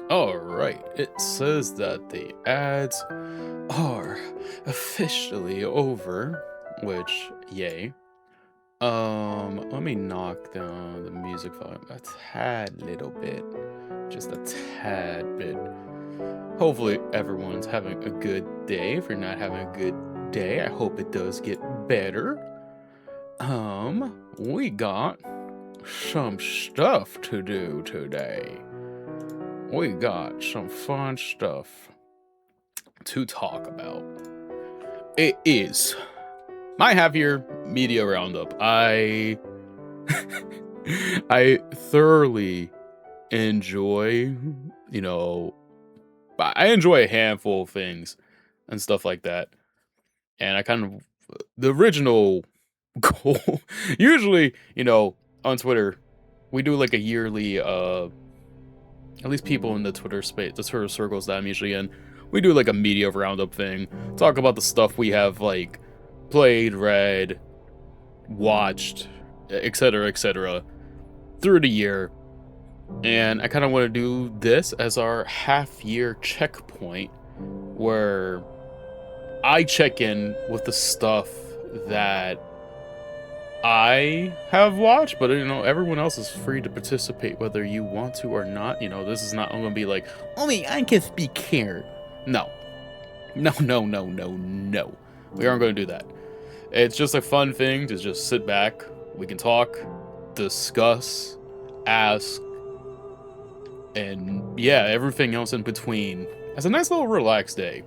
All right, it says that the ads are officially over, which yay. Let me knock down the music volume a tad little bit, just a tad bit. Hopefully everyone's having a good day. If you're not having a good day, I hope it does get better. We got some stuff to do today. We got some fun stuff to talk about. it is my half-year media roundup. I thoroughly enjoy, you know, I enjoy a handful of things and stuff like that. And I kind of the original goal usually, on Twitter, we do like a yearly at least people in the Twitter space, the Twitter circles that I'm usually in, we do like a media roundup thing. Talk about the stuff we have like played, read, watched, etc., through the year. And I kind of want to do this as our half-year checkpoint where I check in with the stuff that I have watched, but everyone else is free to participate whether you want to or not. This is not going to be like, only I can speak here. No. No, no, no, no, no. We aren't going to do that. It's just a fun thing to just sit back. We can talk, discuss, ask, and yeah, everything else in between. It's a nice little relaxed day.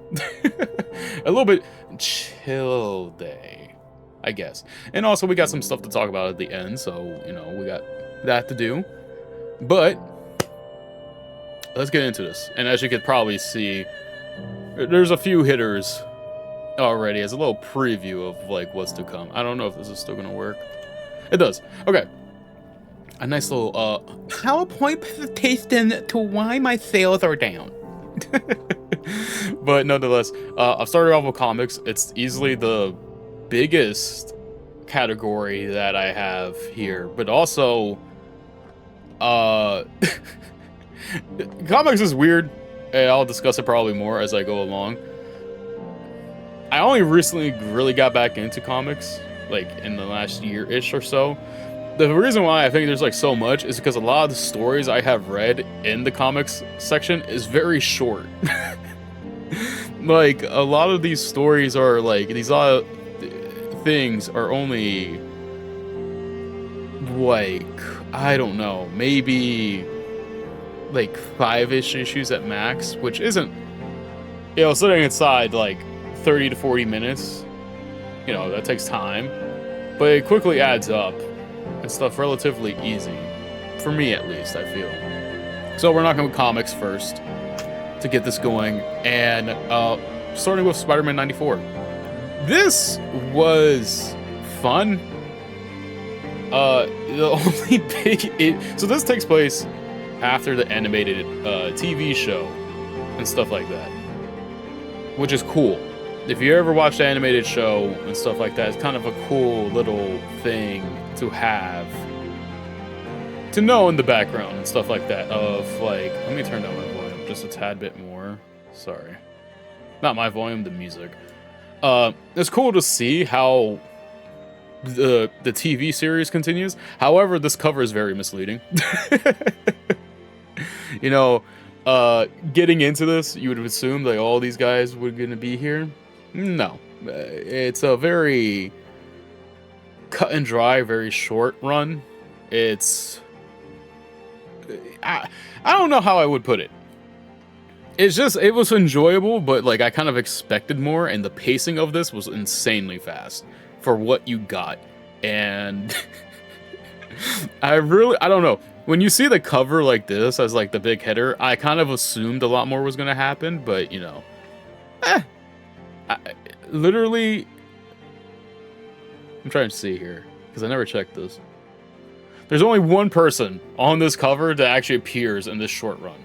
A little bit chill day, I guess. And also, we got some stuff to talk about at the end, so, we got that to do. But, let's get into this. And as you could probably see, there's a few hitters already as a little preview of, like, what's to come. I don't know if this is still gonna work. It does. Okay. A nice little, PowerPoint presentation to why my sales are down. But nonetheless, I've started off with comics. It's easily the biggest category that I have here, but also, comics is weird, and I'll discuss it probably more as I go along. I only recently really got back into comics, like in the last year-ish or so. The reason why I think there's like so much is because a lot of the stories I have read in the comics section is very short. Like, a lot of these stories are like, these things are only, like, I don't know, maybe like 5-ish issues at max, which isn't, sitting inside like 30 to 40 minutes, that takes time, but it quickly adds up and stuff relatively easy. For me, at least, I feel. So we're not going to comics first to get this going, and starting with Spider-Man 94. This was fun. The only so this takes place after the animated TV show and stuff like that, which is cool. If you ever watched the animated show and stuff like that, it's kind of a cool little thing to have, to know in the background and stuff like that, of like, let me turn down my volume just a tad bit more. Sorry. Not my volume, the music. It's cool to see how the TV series continues. However, this cover is very misleading. Getting into this, you would assume that all these guys were going to be here. No. It's a very cut and dry, very short run. It's... I don't know how I would put it. It's just, it was enjoyable, but like I kind of expected more, and the pacing of this was insanely fast for what you got. And I don't know. When you see the cover like this as like the big header, I kind of assumed a lot more was going to happen, but literally, I'm trying to see here because I never checked this. There's only one person on this cover that actually appears in this short run.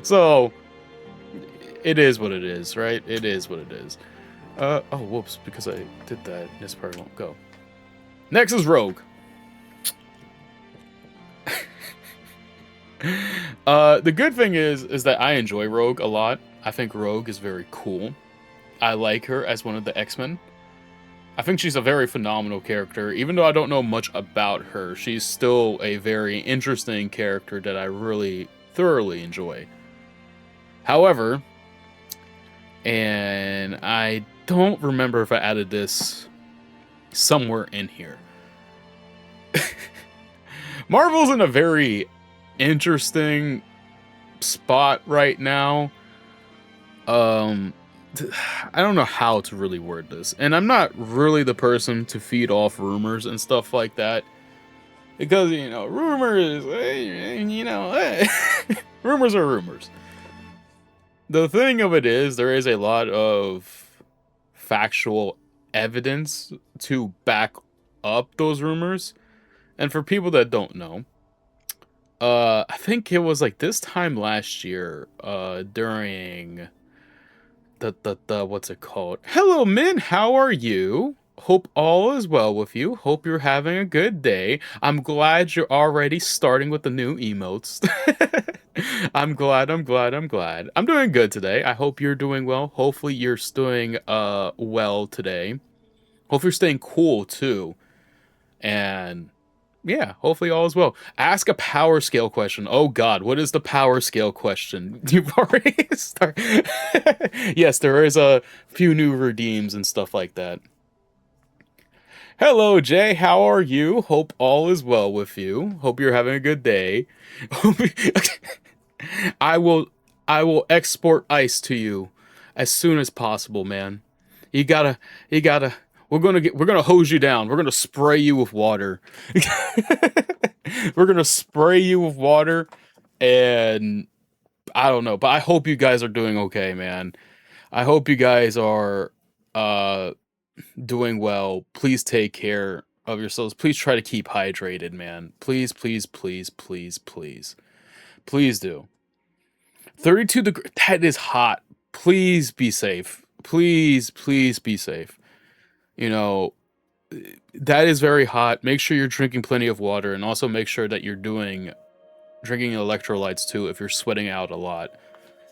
So, it is what it is, right? It is what it is. Oh, whoops, because I did that, this part won't go. Next is Rogue. The good thing is that I enjoy Rogue a lot. I think Rogue is very cool. I like her as one of the X-Men. I think she's a very phenomenal character. Even though I don't know much about her, she's still a very interesting character that I really thoroughly enjoy. However, and I don't remember if I added this somewhere in here. Marvel's in a very interesting spot right now. I don't know how to really word this, and I'm not really the person to feed off rumors and stuff like that, because rumors, rumors are rumors. The thing of it is, there is a lot of factual evidence to back up those rumors, and for people that don't know, I think it was like this time last year, during the what's it called? Hello, Min. How are you? Hope all is well with you. Hope you're having a good day. I'm glad you're already starting with the new emotes. I'm glad. I'm glad. I'm glad. I'm doing good today. I hope you're doing well. Hopefully you're doing well today. Hope you're staying cool too. And yeah, hopefully all is well. Ask a power scale question. Oh God, what is the power scale question? You've already started. Yes, there is a few new redeems and stuff like that. Hello, Jay. How are you? Hope all is well with you. Hope you're having a good day. I will I will export ice to you as soon as possible, man. You gotta we're gonna hose you down. We're gonna spray you with water. We're gonna spray you with water, and I don't know, but I hope you guys are doing okay, man. I hope you guys are uh doing well. Please take care of yourselves. Please try to keep hydrated, man. Please, please, please, please, please. Please do. 32 degrees. That is hot. Please be safe. Please, please be safe. You know, that is very hot. Make sure you're drinking plenty of water, and also make sure that you're drinking electrolytes too if you're sweating out a lot.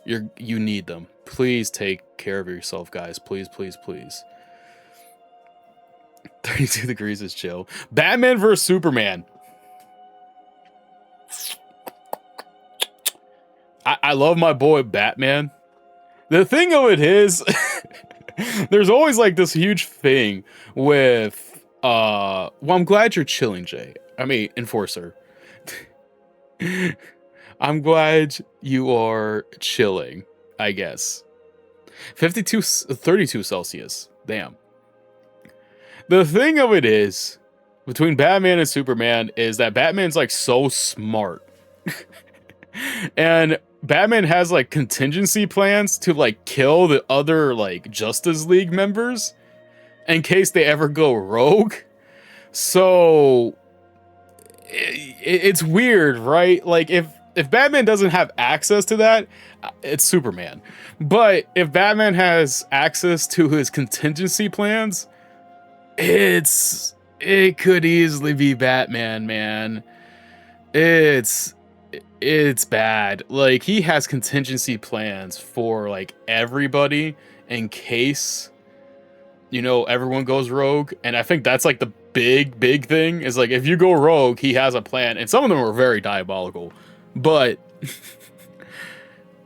You need them. Please take care of yourself, guys. Please, please, please. 32 degrees is chill. Batman versus Superman. I love my boy Batman. The thing of it is, there's always like this huge thing with well, I'm glad you're chilling, Jay. I mean, Enforcer. I'm glad you are chilling, I guess. 32 Celsius. Damn. The thing of it is, between Batman and Superman, is that Batman's like so smart. And Batman has like contingency plans to like kill the other like Justice League members in case they ever go rogue. So it's weird, right? Like if Batman doesn't have access to that, it's Superman. But if Batman has access to his contingency plans, it could easily be Batman, man. It's bad. Like, he has contingency plans for like everybody in case everyone goes rogue. And I think that's like the big thing is like, if you go rogue, he has a plan, and some of them are very diabolical, but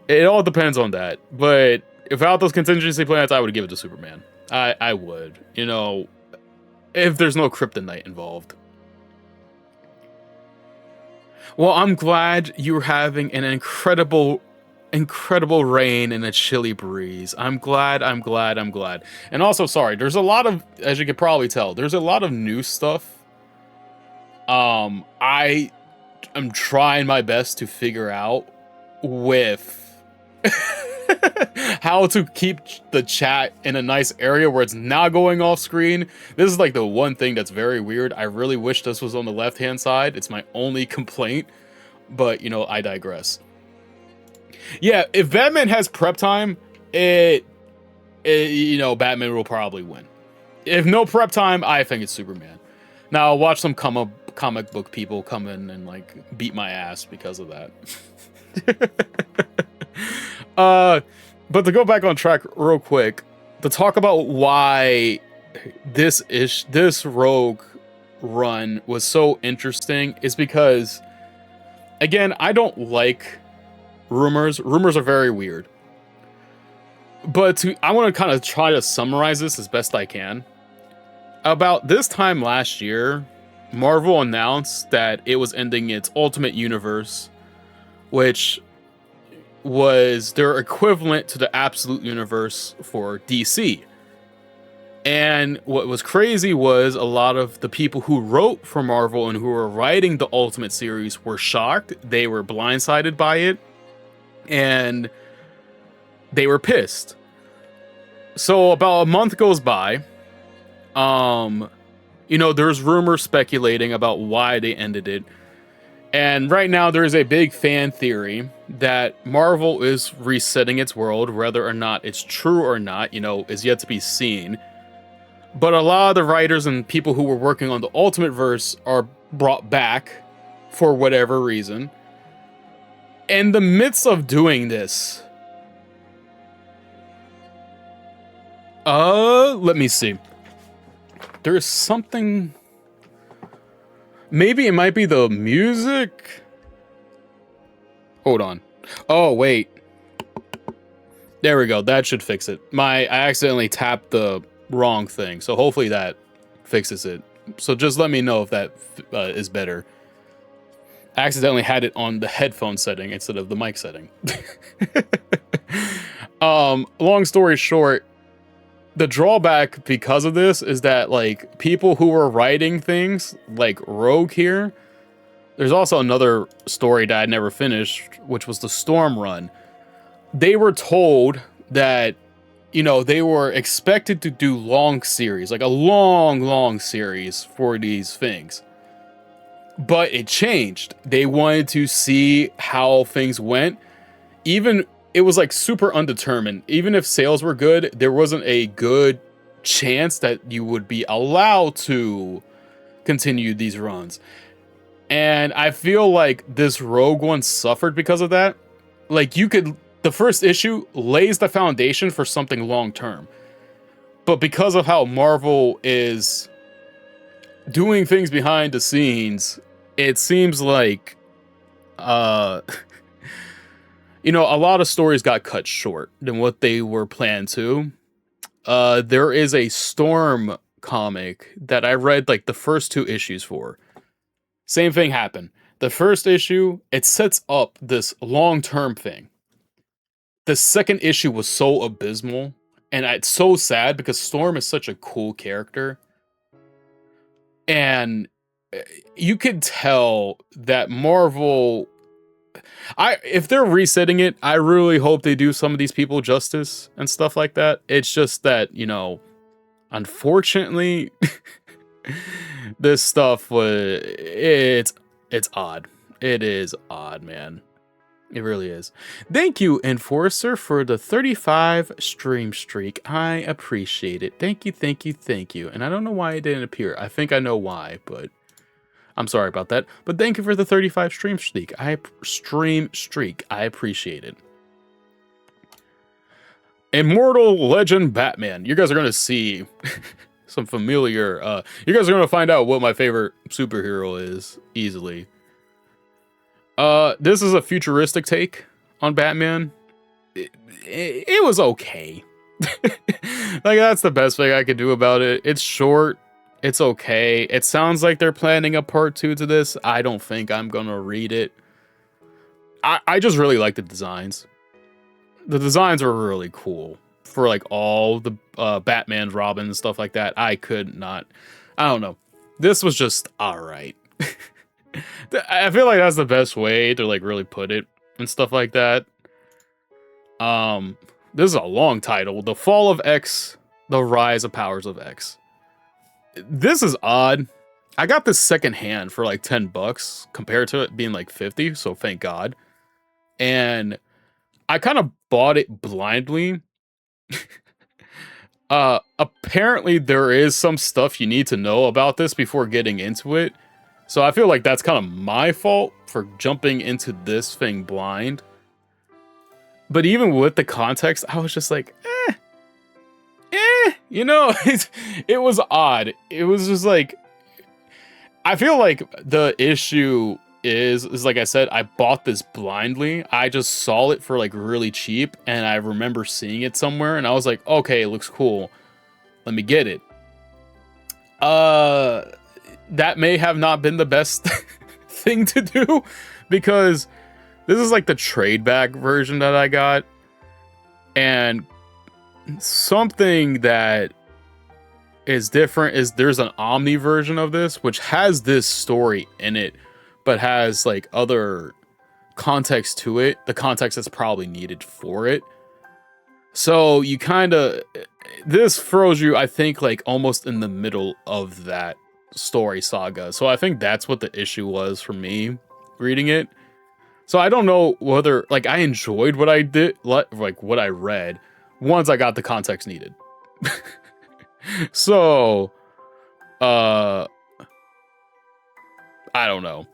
it all depends on that. But without those contingency plans, I would give it to Superman. I would, if there's no kryptonite involved. Well, I'm glad you're having an incredible rain and a chilly breeze. I'm glad. And also, sorry, there's a lot of, as you can probably tell, there's a lot of new stuff. I am trying my best to figure out with how to keep the chat in a nice area where it's not going off screen. This is like the one thing that's very weird. I really wish this was on the left hand side. It's my only complaint, but I digress. Yeah, if Batman has prep time, Batman will probably win. If no prep time, I think it's Superman. Now I'll watch some comic book people come in and like beat my ass because of that. But to go back on track real quick, to talk about why this rogue run was so interesting is because, again, I don't like rumors. Rumors are very weird. But I want to kind of try to summarize this as best I can. About this time last year, Marvel announced that it was ending its Ultimate Universe, which was their equivalent to the Absolute Universe for DC. And what was crazy was a lot of the people who wrote for Marvel and who were writing the Ultimate series were shocked. They were blindsided by it. And they were pissed. So about a month goes by. There's rumors speculating about why they ended it. And right now there's a big fan theory that Marvel is resetting its world. Whether or not it's true or not, is yet to be seen. But a lot of the writers and people who were working on the Ultimate Verse are brought back for whatever reason. In the midst of doing this, let me see. There's something. Maybe it might be the music. Hold on. Oh, wait. There we go. That should fix it. I accidentally tapped the wrong thing, so hopefully that fixes it. So just let me know if that is better. I accidentally had it on the headphone setting instead of the mic setting. Long story short, the drawback because of this is that, like, people who were writing things like Rogue here, there's also another story that I never finished, which was the Storm run. They were told that, they were expected to do long series, like a long series for these things. But it changed. They wanted to see how things went. Even it was like super undetermined. Even if sales were good, there wasn't a good chance that you would be allowed to continue these runs. And I feel like this Rogue one suffered because of that. Like, the first issue lays the foundation for something long term. But because of how Marvel is doing things behind the scenes, it seems like a lot of stories got cut short than what they were planned to. There is a Storm comic that I read like the first 2 issues for. Same thing happened. The first issue, it sets up this long-term thing. The second issue was so abysmal, and it's so sad because Storm is such a cool character. And you could tell that Marvel, if they're resetting it, I really hope they do some of these people justice and stuff like that. It's just that, unfortunately, this stuff was, it's odd. It is odd, man. It really is. Thank you, Enforcer, for the 35 stream streak. I appreciate it. Thank you. And I don't know why it didn't appear. I think I know why, but I'm sorry about that. But thank you for the 35 stream streak. I appreciate it. Immortal Legend Batman. You guys are going to see some familiar... you guys are going to find out what my favorite superhero is, easily. This is a futuristic take on Batman. It was okay. Like, that's the best thing I could do about it. It's short. It's okay. It sounds like they're planning a part 2 to this. I don't think I'm gonna read it. I just really like the designs. The designs are really cool. For, like, all the Batman, Robin, and stuff like that. I don't know. This was just alright. I feel like that's the best way to, like, really put it and stuff like that. This is a long title. The Fall of X, The Rise of Powers of X. This is odd. I got this secondhand for like $10 compared to it being like 50, so thank God. And I kind of bought it blindly. Apparently there is some stuff you need to know about this before getting into it. So I feel like that's kind of my fault for jumping into this thing blind. But even with the context, I was just like, it was odd. It was just like, I feel like the issue is like I said, I bought this blindly. I just saw it for like really cheap, and I remember seeing it somewhere, and I was like, okay, it looks cool. Let me get it. That may have not been the best thing to do, because This is like the trade back version that I got. And something that is different is there's an Omni version of this, which has this story in it, but has like other context to it, the context that's probably needed for it. So you kind of, this throws you, I think, like almost in the middle of that story saga. So I think that's what the issue was for me reading it. So I don't know whether, like, I enjoyed what I did, like what I read, once I got the context needed. So, I don't know.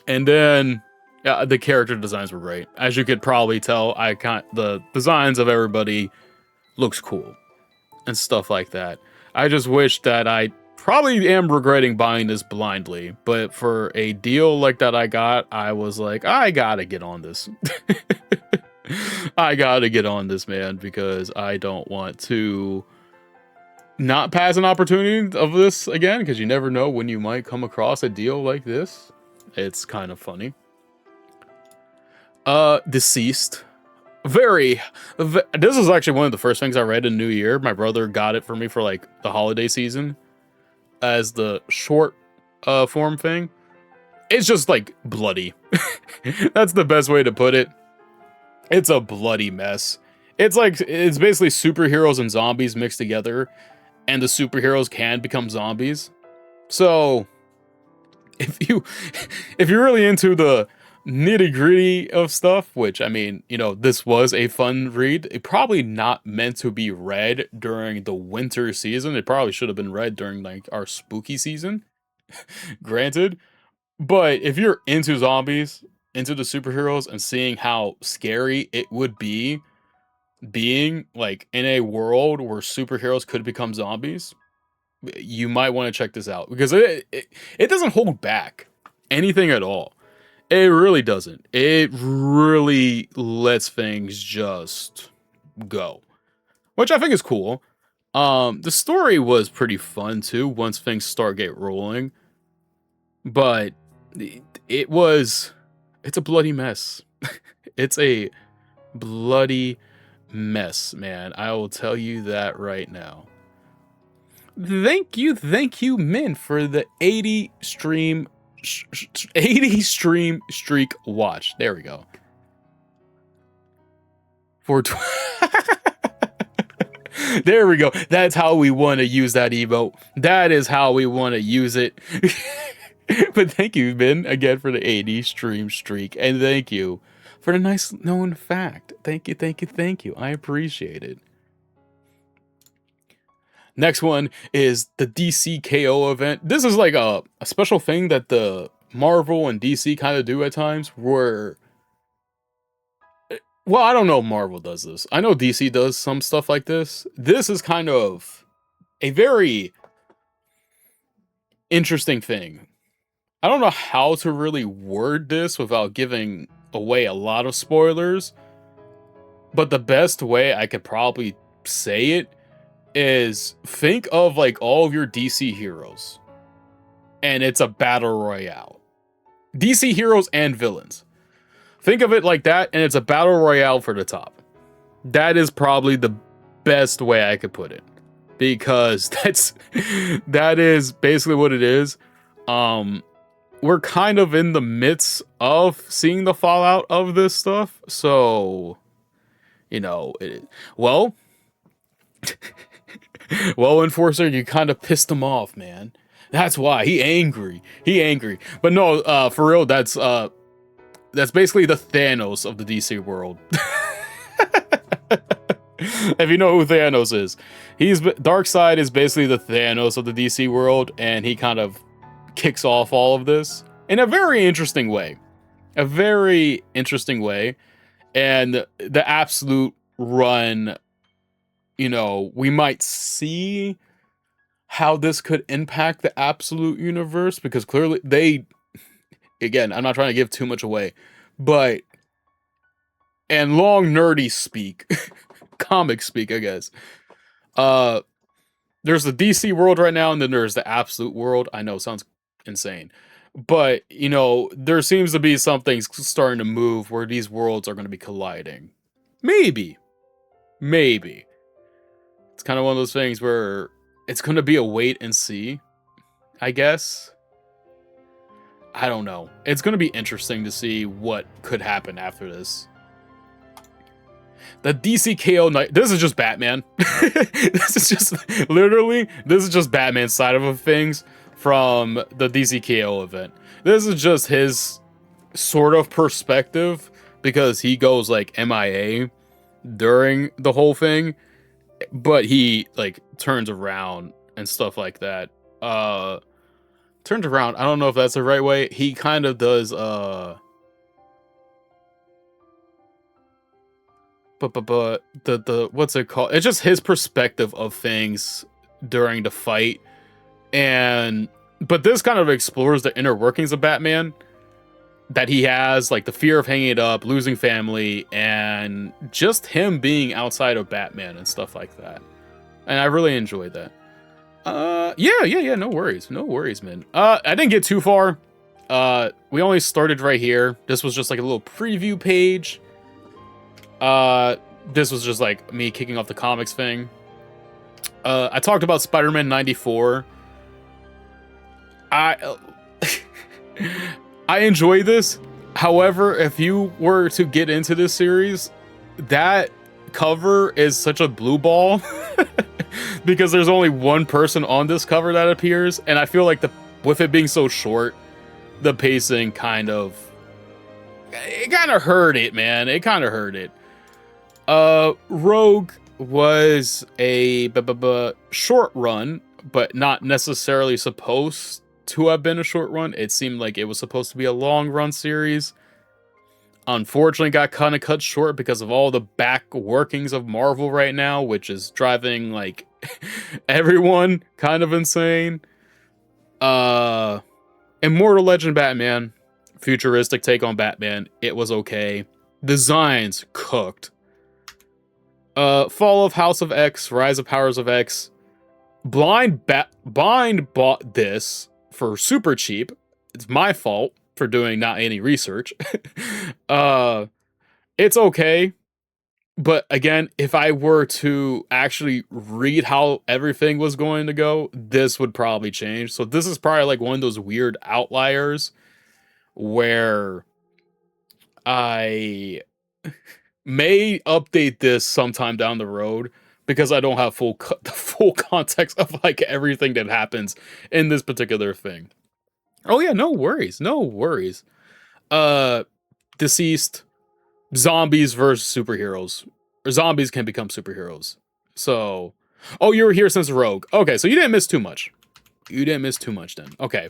And then, yeah, the character designs were great. As you could probably tell, the designs of everybody looks cool and stuff like that. I just wish that I probably am regretting buying this blindly, but for a deal like that I got, I was like, I gotta get on this. I gotta get on this, man, because I don't want to not pass an opportunity of this again, because you never know when you might come across a deal like this. It's kind of funny. Deceased. This is actually one of the first things I read in New Year. My brother got it for me for like the holiday season as the short form thing. It's just like bloody. That's the best way to put it. It's a bloody mess. It's basically superheroes and zombies mixed together, and the superheroes can become zombies. So if you're really into the nitty-gritty of stuff, which, I mean, you know, this was a fun read. It probably not meant to be read during the winter season. It probably should have been read during like our spooky season. Granted, but if you're into zombies, into the superheroes, and seeing how scary it would be being like in a world where superheroes could become zombies, you might want to check this out, because it doesn't hold back anything at all. It really doesn't. It really lets things just go, which I think is cool. The story was pretty fun too once things start get rolling, but it's a bloody mess. It's a bloody mess, man. I will tell you that right now. Thank you, Min, for the 80 stream 80 stream streak watch. There we go. There we go. That's how we want to use that emote. That is how we want to use it. But thank you, Min, again for the 80 stream streak. And thank you for the nice known fact. Thank you. I appreciate it. Next one is the DC KO event. This is like a special thing that the Marvel and DC kind of do at times, where, well, I don't know if Marvel does this. I know DC does some stuff like this. This is kind of a very interesting thing. I don't know how to really word this without giving away a lot of spoilers, but the best way I could probably say it is, think of like all of your DC heroes, and it's a battle royale. DC heroes and villains. Think of it like that, and it's a battle royale for the top. That is probably the best way I could put it, because that is basically what it is. We're kind of in the midst of seeing the fallout of this stuff, so, you know, well, Enforcer, you kind of pissed him off, man. That's why he angry. But no, for real, that's basically the Thanos of the DC world. If you know who Thanos is, Darkseid is basically the Thanos of the DC world, and he kind of kicks off all of this in a very interesting way. And the absolute run, you know, we might see how this could impact the absolute universe, because clearly again, I'm not trying to give too much away, but, and long nerdy speak, comic speak, I guess, there's the DC world right now, and then there's the absolute world. I know, sounds insane, But, there seems to be something starting to move where these worlds are going to be colliding. Maybe. Maybe. It's kind of one of those things where it's going to be a wait and see, I guess. I don't know. It's going to be interesting to see what could happen after this. The DCKO Night. This is just Batman. This is just Batman's side of things from the DCKO event. This is just his sort of perspective because he goes like MIA during the whole thing, but he like turns around and stuff like that. Turns around. I don't know if that's the right way. He kind of does but the what's it called? It's just his perspective of things during the fight. But this kind of explores the inner workings of Batman that he has, like the fear of hanging it up, losing family, and just him being outside of Batman and stuff like that. And I really enjoyed that. Yeah, no worries, man. I didn't get too far. We only started right here. This was just like a little preview page. This was just like me kicking off the comics thing. I talked about Spider-Man 94. I enjoy this. However, if you were to get into this series, that cover is such a blue ball because there's only one person on this cover that appears, and I feel like with it being so short, the pacing kind of hurt it, man. It kind of hurt it. Rogue was a short run, but not necessarily supposed to have been a short run. It seemed like it was supposed to be a long run series. Unfortunately, got kind of cut short because of all the back workings of Marvel right now, which is driving like everyone kind of insane. Immortal Legend Batman, futuristic take on Batman. It was okay. Designs cooked. Fall of House of X, Rise of Powers of X. Bind bought this for super cheap. It's my fault for doing not any research. It's okay. But again, if I were to actually read how everything was going to go, this would probably change. So this is probably like one of those weird outliers where I may update this sometime down the road because I don't have the full context of like everything that happens in this particular thing. Oh yeah, no worries. Deceased zombies versus superheroes. Or zombies can become superheroes. So, oh, you were here since Rogue. Okay, so you didn't miss too much. Then. Okay,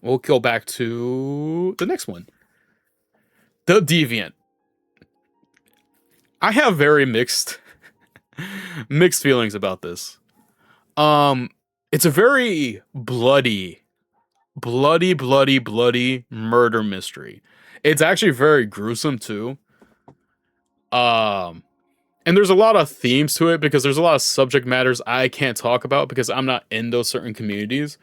we'll go back to the next one. The Deviant. I have very mixed feelings about this. It's a very bloody murder mystery. It's actually very gruesome too. And there's a lot of themes to it because there's a lot of subject matters I can't talk about because I'm not in those certain communities.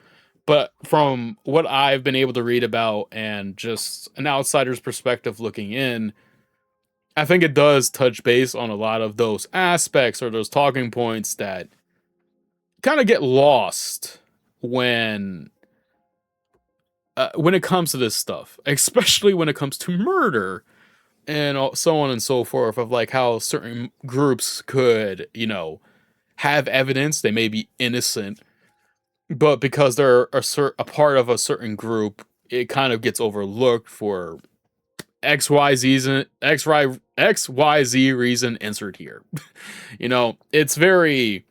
But from what I've been able to read about and just an outsider's perspective looking in, I think it does touch base on a lot of those aspects or those talking points that kind of get lost when it comes to this stuff, especially when it comes to murder and so on and so forth, of like how certain groups could, have evidence, they may be innocent, but because they're a part of a certain group, it kind of gets overlooked for XYZ reason, insert here. It's very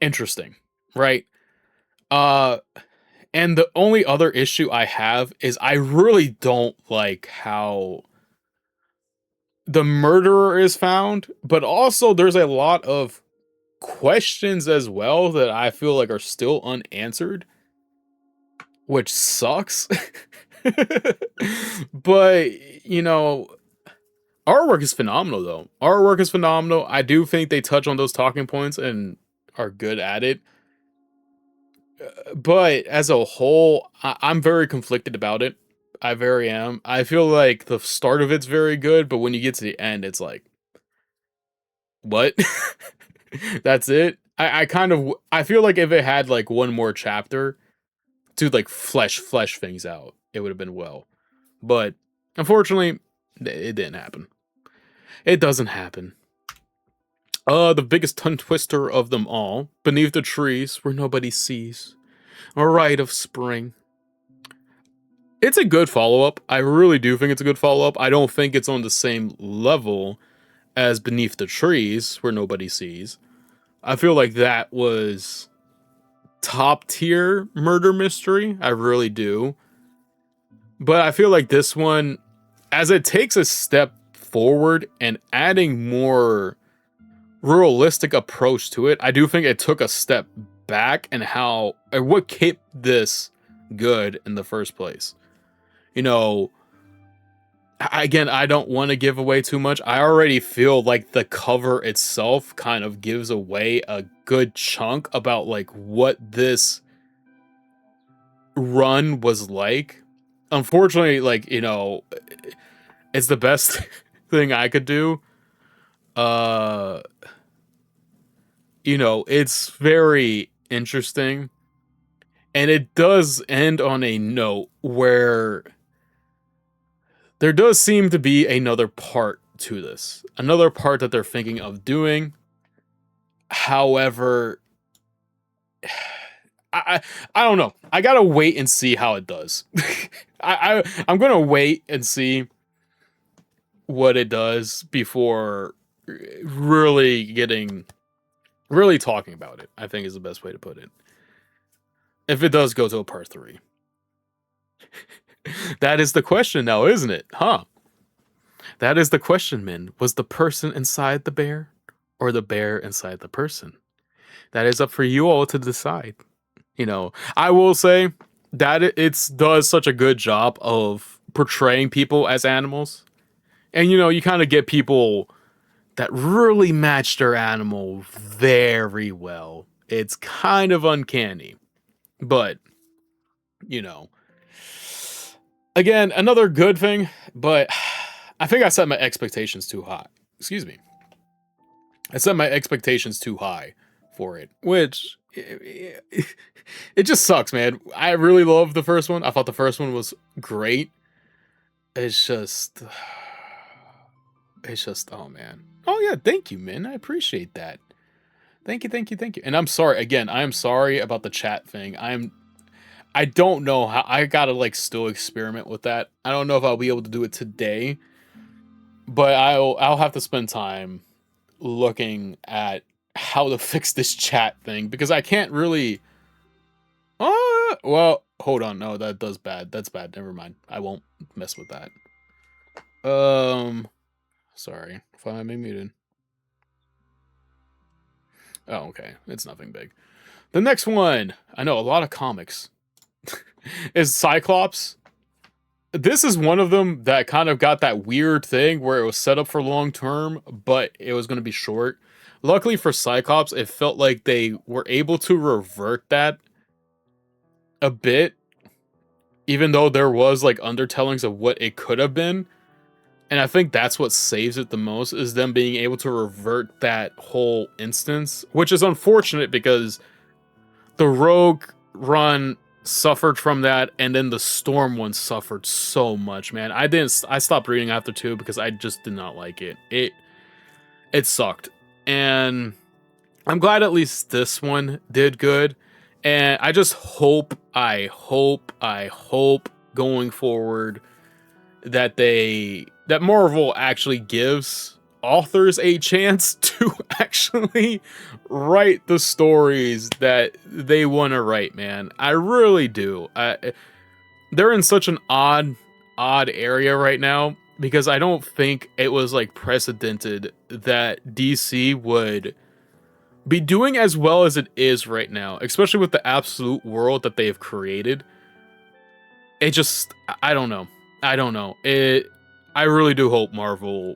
interesting, right? And the only other issue I have is I really don't like how the murderer is found, but also there's a lot of questions as well that I feel like are still unanswered, which sucks. But, artwork is phenomenal though. I do think they touch on those talking points and are good at it. But as a whole, I'm very conflicted about it. I very am. I feel like the start of it's very good, but when you get to the end, it's like, what? That's it. I kind of I feel like if it had like one more chapter to like flesh things out, it would have been well. But unfortunately, it didn't happen. It doesn't happen. The biggest tongue twister of them all, beneath the trees where nobody sees, a rite of spring. It's a good follow up. I really do think it's a good follow up. I don't think it's on the same level as Beneath the Trees, where nobody sees. I feel like that was top tier murder mystery. I really do. But I feel like this one, as it takes a step forward and adding more realistic approach to it, I do think it took a step back and how and what kept this good in the first place. You know, again, I don't want to give away too much. I already feel like the cover itself kind of gives away a good chunk about like what this run was like. Unfortunately, like, it's the best thing I could do. Uh, it's very interesting and it does end on a note where there does seem to be another part to this. Another part that they're thinking of doing. However, I don't know. I gotta wait and see how it does. I'm gonna wait and see what it does before really talking about it. I think is the best way to put it. If it does go to a part 3. That is the question now, isn't it? Huh? That is the question, Min. Was the person inside the bear or the bear inside the person? That is up for you all to decide. I will say that it does such a good job of portraying people as animals. And you kind of get people that really match their animal very well. It's kind of uncanny. But, you know, again, another good thing, but I think I set my expectations too high. Excuse me. I set my expectations too high for it, which it just sucks, man. I really love the first one. I thought the first one was great. It's just, oh man. Oh yeah, thank you, man. I appreciate that. Thank you, thank you, thank you. And I'm sorry again. I am sorry about the chat thing. I don't know how I gotta like still experiment with that. I don't know if I'll be able to do it today, but I'll have to spend time looking at how to fix this chat thing because I can't really. Well, hold on. No, that does bad. That's bad. Never mind. I won't mess with that. Sorry. Find me muted. Oh, okay. It's nothing big. The next one, I know a lot of comics, is Cyclops. This is one of them that kind of got that weird thing where it was set up for long term, but it was going to be short. Luckily for Cyclops, it felt like they were able to revert that a bit, even though there was like undertellings of what it could have been. And I think that's what saves it the most, is them being able to revert that whole instance, which is unfortunate because the Rogue run suffered from that, and then the Storm one suffered so much, man. I stopped reading after 2 because I just did not like it. It sucked. And I'm glad at least this one did good. And I just hope going forward that Marvel actually gives authors a chance to actually write the stories that they want to write, man. I really do. They're in such an odd area right now because I don't think it was like precedented that DC would be doing as well as it is right now, especially with the absolute world that they have created. It just, I don't know. I really do hope Marvel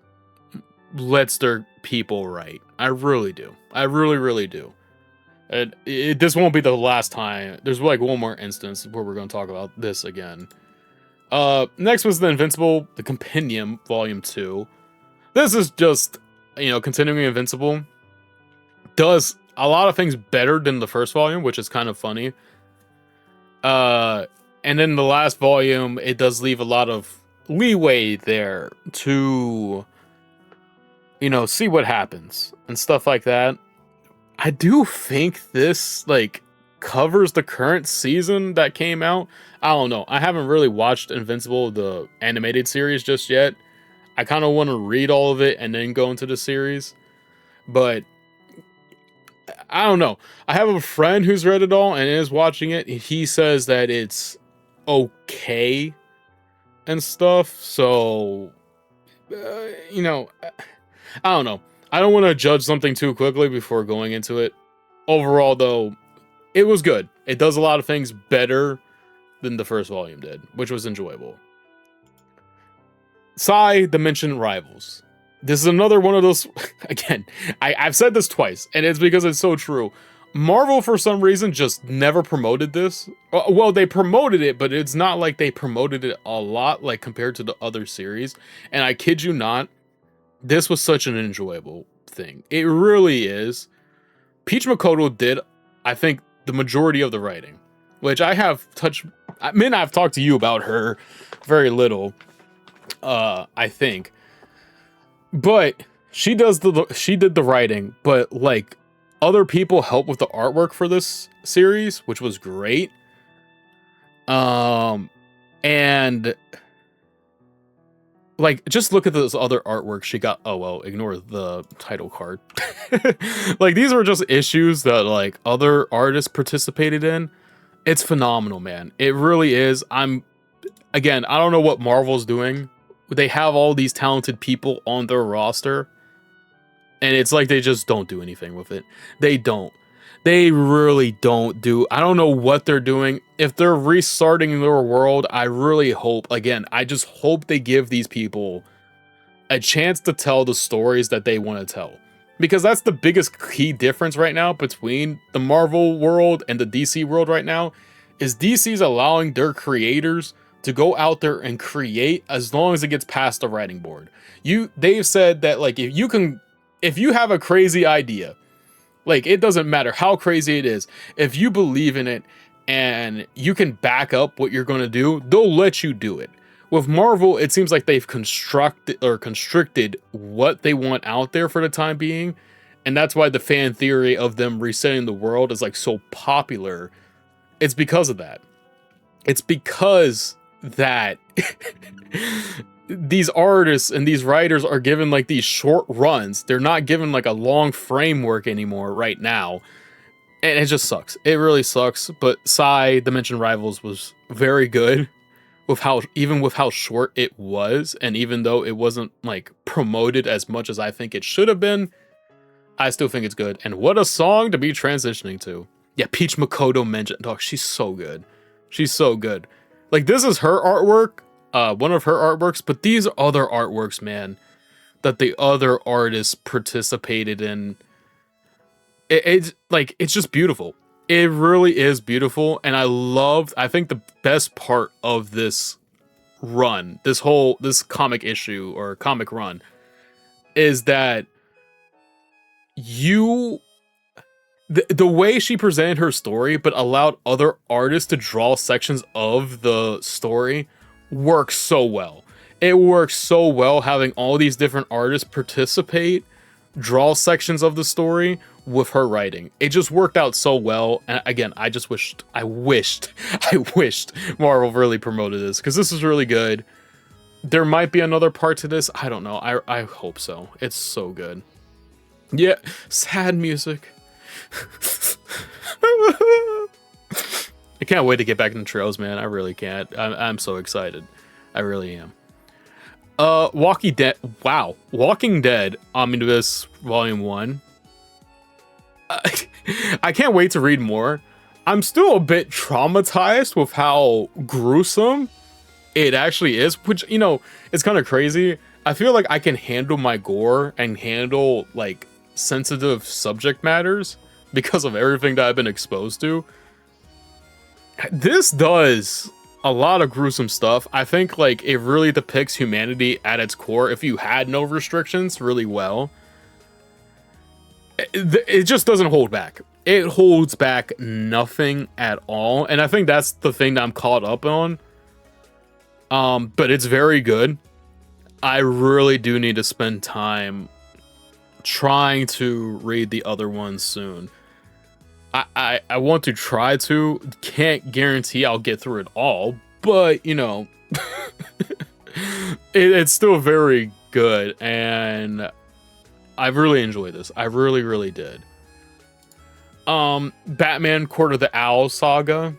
lets their people write. I really do. I really, really do. And this won't be the last time. There's like one more instance where we're going to talk about this again. Next was the Invincible, the Compendium, Volume 2. This is just, continuing Invincible. Does a lot of things better than the first volume, which is kind of funny. And then the last volume, it does leave a lot of leeway there to, see what happens and stuff like that. I do think this, covers the current season that came out. I don't know. I haven't really watched Invincible, the animated series, just yet. I kind of want to read all of it and then go into the series. But I don't know. I have a friend who's read it all and is watching it. He says that it's okay and stuff. So, I don't know. I don't want to judge something too quickly before going into it. Overall, though, it was good. It does a lot of things better than the first volume did, which was enjoyable. Psy Dimension Rivals. This is another one of those, again, I've said this twice, and it's because it's so true. Marvel, for some reason, just never promoted this. Well, they promoted it, but it's not like they promoted it a lot, like, compared to the other series. And I kid you not, this was such an enjoyable thing. It really is. Peach Makoto did, I think, the majority of the writing, which I've talked to you about her very little, I think. But she did the writing, but like other people help with the artwork for this series, which was great. And like just look at those other artworks she got. Oh well, ignore the title card. Like these were just issues that like other artists participated in. It's phenomenal, man. It really is. I don't know what Marvel's doing. They have all these talented people on their roster, and it's like they just don't do anything with it. They don't. They really don't do. I don't know what they're doing. If they're restarting their world, I really hope, I just hope they give these people a chance to tell the stories that they want to tell. Because that's the biggest key difference right now between the Marvel world and the DC world right now, is DC's allowing their creators to go out there and create as long as it gets past the writing board. They've said that like if you have a crazy idea, like it doesn't matter how crazy it is, if you believe in it and you can back up what you're going to do, they'll let you do it. With Marvel, it seems like they've constricted what they want out there for the time being, and that's why the fan theory of them resetting the world is like so popular. It's because of that. It's because that these artists and these writers are given like these short runs. They're not given like a long framework anymore right now. And it just sucks. It really sucks. But Psy Dimension Rivals was very good with how short it was. And even though it wasn't like promoted as much as I think it should have been, I still think it's good. And what a song to be transitioning to. Yeah, Peach Makoto mentioned, dog, she's so good. She's so good. Like, this is her artwork, one of her artworks, but these other artworks, man, that the other artists participated in, it's just beautiful. It really is beautiful, and I think the best part of this run, this comic issue or comic run, is that the way she presented her story, but allowed other artists to draw sections of the story, works so well. It works so well having all these different artists participate, draw sections of the story with her writing. It just worked out so well. And again, I wished Marvel really promoted this, because this is really good. There might be another part to this. I don't know. I hope so. It's so good. Yeah, sad music. I can't wait to get back into trails, man. I really can't. I'm so excited. I really am. Walking Dead. Wow. Walking Dead Omnibus Volume 1. I can't wait to read more. I'm still a bit traumatized with how gruesome it actually is, which, it's kind of crazy. I feel like I can handle my gore and handle, like, sensitive subject matters because of everything that I've been exposed to. This does a lot of gruesome stuff. I think like it really depicts humanity at its core if you had no restrictions really well. It just doesn't hold back. It holds back nothing at all, and I think that's the thing that I'm caught up on. But it's very good. I really do need to spend time trying to read the other ones soon. I want to try to. Can't guarantee I'll get through it all, but you know, it's still very good, and I've really enjoyed this. I really, really did. Batman Court of the Owl saga.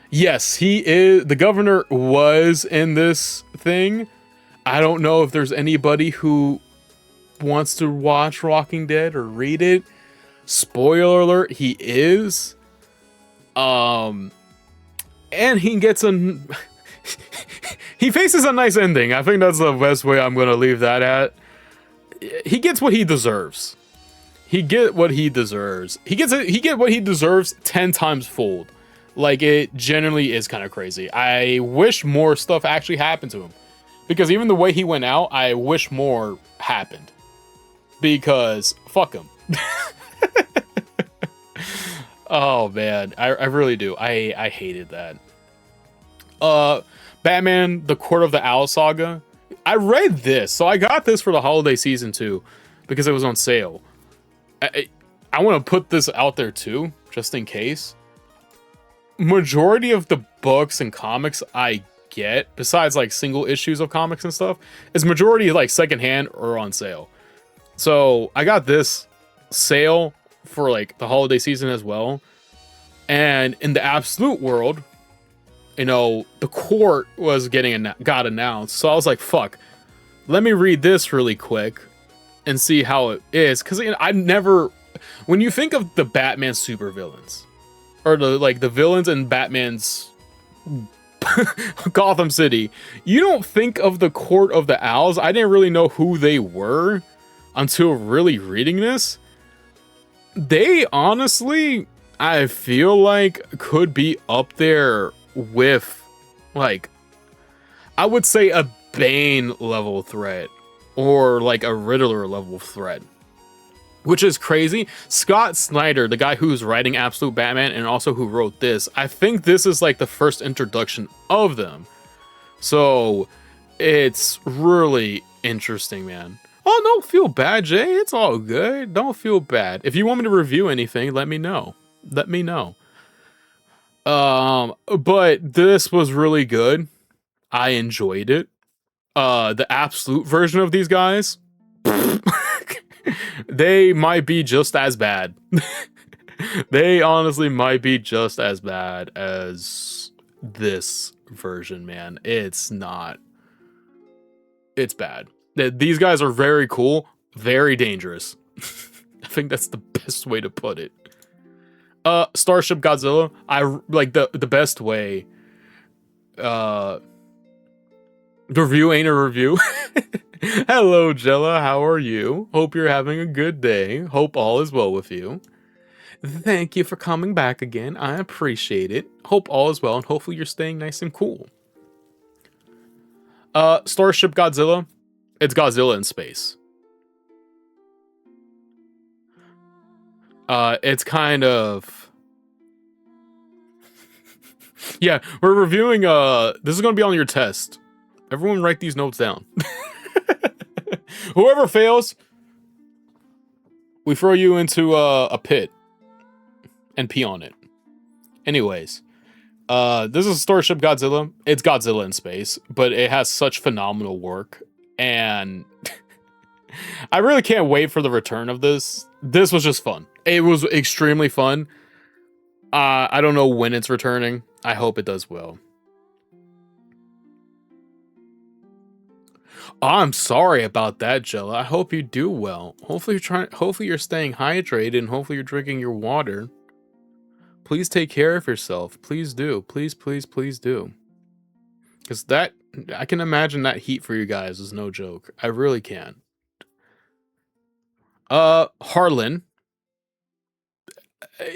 Yes, he is. The governor was in this thing. I don't know if there's anybody who wants to watch Walking Dead or read it. Spoiler alert, he is. And he gets a he faces a nice ending. I think that's the best way I'm gonna leave that at. He gets what he deserves. He get what he deserves. He get what he deserves 10 times fold. Like, it genuinely is kind of crazy. I wish more stuff actually happened to him. Because even the way he went out, I wish more happened. Because fuck him. Oh man, I really do. I hated that. Batman, the Court of the Owl saga. I read this, so I got this for the holiday season too, because it was on sale. I want to put this out there too, just in case. Majority of the books and comics I get, besides like single issues of comics and stuff, is majority like secondhand or on sale. So I got this sale for like the holiday season as well. And in the absolute world, you know, the court was got announced. So I was like, fuck, let me read this really quick and see how it is. Because you know, I never, when you think of the Batman supervillains, or the villains in Batman's Gotham City, you don't think of the Court of the Owls. I didn't really know who they were until really reading this. They honestly, I feel like, could be up there with, like, I would say a Bane level threat or like a Riddler level threat, which is crazy. Scott Snyder, the guy who's writing Absolute Batman and also who wrote this, I think this is like the first introduction of them. So it's really interesting, man. Oh, don't feel bad, Jay. It's all good. Don't feel bad. If you want me to review anything, let me know. Let me know. But this was really good. I enjoyed it. The absolute version of these guys, they might be just as bad. They honestly might be just as bad as this version, man. It's not. It's bad. These guys are very cool, very dangerous. I think that's the best way to put it. Starship Godzilla, I like the best way. Review ain't a review. Hello, Jella. How are you? Hope you're having a good day. Hope all is well with you. Thank you for coming back again. I appreciate it. Hope all is well, and hopefully you're staying nice and cool. Starship Godzilla. It's Godzilla in space. It's kind of... Yeah, we're reviewing, this is gonna be on your test. Everyone write these notes down. Whoever fails, we throw you into a pit and pee on it. Anyways, this is Starship Godzilla. It's Godzilla in space, but it has such phenomenal work, and I really can't wait for the return of this. This was just fun. It was extremely fun. I don't know when it's returning. I hope it does well. Oh, I'm sorry about that, Jella. I hope you do well. Hopefully you're staying hydrated, and hopefully you're drinking your water. Please take care of yourself. Please do. Please, please, please do. Because that, I can imagine that heat for you guys is no joke. I really can. Harlan.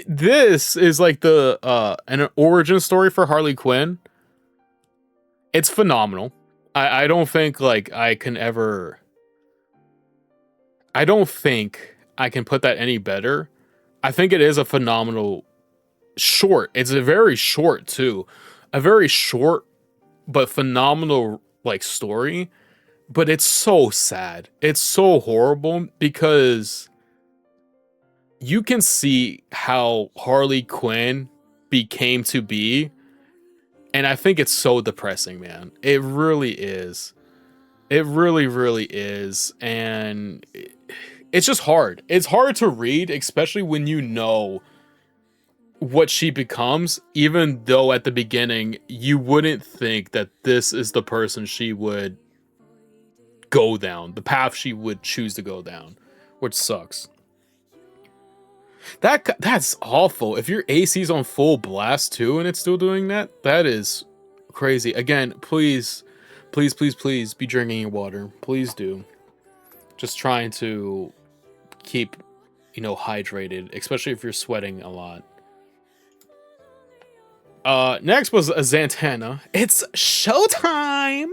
This is like the an origin story for Harley Quinn. It's phenomenal. I don't think like I don't think I can put that any better. I think it is a phenomenal short. It's a very short too. A very short but phenomenal like story. But it's so sad. It's so horrible because you can see how Harley Quinn became to be. And I think it's so depressing, man. It really is. It really, really is. And it's just hard. It's hard to read, especially when you know what she becomes, even though at the beginning you wouldn't think that this is the person she would go down, the path she would choose to go down, which sucks. That's awful. If your AC's on full blast too and it's still doing that, that is crazy. Again, please, please, please, please be drinking your water. Please do. Just trying to keep, hydrated, especially if you're sweating a lot. Next was a Zatanna. It's showtime.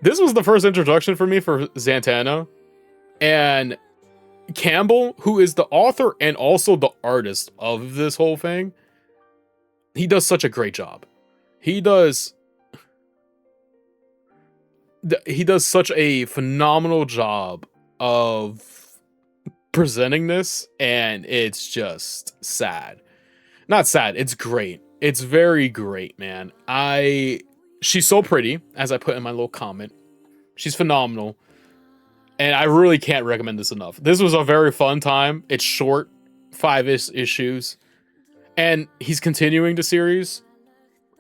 This was the first introduction for me for Zatanna, and Campbell, who is the author and also the artist of this whole thing, he does such a great job. He does such a phenomenal job of presenting this, and it's just sad. Not sad, it's great. It's very great, man. She's so pretty, as I put in my little comment. She's phenomenal. And I really can't recommend this enough. This was a very fun time. It's short, 5-ish issues. And he's continuing the series.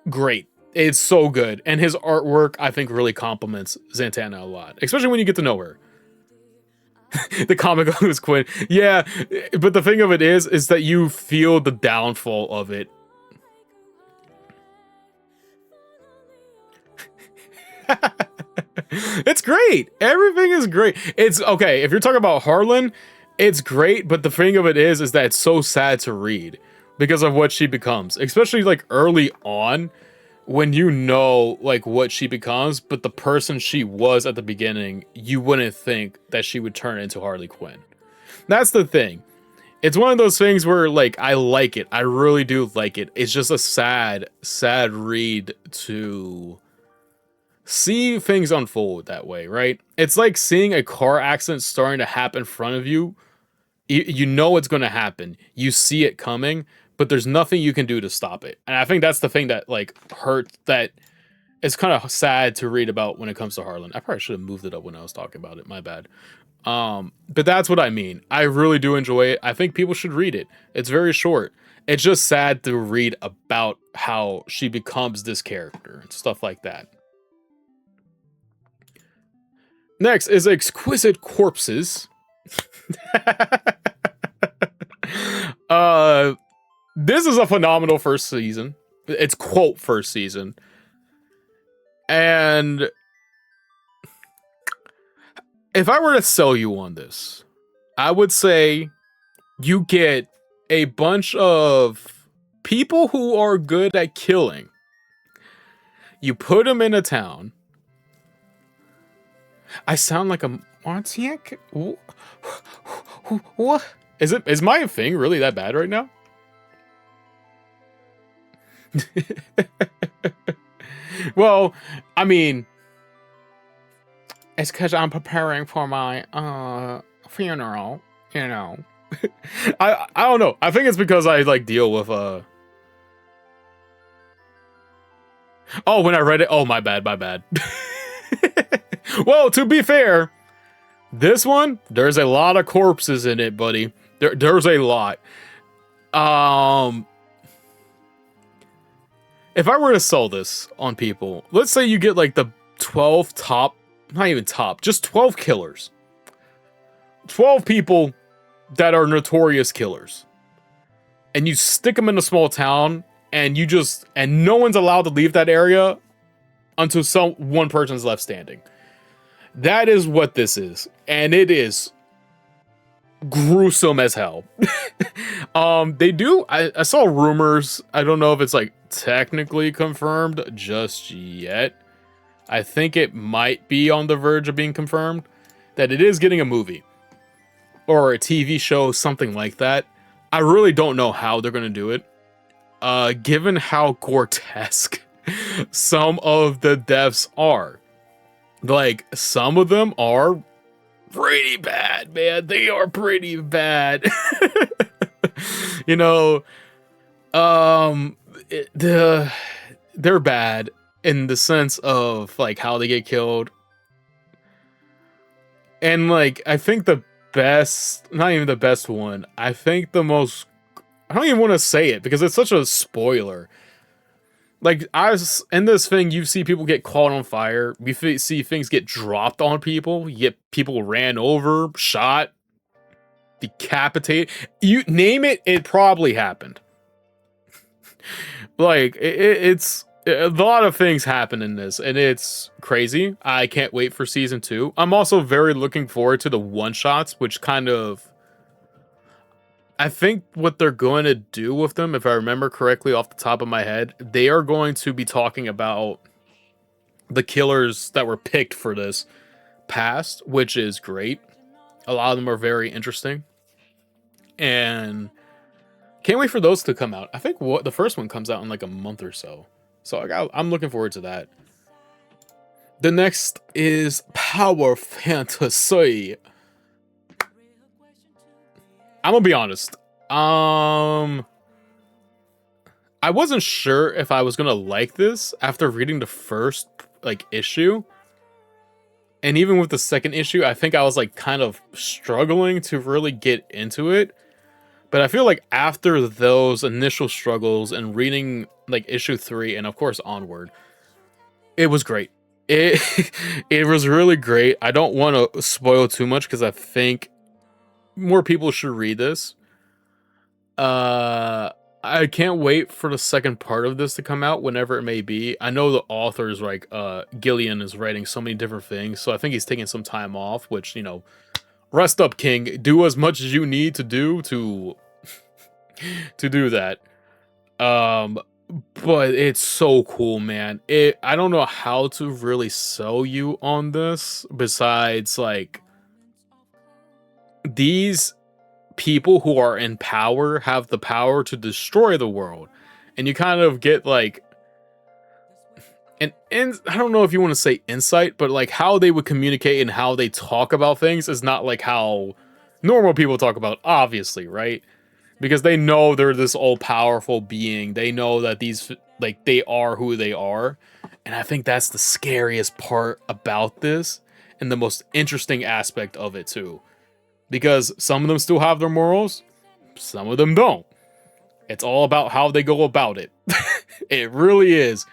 Great. It's so good. And his artwork, I think, really compliments Zatanna a lot. Especially when you get to know her. The comic was Quinn. Yeah, but the thing of it is that you feel the downfall of it. It's great. Everything is great. It's okay. If you're talking about Harlan, it's great. But the thing of it is that it's so sad to read because of what she becomes, especially like early on when you know like what she becomes. But the person she was at the beginning, you wouldn't think that she would turn into Harley Quinn. That's the thing. It's one of those things where like I like it. I really do like it. It's just a sad, sad read to see things unfold that way, right? It's like seeing a car accident starting to happen in front of you. You know it's going to happen. You see it coming, but there's nothing you can do to stop it. And I think that's the thing that like hurts, that it's kind of sad to read about when it comes to Harlan. I probably should have moved it up when I was talking about it. My bad. But that's what I mean. I really do enjoy it. I think people should read it. It's very short. It's just sad to read about how she becomes this character and stuff like that. Next is Exquisite Corpses. This is a phenomenal first season. It's quote first season. And if I were to sell you on this, I would say you get a bunch of people who are good at killing. You put them in a town. I sound like a Martiac? What? Is my thing really that bad right now? Well, I mean, it's because I'm preparing for my funeral, you know. I don't know. I think it's because I like deal with Oh, when I read it, oh my bad. Well, to be fair, this one, there's a lot of corpses in it, buddy. There's a lot. If I were to sell this on people, let's say you get like the 12 top, not even top, just 12 killers. 12 people that are notorious killers. And you stick them in a small town, and no one's allowed to leave that area until one person's left standing. That is what this is. And it is gruesome as hell. They do. I saw rumors. I don't know if it's like technically confirmed just yet. I think it might be on the verge of being confirmed that it is getting a movie or a TV show, something like that. I really don't know how they're gonna do it. Given how grotesque some of the deaths are, like some of them are pretty bad, man. They are pretty bad. you know, they're bad in the sense of like how they get killed. And like I think the best, not even the best one, I think the most, I don't even want to say it because it's such a spoiler. Like in this thing, you see people get caught on fire. We see things get dropped on people. You get people ran over, shot, decapitated. You name it, it probably happened. Like it's a lot of things happen in this, and it's crazy. I can't wait for season 2. I'm also very looking forward to the one shots, which kind of, I think what they're going to do with them, if I remember correctly off the top of my head, they are going to be talking about the killers that were picked for this past, which is great. A lot of them are very interesting. And can't wait for those to come out. I think the first one comes out in like a month or so. So I'm looking forward to that. The next is Power Fantasy. I'm gonna be honest. I wasn't sure if I was gonna like this after reading the first like issue. And even with the second issue, I think I was like kind of struggling to really get into it. But I feel like after those initial struggles and reading like issue 3 and of course onward, it was great. It it was really great. I don't want to spoil too much because I think more people should read this. I can't wait for the second part of this to come out whenever it may be. I know the author's like Gillian is writing so many different things, so I think he's taking some time off, which, you know, rest up, King. Do as much as you need to do to do that. But it's so cool, man. I don't know how to really sell you on this besides like these people who are in power have the power to destroy the world. And you kind of get like and I don't know if you want to say insight, but like how they would communicate and how they talk about things is not like how normal people talk about, obviously, right? Because they know they're this all-powerful being. They know that these, like, they are who they are. And I think that's the scariest part about this and the most interesting aspect of it, too. Because some of them still have their morals, some of them don't. It's all about how they go about it. It really is.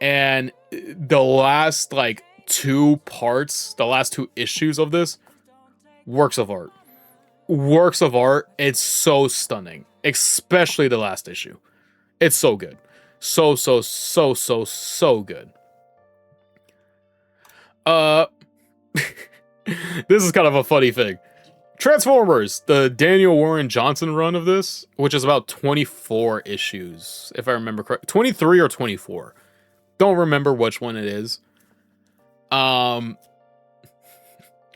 And the last, like, 2 parts, the last 2 issues of this, works of art. Works of art. It's so stunning, especially the last issue. It's so good. So good. This is kind of a funny thing. Transformers, the Daniel Warren Johnson run of this, which is about 24 issues, if I remember correctly. 23 or 24. Don't remember which one it is.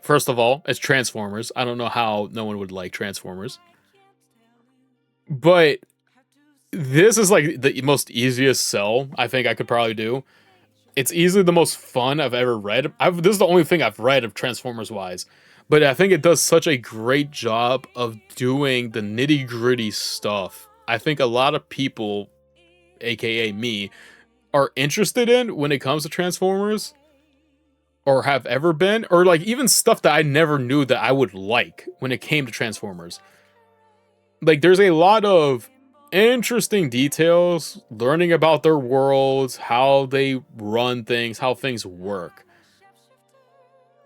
First of all, it's Transformers. I don't know how no one would like Transformers. But this is like the most easiest sell I think I could probably do. It's easily the most fun I've ever read. This is the only thing I've read of Transformers wise. But I think it does such a great job of doing the nitty gritty stuff. I think a lot of people, aka me, are interested in when it comes to Transformers. Or have ever been, or like even stuff that I never knew that I would like when it came to Transformers. Like there's a lot of interesting details, learning about their worlds, how they run things, how things work.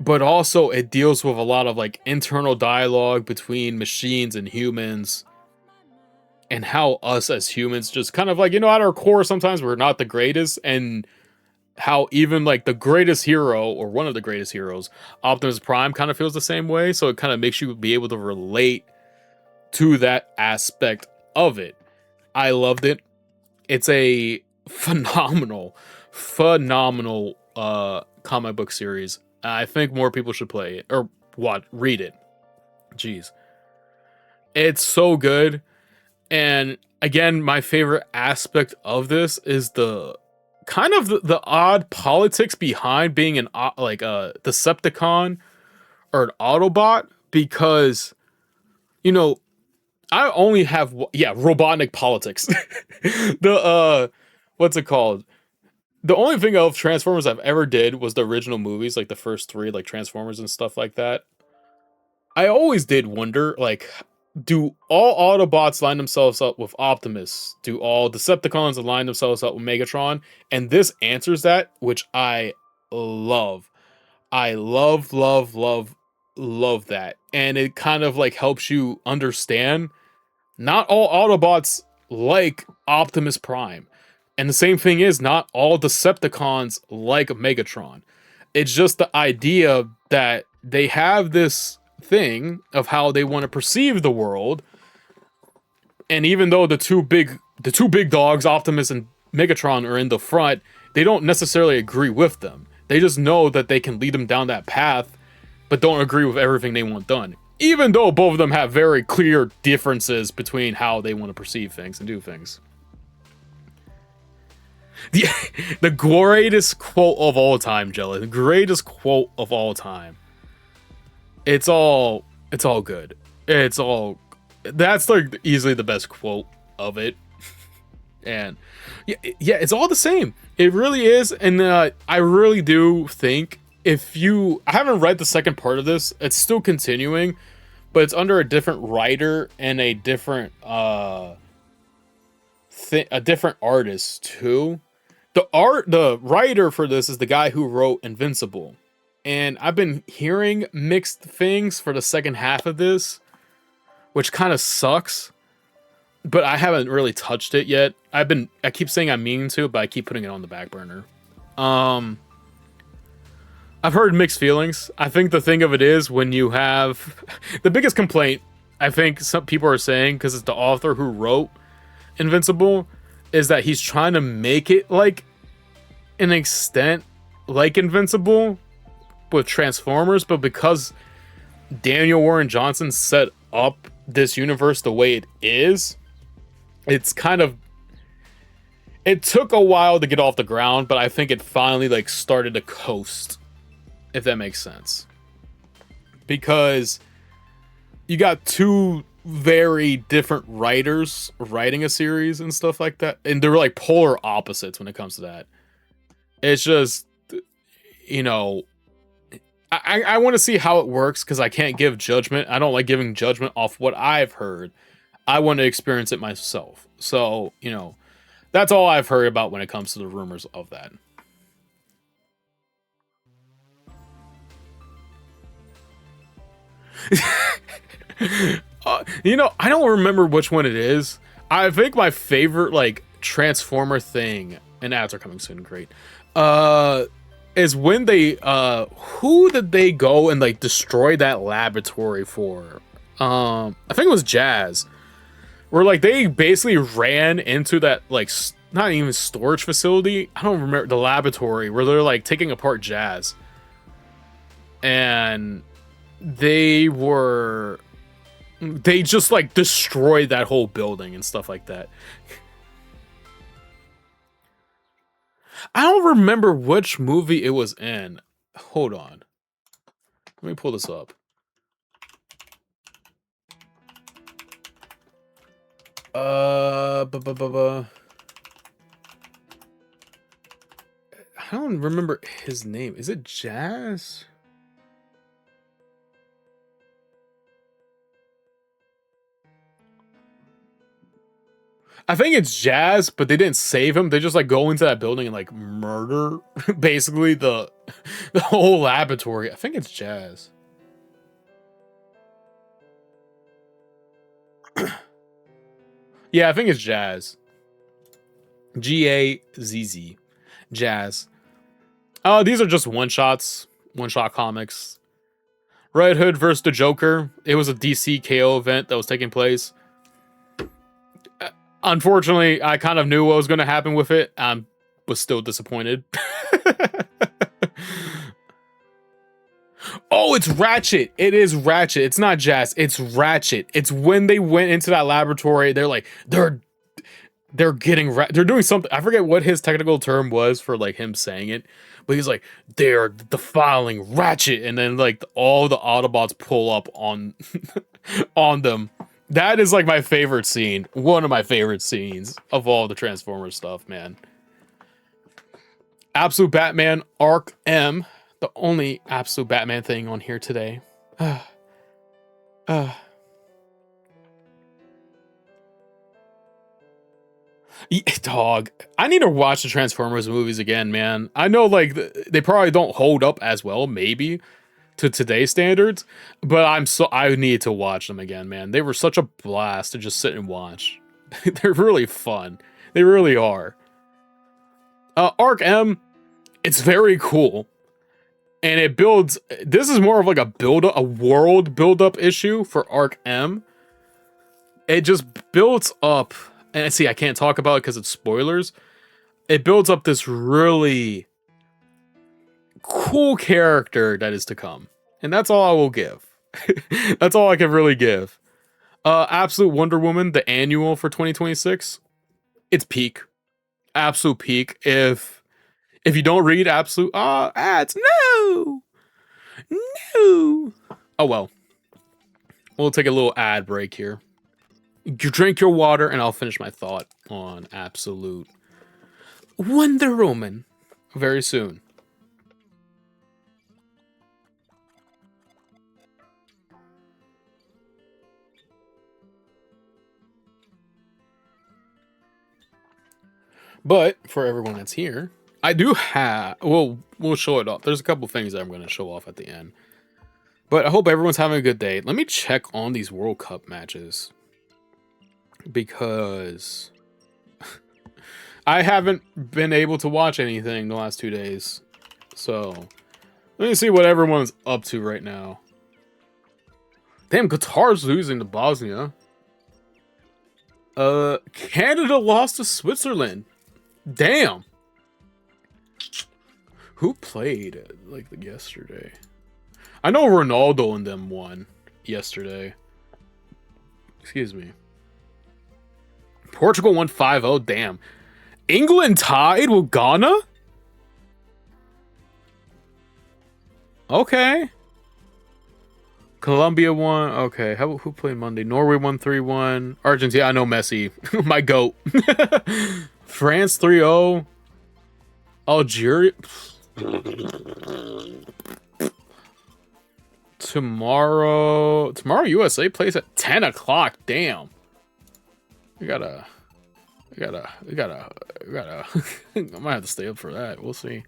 But also it deals with a lot of like internal dialogue between machines and humans. And how us as humans just kind of like, you know, at our core, sometimes we're not the greatest. And how even like the greatest hero or one of the greatest heroes, Optimus Prime, kind of feels the same way. So it kind of makes you be able to relate to that aspect of it. I loved it. It's a phenomenal comic book series. I think more people should play it or read it. Jeez. It's so good. And again, my favorite aspect of this is the kind of the odd politics behind being an like a Decepticon or an Autobot, because you know I only have Robotnik politics. The what's it called? The only thing of Transformers I've ever did was the original movies, like the first three, like Transformers and stuff like that. I always did wonder, like, do all Autobots line themselves up with Optimus? Do all Decepticons align themselves up with Megatron? And this answers that, which I love. I love that. And it kind of like helps you understand not all Autobots like Optimus Prime. And the same thing is, not all Decepticons like Megatron. It's just the idea that they have this thing of how they want to perceive the world. And even though the two big dogs, Optimus and Megatron, are in the front, they don't necessarily agree with them. They just know that they can lead them down that path, but don't agree with everything they want done. Even though both of them have very clear differences between how they want to perceive things and do things. The, the greatest quote of all time, Jelly. The greatest quote of all time. It's all good. That's like easily the best quote of it. And yeah, it's all the same. It really is. And I really do think, I haven't read the second part of this. It's still continuing, but it's under a different writer and a different different artist too. The writer for this is the guy who wrote Invincible. And I've been hearing mixed things for the second half of this, which kind of sucks. But I haven't really touched it yet. I keep saying I'm meaning to, but I keep putting it on the back burner. I've heard mixed feelings. I think the thing of it is, when you have the biggest complaint, I think some people are saying, because it's the author who wrote Invincible, is that he's trying to make it like an extent like Invincible with Transformers, but because Daniel Warren Johnson set up this universe the way it is, it's kind of, it took a while to get off the ground, but I think it finally like started to coast, if that makes sense. Because you got two very different writers writing a series and stuff like that, and they're like polar opposites when it comes to that. It's just, I want to see how it works, because I can't give judgment. I don't like giving judgment off what I've heard. I want to experience it myself. So, that's all I've heard about when it comes to the rumors of that. I don't remember which one it is. I think my favorite like Transformer thing, and ads are coming soon, great. Is when they who did they go and like destroy that laboratory for? I think it was Jazz. Where like they basically ran into that like not even storage facility. I don't remember, the laboratory where they're like taking apart Jazz. And they just like destroyed that whole building and stuff like that. I don't remember which movie it was in. Hold on. Let me pull this up. I don't remember his name. Is it Jazz? I think it's Jazz, but they didn't save him. They just like go into that building and like murder basically the whole laboratory. I think it's Jazz. Yeah, I think it's Jazz. Gazz. Jazz. These are just one-shots, one-shot comics. Red Hood versus the Joker. It was a DC KO event that was taking place. Unfortunately, I kind of knew what was going to happen with it. I was still disappointed. Oh, it's Ratchet. It is Ratchet. It's not Jazz. It's Ratchet. It's when they went into that laboratory. They're like, they're they're doing something. I forget what his technical term was for like him saying it, but he's like, they're defiling Ratchet, and then like all the Autobots pull up on on them. That is like my favorite scene. One of my favorite scenes of all the Transformers stuff, man. Absolute Batman Arc M. The only Absolute Batman thing on here today. Dog, I need to watch the Transformers movies again, man. I know like they probably don't hold up as well, maybe, to today's standards, but I need to watch them again, man. They were such a blast to just sit and watch. They're really fun. They really are. Arc M, it's very cool. And it builds, this is more of like a world build-up issue for Arc M. It just builds up, and see, I can't talk about it because it's spoilers. It builds up this really cool character that is to come. And that's all I will give. That's all I can really give. Absolute Wonder Woman, the annual for 2026. It's peak. Absolute peak. If you don't read Absolute ads, no. Oh well. We'll take a little ad break here. You drink your water and I'll finish my thought on Absolute Wonder Woman very soon. But for everyone that's here, I do have, well, we'll show it off. There's a couple things that I'm going to show off at the end. But I hope everyone's having a good day. Let me check on these World Cup matches, because I haven't been able to watch anything the last 2 days. So let me see what everyone's up to right now. Damn, Qatar's losing to Bosnia. Canada lost to Switzerland. Damn. Who played like yesterday? I know Ronaldo and them won yesterday. Excuse me. Portugal won 5-0. Damn. England tied with Ghana? Okay. Colombia won. Okay. Who played Monday? Norway won 3-1. Argentina. I know Messi. My GOAT. France 3-0. Algeria. Tomorrow USA plays at 10 o'clock. Damn. We gotta I might have to stay up for that. We'll see.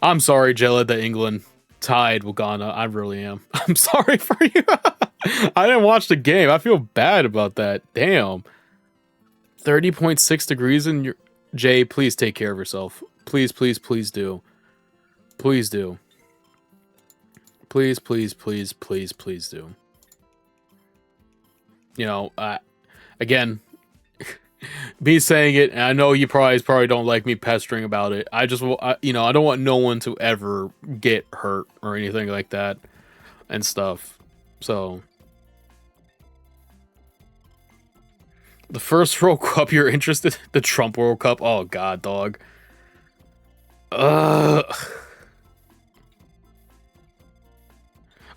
I'm sorry, Jella, that England tied with Ghana. I really am. I'm sorry for you. I didn't watch the game. I feel bad about that. Damn. 30.6 degrees in your... Jay, please take care of yourself. Please, please, please do. Please do. Please, please, please, please, please do. You know, again, me saying it, and I know you probably don't like me pestering about it. I just, you know, I don't want no one to ever get hurt or anything like that and stuff. So, the first World Cup you're interested? The Trump World Cup? Oh God, dog. Oh,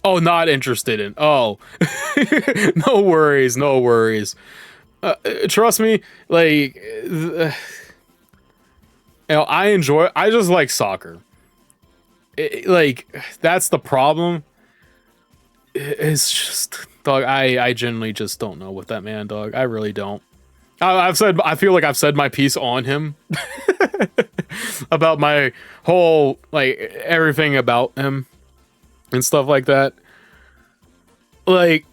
not interested in. Oh, no worries, no worries. Trust me, like, you know, I just like soccer. Like, that's the problem. It's just, dog, I genuinely just don't know with that man, dog. I really don't. I feel like I've said my piece on him. About my whole, like, everything about him and stuff like that. Like,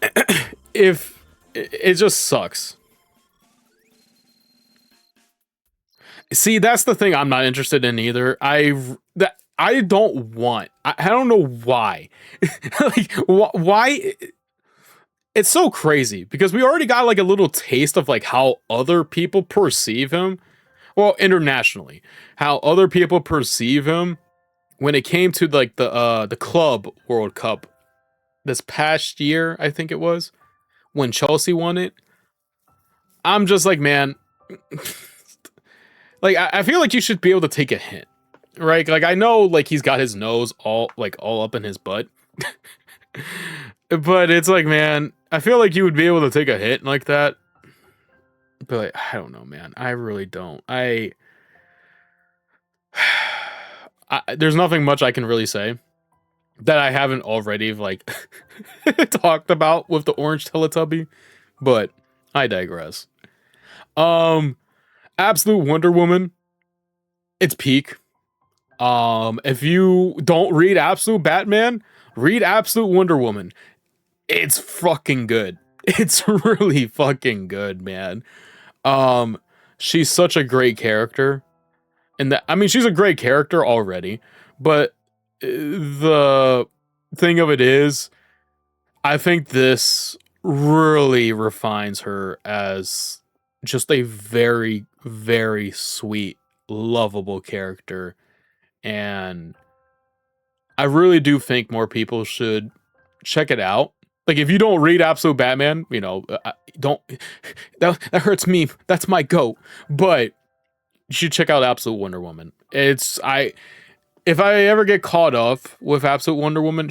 if it just sucks. See, that's the thing I'm not interested in either. I don't want. I don't know why. Like why it's so crazy because we already got like a little taste of like how other people perceive him. Well, internationally, how other people perceive him when it came to like the club World Cup this past year, I think it was, when Chelsea won it. I'm just like, man, like I feel like you should be able to take a hint, right? Like I know like he's got his nose all up in his butt. But it's like, man, I feel like you would be able to take a hit like that. But like, I don't know, man. I really don't. There's nothing much I can really say that I haven't already like talked about with the orange Teletubby, but I digress. Um, Absolute Wonder Woman, it's peak. If you don't read Absolute Batman, read Absolute Wonder Woman. It's fucking good. It's really fucking good, man. She's such a great character. And that, I mean, she's a great character already, but the thing of it is, I think this really refines her as just a very, very sweet, lovable character. And I really do think more people should check it out. Like, if you don't read Absolute Batman, you know, don't that hurts me. That's my goat. But you should check out Absolute Wonder Woman. If I ever get caught up with Absolute Wonder Woman,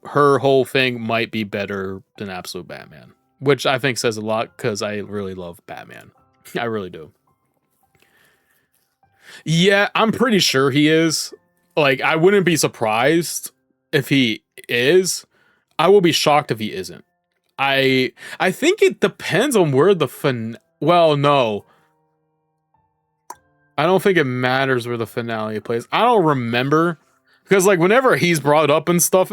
her whole thing might be better than Absolute Batman, which I think says a lot because I really love Batman. I really do. Yeah, I'm pretty sure he is. Like, I wouldn't be surprised if he is. I will be shocked if he isn't. I think it depends on where well, no. I don't think it matters where the finale plays. I don't remember. Because, like, whenever he's brought up and stuff,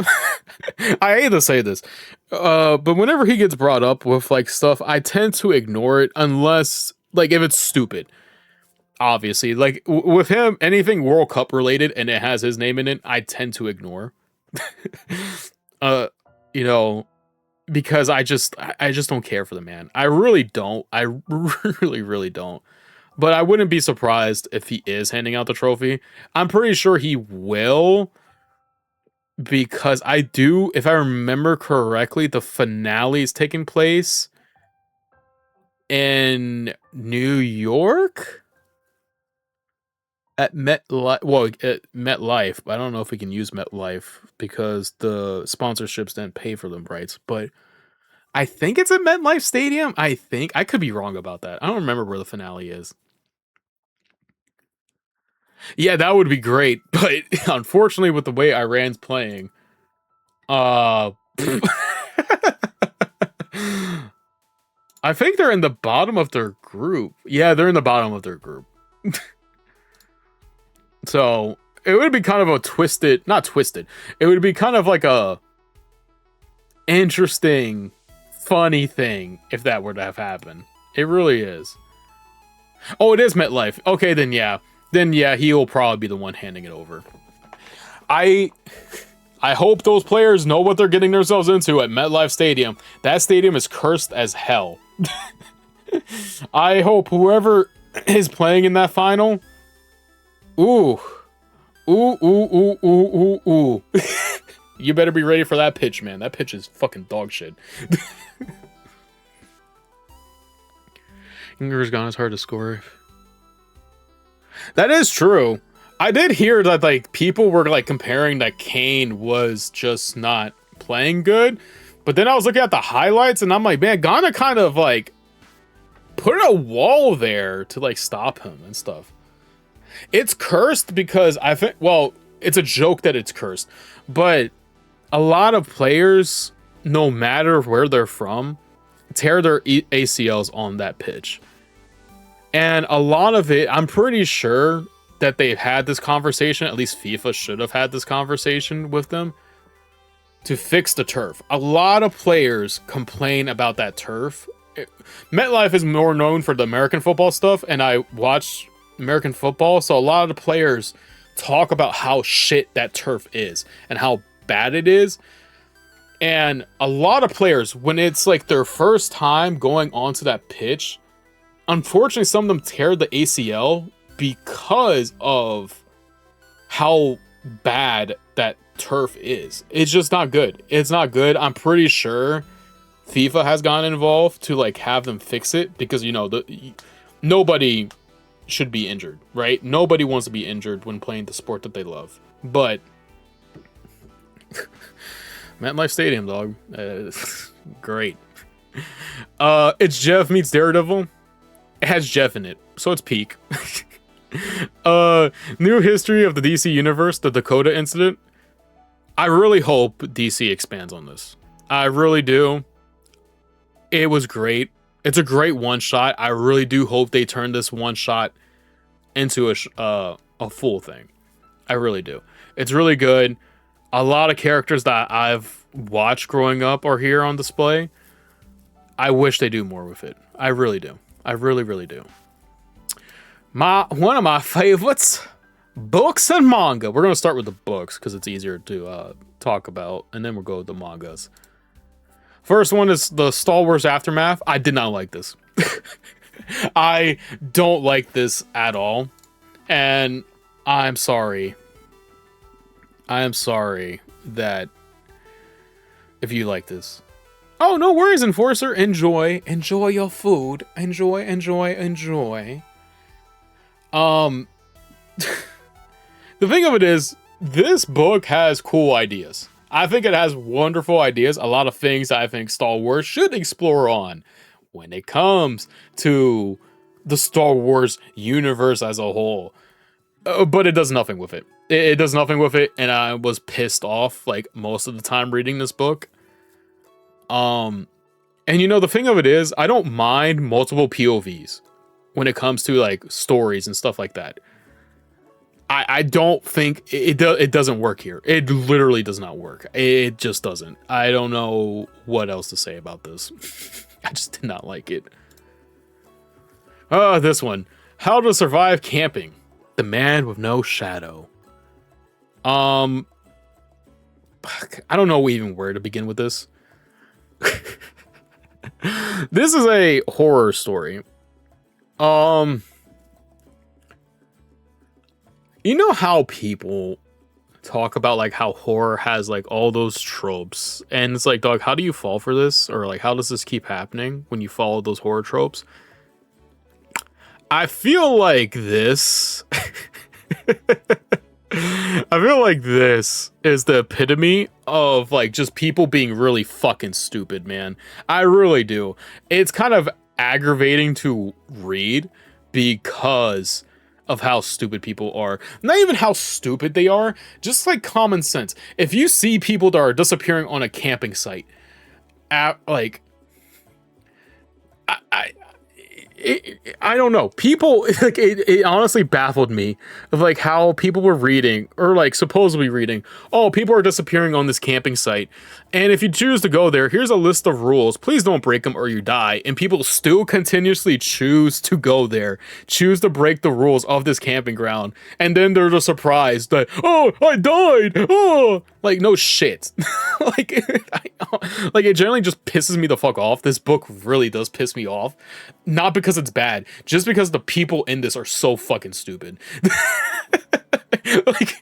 I hate to say this, but whenever he gets brought up with, like, stuff, I tend to ignore it unless, like, if it's stupid. Obviously. Like, with him, anything World Cup related and it has his name in it, I tend to ignore. You know, because I just don't care for the man. I really don't. I really, really don't. But I wouldn't be surprised if he is handing out the trophy. I'm pretty sure he will, because if I remember correctly, the finale is taking place in New York at MetLife. Well, at MetLife. I don't know if we can use MetLife because the sponsorships didn't pay for them rights, but I think it's at MetLife Stadium. I think I could be wrong about that. I don't remember where the finale is. Yeah, that would be great, but unfortunately, with the way Iran's playing, I think they're in the bottom of their group. Yeah, they're in the bottom of their group. So it would be kind of not twisted. It would be kind of like a interesting, funny thing if that were to have happened. It really is. Oh, it is MetLife. Okay, then yeah. He will probably be the one handing it over. I hope those players know what they're getting themselves into at MetLife Stadium. That stadium is cursed as hell. I hope whoever is playing in that final, ooh. You better be ready for that pitch, man. That pitch is fucking dog shit. Inger's gone. It's hard to score. That is true. I did hear that like people were like comparing that Kane was just not playing good, but then I was looking at the highlights and I'm like, man, Ghana kind of like put a wall there to like stop him and stuff. It's cursed because I think, well, it's a joke that it's cursed, but a lot of players, no matter where they're from, tear their ACLs on that pitch. And a lot of it, I'm pretty sure that they've had this conversation, at least FIFA should have had this conversation with them, to fix the turf. A lot of players complain about that turf. MetLife is more known for the American football stuff, and I watch American football, so a lot of the players talk about how shit that turf is and how bad it is. And a lot of players, when it's like their first time going onto that pitch, unfortunately, some of them tear the ACL because of how bad that turf is. It's just not good. It's not good. I'm pretty sure FIFA has gotten involved to like have them fix it because, you know, nobody should be injured, right? Nobody wants to be injured when playing the sport that they love. But MetLife Stadium, dog. Great. It's Jeff meets Daredevil. It has Jeff in it, so it's peak. New history of the DC universe, the Dakota incident. I really hope DC expands on this. I really do. It was great. It's a great one shot. I really do hope they turn this one shot into a full thing. I really do. It's really good. A lot of characters that I've watched growing up are here on display. I wish they do more with it. I really do. I really, really do. One of my favorites, books and manga. We're gonna start with the books because it's easier to talk about, and then we'll go with the mangas. First one is the Star Wars Aftermath. I did not like this. I don't like this at all, and I'm sorry. I am sorry that if you like this. Oh, no worries, Enforcer. Enjoy your food. Enjoy. The thing of it is, this book has cool ideas. I think it has wonderful ideas. A lot of things I think Star Wars should explore on when it comes to the Star Wars universe as a whole. But it does nothing with it. It does nothing with it, and I was pissed off like most of the time reading this book. And you know, the thing of it is, I don't mind multiple POVs when it comes to like stories and stuff like that. I don't think it doesn't work here. It literally does not work. It just doesn't. I don't know what else to say about this. I just did not like it. This one. How to Survive Camping. The Man with No Shadow. I don't know even where to begin with this. This is a horror story. You know how people talk about like how horror has like all those tropes, and it's like, dog, how do you fall for this? Or like, how does this keep happening when you follow those horror tropes? I feel like this I feel like this is the epitome of like just people being really fucking stupid, man. I really do. It's kind of aggravating to read because of how stupid people are. Not even how stupid they are, just like common sense. If you see people that are disappearing on a camping site, like I don't know. People like it honestly baffled me of like how people were reading or like supposedly reading, oh, people are disappearing on this camping site. And if you choose to go there, here's a list of rules. Please don't break them or you die. And people still continuously choose to go there, choose to break the rules of this camping ground. And then they're just surprised that, oh, I died. Oh, like no shit. like it generally just pisses me the fuck off. This book really does piss me off. Not because it's bad, just because the people in this are so fucking stupid. Like,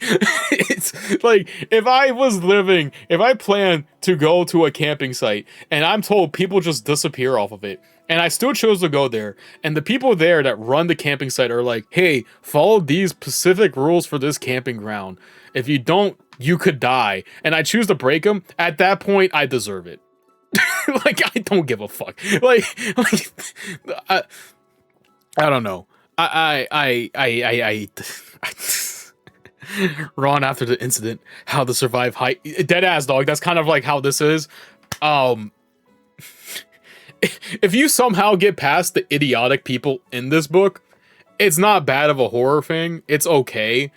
it's like if I plan to go to a camping site and I'm told people just disappear off of it, and I still chose to go there, and the people there that run the camping site are like, hey, follow these specific rules for this camping ground. If you don't, you could die. And I choose to break them. At that point, I deserve it. Like, I don't give a fuck. Like I don't know. I Ron after the incident, how to survive height. Dead ass, dog. That's kind of like how this is. If you somehow get past the idiotic people in this book, it's not bad of a horror thing. It's okay.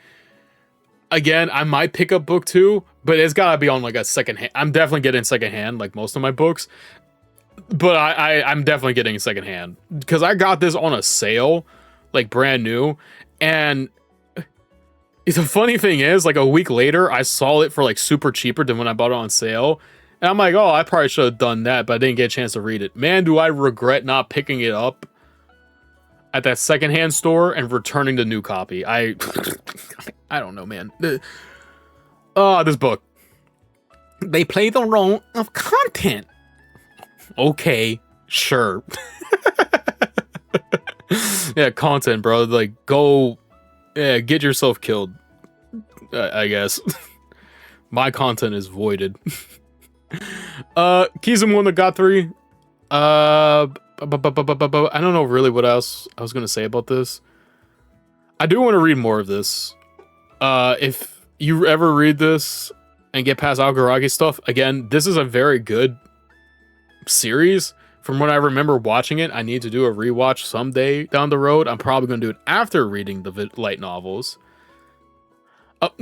Again, I might pick up book 2, but it's gotta be on like a second hand. I'm definitely getting second hand, like most of my books. But I'm definitely getting second hand because I got this on a sale, like brand new, And the funny thing is, like a week later, I saw it for like super cheaper than when I bought it on sale. And I'm like, oh, I probably should have done that, but I didn't get a chance to read it. Man, do I regret not picking it up at that secondhand store and returning the new copy. I don't know, man. This book. They play the role of content. Okay, sure. Yeah, content, bro. Like, go, yeah, get yourself killed. I guess. My content is voided. Kizumonogatari. I don't know really what else I was gonna say about this. I do want to read more of this. If you ever read this and get past Algaragi stuff, again, this is a very good series. From what I remember watching it, I need to do a rewatch someday down the road. I'm probably gonna do it after reading the light novels.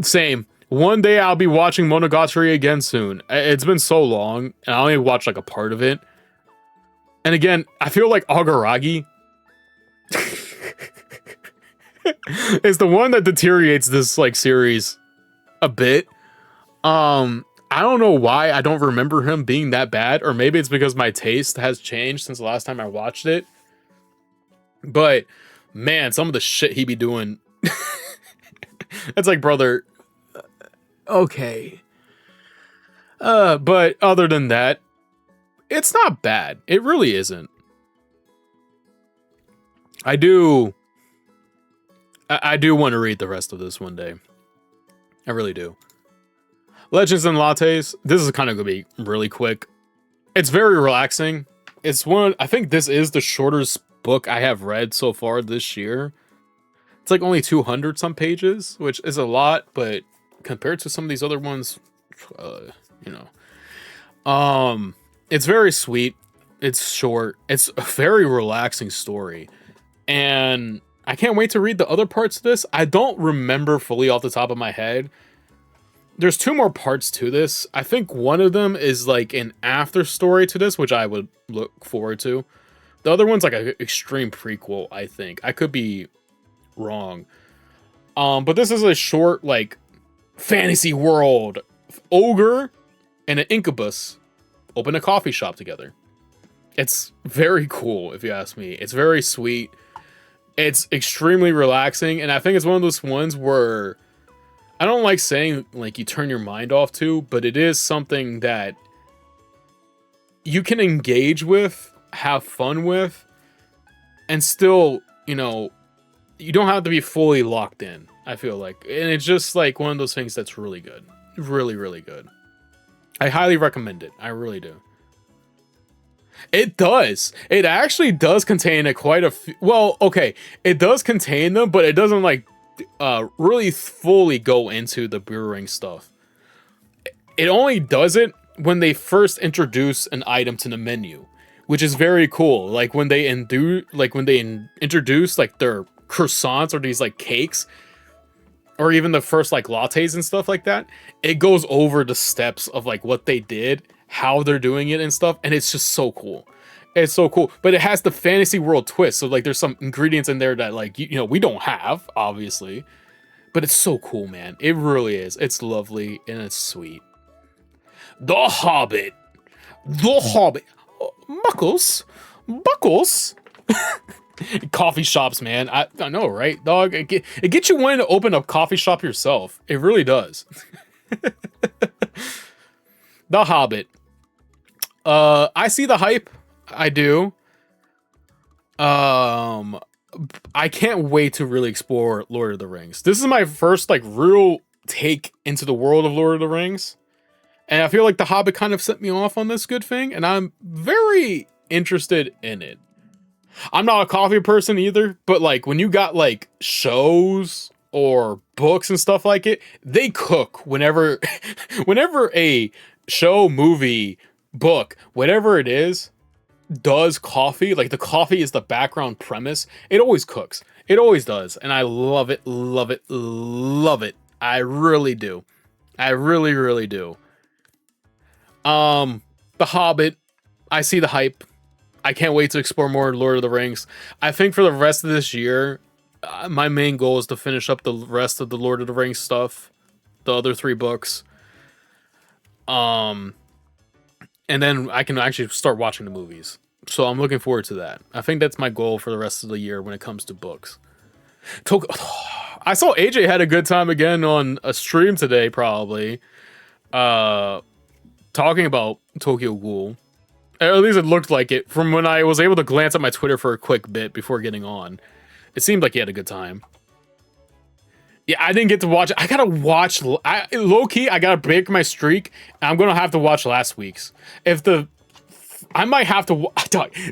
Same. One day I'll be watching Monogatari again soon. It's been so long, and I only watched like a part of it. And again, I feel like Algaragi is the one that deteriorates this like series a bit. I don't know why I don't remember him being that bad, or maybe it's because my taste has changed since the last time I watched it. But man, some of the shit he be doing, it's like, brother, okay. But other than that, it's not bad. It really isn't. I do want to read the rest of this one day. I really do. Legends and Lattes. This is kind of gonna be really quick. It's very relaxing. It's I think this is the shortest book I have read so far this year. It's like only 200 some pages, which is a lot, but compared to some of these other ones, you know. It's very sweet. It's short. It's a very relaxing story. And I can't wait to read the other parts of this. I don't remember fully off the top of my head. There's 2 more parts to this. I think one of them is like an after story to this, which I would look forward to. The other one's like an extreme prequel, I think. I could be wrong. But this is a short, like, fantasy world. Ogre and an incubus open a coffee shop together. It's very cool, if you ask me. It's very sweet. It's extremely relaxing, and I think it's one of those ones where I don't like saying, like, you turn your mind off to, but it is something that you can engage with, have fun with, and still, you know, you don't have to be fully locked in, I feel like. And it's just, like, one of those things that's really good. Really, really good. I highly recommend it. I really do. It does. It actually does contain quite a few. Well, okay. It does contain them, but it doesn't, like, really fully go into the brewing stuff. It only does it when they first introduce an item to the menu, which is very cool. Like when they introduce like their croissants or these like cakes, or even the first like lattes and stuff like that. It goes over the steps of like what they did, how they're doing it and stuff, and it's just so cool. It's so cool, but it has the fantasy world twist. So like, there's some ingredients in there that like you know we don't have, obviously, but it's so cool, man. It really is. It's lovely and it's sweet. The Hobbit, The Hobbit, Buckles. Coffee shops, man. I know, right, dog? It gets you wanting to open a coffee shop yourself. It really does. The Hobbit. I see the hype. I do. I can't wait to really explore Lord of the Rings. This is my first like real take into the world of Lord of the Rings. And I feel like The Hobbit kind of set me off on this good thing, and I'm very interested in it. I'm not a coffee person either, but like when you got like shows or books and stuff like it, they cook whenever whenever a show, movie, book, whatever it is, does coffee, like the coffee is the background premise, it always cooks. It always does. And I love it, love it, love it. I really do. I really, really do. The Hobbit, I see the hype. I can't wait to explore more Lord of the Rings. I think for the rest of this year, my main goal is to finish up the rest of the Lord of the Rings stuff, the other 3 books. Um, and then I can actually start watching the movies. So I'm looking forward to that. I think that's my goal for the rest of the year when it comes to books. I saw AJ had a good time again on a stream today, probably. Talking about Tokyo Ghoul. At least it looked like it from when I was able to glance at my Twitter for a quick bit before getting on. It seemed like he had a good time. Yeah, I didn't get to watch it. I gotta watch. Low key, I gotta break my streak. And I'm gonna have to watch last week's. I might have to.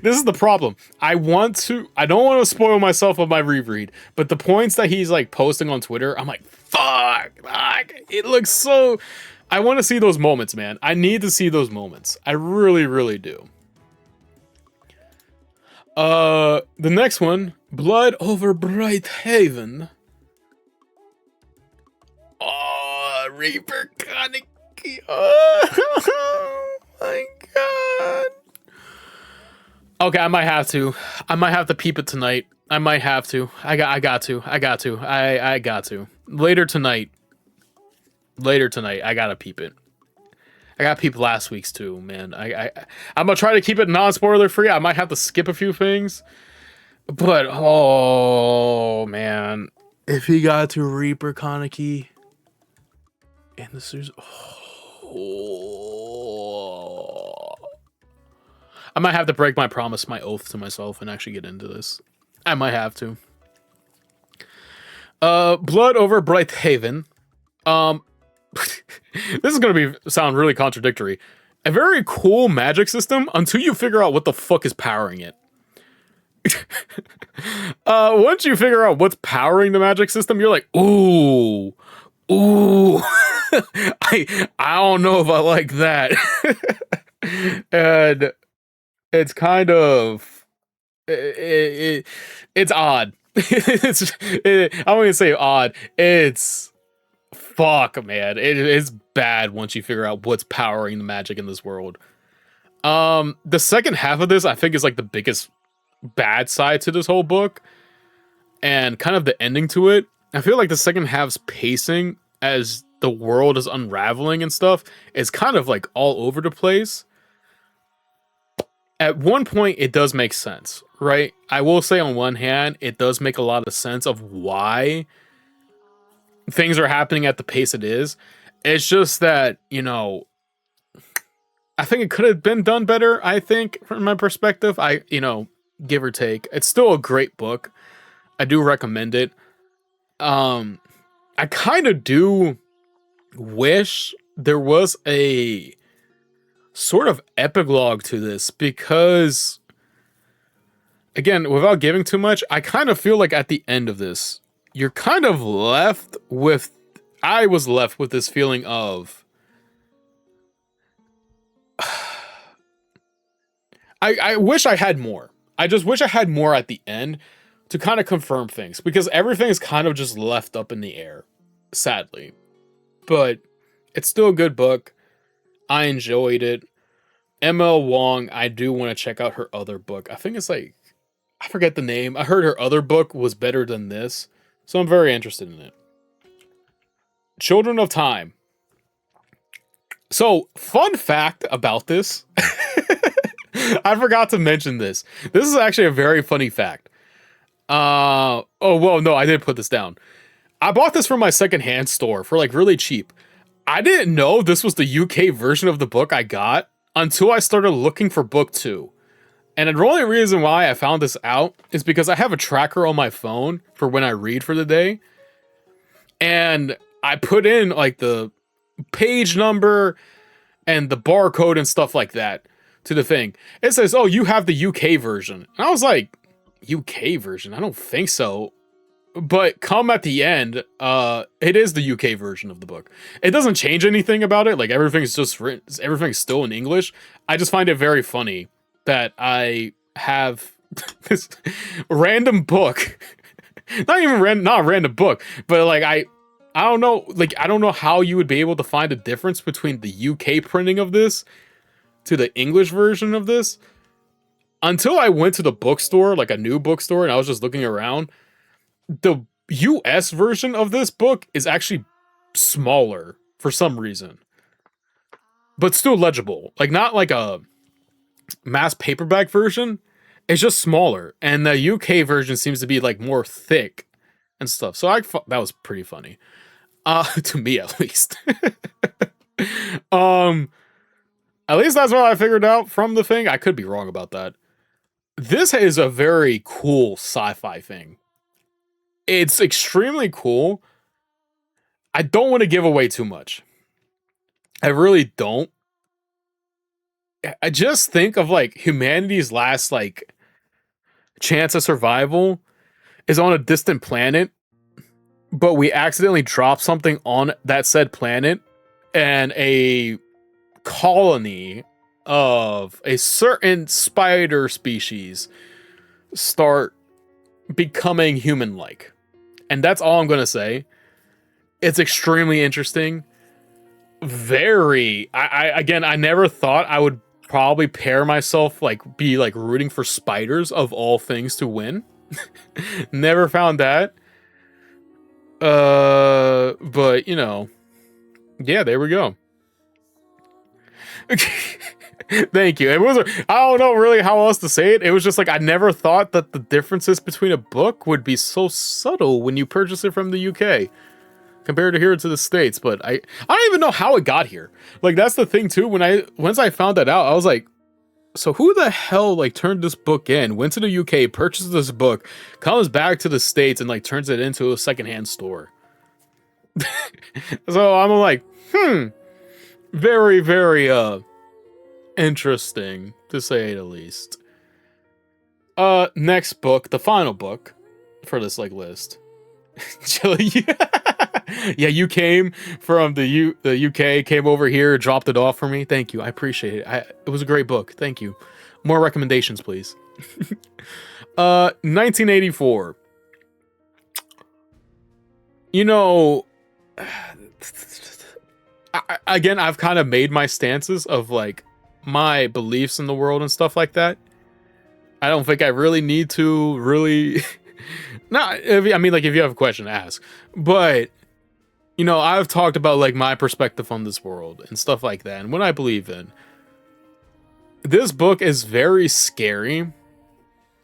This is the problem. I don't want to spoil myself of my reread, but the points that he's like posting on Twitter, I'm like, fuck. It looks so. I want to see those moments, man. I need to see those moments. I really, really do. The next one, Blood over Bright Haven. Oh, Reaper Kaneki. Oh my god. Okay, I might have to. I might have to peep it tonight. I might have to. I got to. Later tonight, I gotta peep it. I gotta peep last week's too, man. I'm gonna try to keep it non-spoiler free. I might have to skip a few things. But, oh, man. If he got to Reaper Kaneki in the series... Oh. I might have to break my promise, my oath to myself, and actually get into this. I might have to. Blood over Bright Haven. This is gonna sound really contradictory. A very cool magic system until you figure out what the fuck is powering it. Once you figure out what's powering the magic system, you're like, ooh. I don't know if I like that. And it's kind of it's odd. I don't even say odd. It's fuck, man. It's bad once you figure out what's powering the magic in this world. The second half of this, I think, is like the biggest bad side to this whole book, and kind of the ending to it. I feel like the second half's pacing as the world is unraveling and stuff is kind of like all over the place. At one point, it does make sense, right? I will say on one hand, it does make a lot of sense of why things are happening at the pace it is. It's just that, you know, I think it could have been done better, I think, from my perspective. Give or take. It's still a great book. I do recommend it. I kind of do wish there was a sort of epilogue to this, because, again, without giving too much, I kind of feel like at the end of this, you're kind of left with... I was left with this feeling of... I wish I had more. I just wish I had more at the end to kind of confirm things, because everything is kind of just left up in the air, sadly. But it's still a good book. I enjoyed it. ML Wong, I do want to check out her other book. I think it's like, I forget the name. I heard her other book was better than this, so I'm very interested in it. Children of Time. So, fun fact about this. I forgot to mention this. This is actually a very funny fact. I did put this down. I bought this from my secondhand store for like really cheap. I didn't know this was the UK version of the book I got until I started looking for book 2. And the only reason why I found this out is because I have a tracker on my phone for when I read for the day. And I put in like the page number and the barcode and stuff like that to the thing. It says, oh, you have the UK version. And I was like, UK version? I don't think so. But come at the end, it is the UK version of the book. It doesn't change anything about it. Like, everything's still in English. I just find it very funny that I have this random book. Not a random book, but like I don't know, like I don't know how you would be able to find a difference between the UK printing of this to the English version of this until I went to the bookstore, like a new bookstore, and I was just looking around. the US version of this book is actually smaller for some reason, but still legible. Like not like a mass paperback version. It's just smaller, and the UK version seems to be like more thick and stuff. So that was pretty funny, to me at least. um, at least that's what I figured out from the thing. I could be wrong about that. This is a very cool sci-fi thing. It's extremely cool. I don't want to give away too much. I really don't. I just think of like humanity's last like chance of survival is on a distant planet, but we accidentally drop something on that said planet, and a colony of a certain spider species start becoming human-like. And that's all I'm going to say. It's extremely interesting. I never thought I would probably pair myself, like, be like rooting for spiders of all things to win. Never found that. But you know, yeah, there we go. Thank you. It was, I don't know really how else to say it. It was just like, I never thought that the differences between a book would be so subtle when you purchase it from the UK compared to here to the States. But I don't even know how it got here. Like, that's the thing too. Once I found that out, I was like, so who the hell like turned this book in, went to the UK, purchased this book, comes back to the States and like turns it into a secondhand store? So I'm like, very, very interesting to say the least. Next book, the final book for this like list. Yeah, you came from the UK, came over here, dropped it off for me. Thank you. I appreciate it. It was a great book. Thank you. More recommendations, please. 1984. You know, again, I've kind of made my stances of like my beliefs in the world and stuff like that. I don't think I really need to really I mean, like, if you have a question, ask. But, you know, I've talked about, like, my perspective on this world and stuff like that, and what I believe in. This book is very scary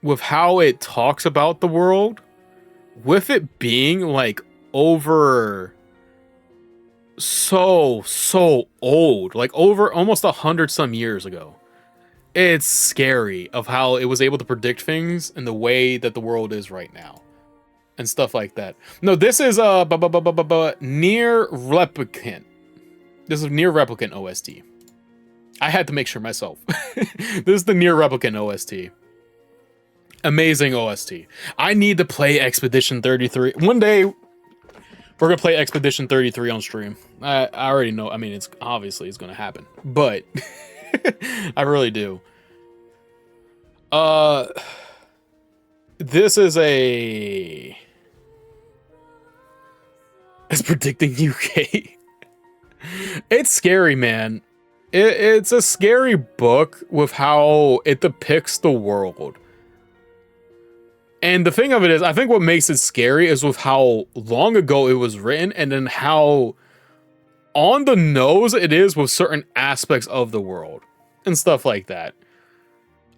with how it talks about the world, with it being, like, over so old. Like, over almost 100 some years ago. It's scary of how it was able to predict things in the way that the world is right now. And stuff like that. No, this is Nier Replicant. This is Nier Replicant OST. I had to make sure myself. This is the Nier Replicant OST. Amazing OST. I need to play Expedition 33. One day, we're gonna play Expedition 33 on stream. I already know. I mean, it's gonna happen. But I really do. This is a... It's predicting UK. It's scary, man. It's a scary book with how it depicts the world. And the thing of it is, I think what makes it scary is with how long ago it was written, and then how on the nose it is with certain aspects of the world and stuff like that.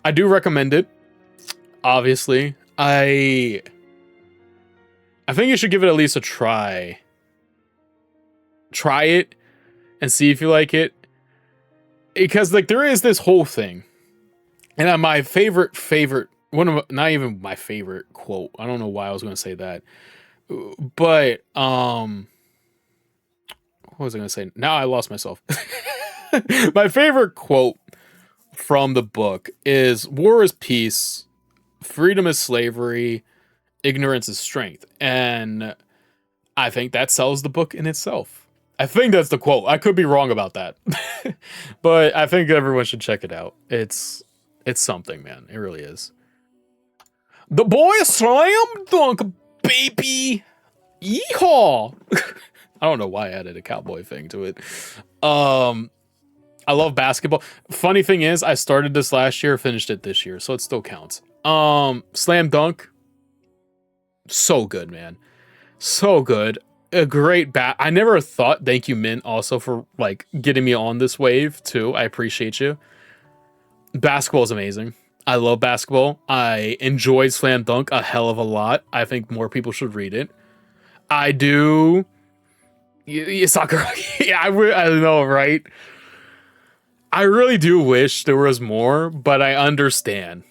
I do recommend it. Obviously, I think you should give it at least a try. Try it and see if you like it, because like there is this whole thing, and my favorite one of, not even my favorite quote. I don't know why I was going to say that, but what was I going to say? Now I lost myself. My favorite quote from the book is, "War is peace, freedom is slavery, ignorance is strength." And I think that sells the book in itself. I think that's the quote. I could be wrong about that. But I think everyone should check it out. It's something, man. It really is. The boy slam dunk, baby. Yeehaw. I don't know why I added a cowboy thing to it. I love basketball. Funny thing is, I started this last year, finished it this year, so it still counts. Slam dunk. So good, man. So good. A great I never thought. Thank you, Min, also for like getting me on this wave too. I appreciate you. Basketball is amazing. I love basketball. I enjoy Slam Dunk a hell of a lot. I think more people should read it. I do. Soccer. Yeah, I know, right? I really do wish there was more, but I understand.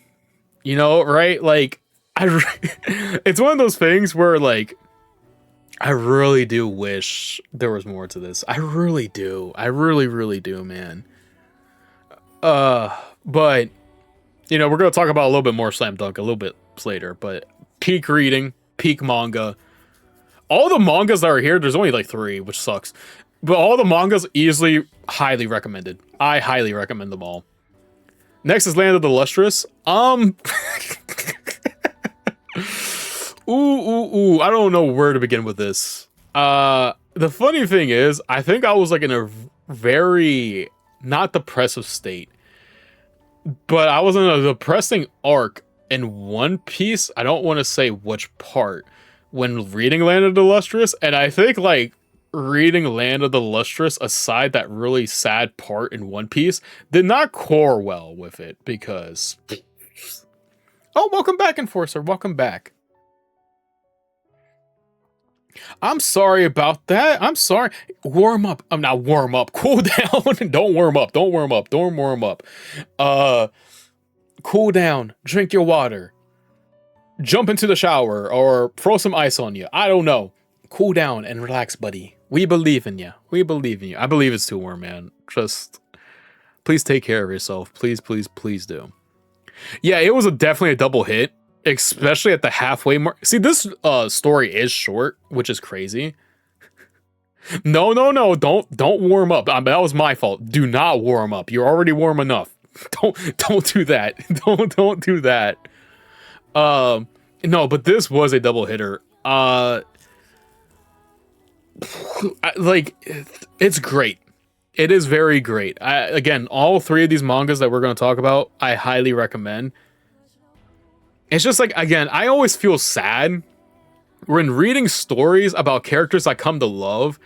You know, right? Like, it's one of those things where like I really do wish there was more to this. I really do. I really, really do, man. Uh, but you know, we're gonna talk about a little bit more Slam Dunk a little bit later. But peak reading, peak manga. All the mangas that are here, there's only like 3, which sucks. But all the mangas easily highly recommended. I highly recommend them all. Next is Land of the Lustrous. Ooh. I don't know where to begin with this. The funny thing is, I think I was like in a very not depressive state, but I was in a depressing arc in One Piece. I don't want to say which part when reading Land of the Lustrous, and I think like reading Land of the Lustrous aside that really sad part in One Piece did not core well with it because oh, welcome back, Enforcer. Welcome back. I'm sorry about that. I'm sorry. Warm up. I'm not warm up. Cool down. Don't warm up. Don't warm up. Don't warm up. Uh, cool down. Drink your water. Jump into the shower or throw some ice on you. I don't know. Cool down and relax, buddy. We believe in you. We believe in you. I believe it's too warm, man. Just please take care of yourself. Please, please, please do. Yeah, it was definitely a double hit, especially at the halfway mark. See, this story is short, which is crazy. No, don't warm up. That was my fault. Do not warm up. You're already warm enough. Don't do that. Don't do that. No, but this was a double hitter. Like it's great. It is very great. Again, all 3 of these mangas that we're going to talk about, I highly recommend. It's just like, again, I always feel sad when reading stories about characters I come to love,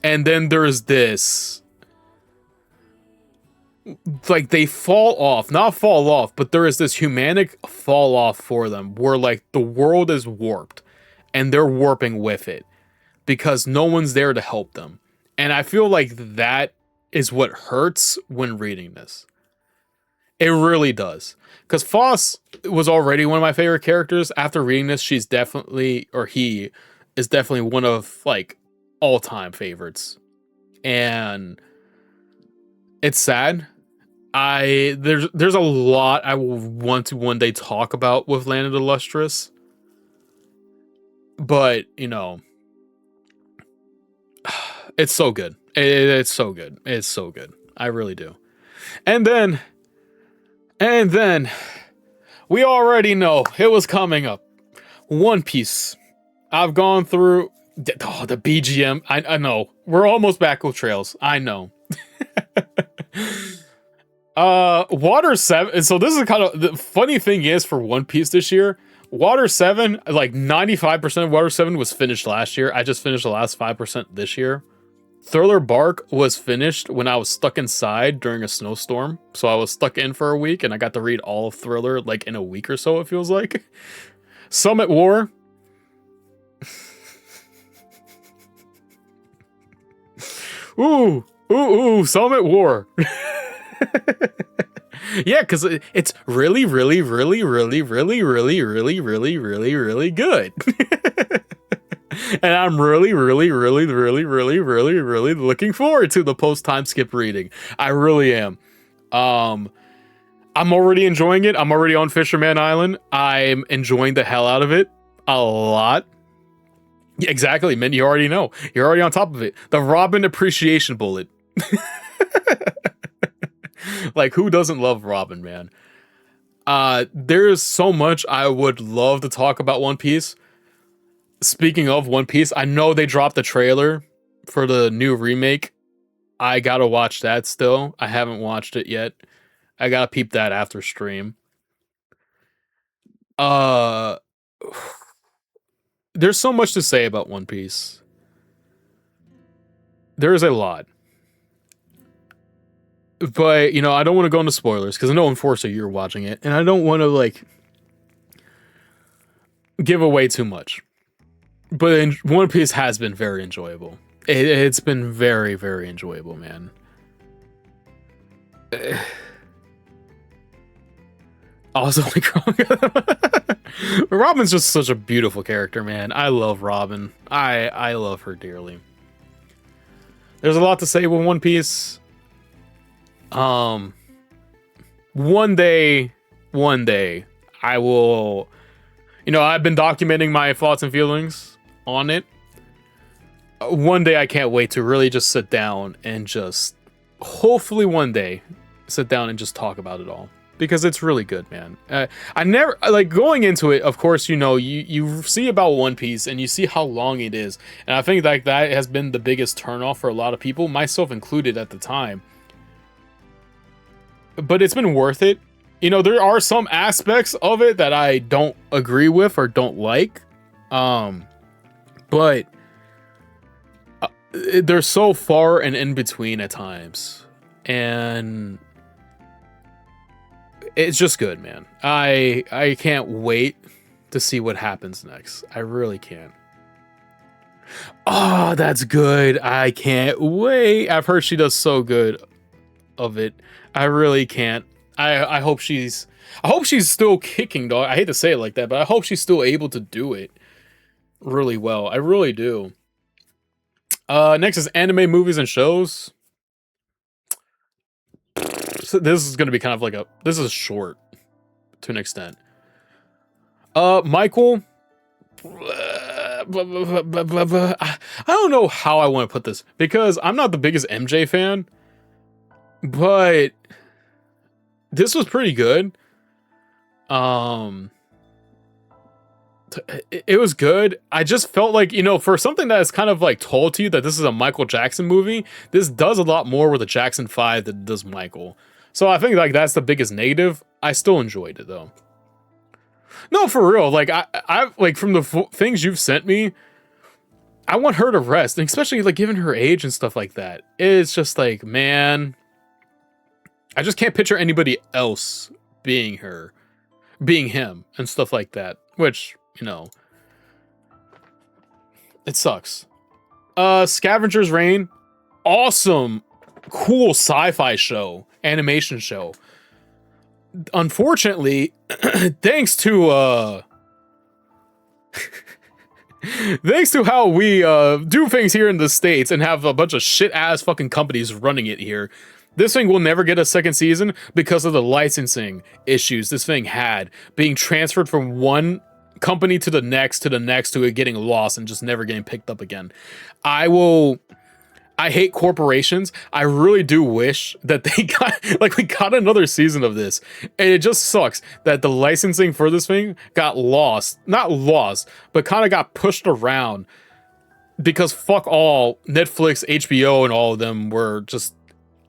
and then there's this, like, they fall off, not fall off, but there is this humanic fall off for them, where, like, the world is warped, and they're warping with it, because no one's there to help them. And I feel like that is what hurts when reading this. It really does. Because Foss was already one of my favorite characters. After reading this, she's definitely, or he is definitely one of like all-time favorites. And it's sad. There's a lot I will want to one day talk about with Land of the Lustrous. But, you know, it's so good. It's so good. It's so good. I really do. And then we already know it was coming up. One Piece. I've gone through the BGM. I know. We're almost back with trails. I know. Water 7. So this is kind of the funny thing is for One Piece this year, Water 7, like 95% of Water 7 was finished last year. I just finished the last 5% this year. Thriller Bark was finished when I was stuck inside during a snowstorm. So I was stuck in for a week and I got to read all of Thriller like in a week or so, it feels like. Summit War. Ooh, Summit War. Yeah, because it's really, really, really, really, really, really, really, really, really, really good. And I'm really, really, really, really, really, really, really looking forward to the post-time skip reading. I really am. I'm already enjoying it. I'm already on Fisherman Island. I'm enjoying the hell out of it a lot. Yeah, exactly, man. You already know. You're already on top of it. The Robin appreciation bullet. Like, who doesn't love Robin, man? There's so much I would love to talk about One Piece. Speaking of One Piece, I know they dropped the trailer for the new remake. I gotta watch that still. I haven't watched it yet. I gotta peep that after stream. Uh, there's so much to say about One Piece. There is a lot. But, I don't want to go into spoilers because I know, unfortunately, you're watching it, and I don't want to, like, give away too much. But One Piece has been very enjoyable. It's been very, very enjoyable, man. Also, like, Robin's just such a beautiful character, man. I love Robin. I love her dearly. There's a lot to say with One Piece. One day, I will. I've been documenting my thoughts and feelings on it. One day, I can't wait to really just sit down and just, hopefully, one day, sit down and just talk about it all. Because it's really good, man. I never, like, going into it, of course, you see about One Piece and you see how long it is. And I think like that has been the biggest turnoff for a lot of people, myself included at the time. But it's been worth it. There are some aspects of it that I don't agree with or don't like. But they're so far and in between at times. And it's just good, man. I can't wait to see what happens next. I really can't. Oh, that's good. I can't wait. I've heard she does so good of it. I really can't. I hope she's still kicking, dog. I hate to say it like that, but I hope she's still able to do it really well. I really do. Next is anime, movies, and shows. So this is gonna be kind of like this is short to an extent. Michael. I don't know how I want to put this because I'm not the biggest MJ fan, but this was pretty good. It was good. I just felt like, for something that is kind of like told to you that this is a Michael Jackson movie, this does a lot more with the Jackson 5 than does Michael. So I think like that's the biggest negative. I still enjoyed it though. No, for real. Like I like from the things you've sent me, I want her to rest, and especially like given her age and stuff like that. It's just like, man, I just can't picture anybody else being her, being him, and stuff like that. Which, it sucks. Scavenger's Reign, awesome, cool sci-fi show, animation show. Unfortunately, thanks to thanks to how we do things here in the States and have a bunch of shit ass fucking companies running it here, this thing will never get a second season because of the licensing issues this thing had, being transferred from one company to the next to it getting lost and just never getting picked up again. I hate corporations. I really do wish that we got another season of this. And it just sucks that the licensing for this thing got lost. Not lost, but kind of got pushed around because fuck all, Netflix, HBO, and all of them were just,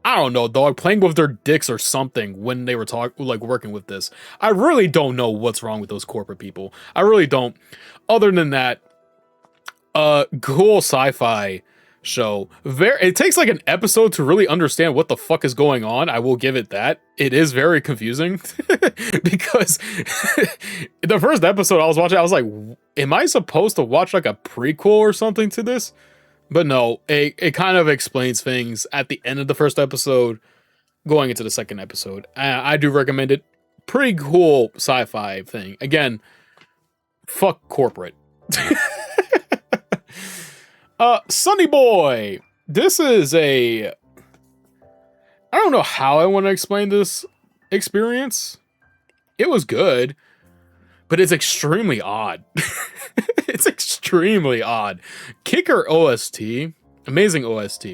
I don't know, dog, playing with their dicks or something when they were working with this. I really don't know what's wrong with those corporate people. I really don't. Other than that, cool sci-fi show. It takes like an episode to really understand what the fuck is going on. I will give it that. It is very confusing because the first episode I was watching, I was like, am I supposed to watch like a prequel or something to this? But no, it kind of explains things at the end of the first episode going into the second episode. I do recommend it. Pretty cool sci-fi thing. Again, fuck corporate. Sunny Boy. This is I don't know how I want to explain this experience. It was good, but it's extremely odd. It's extremely odd. Kicker OST. Amazing OST.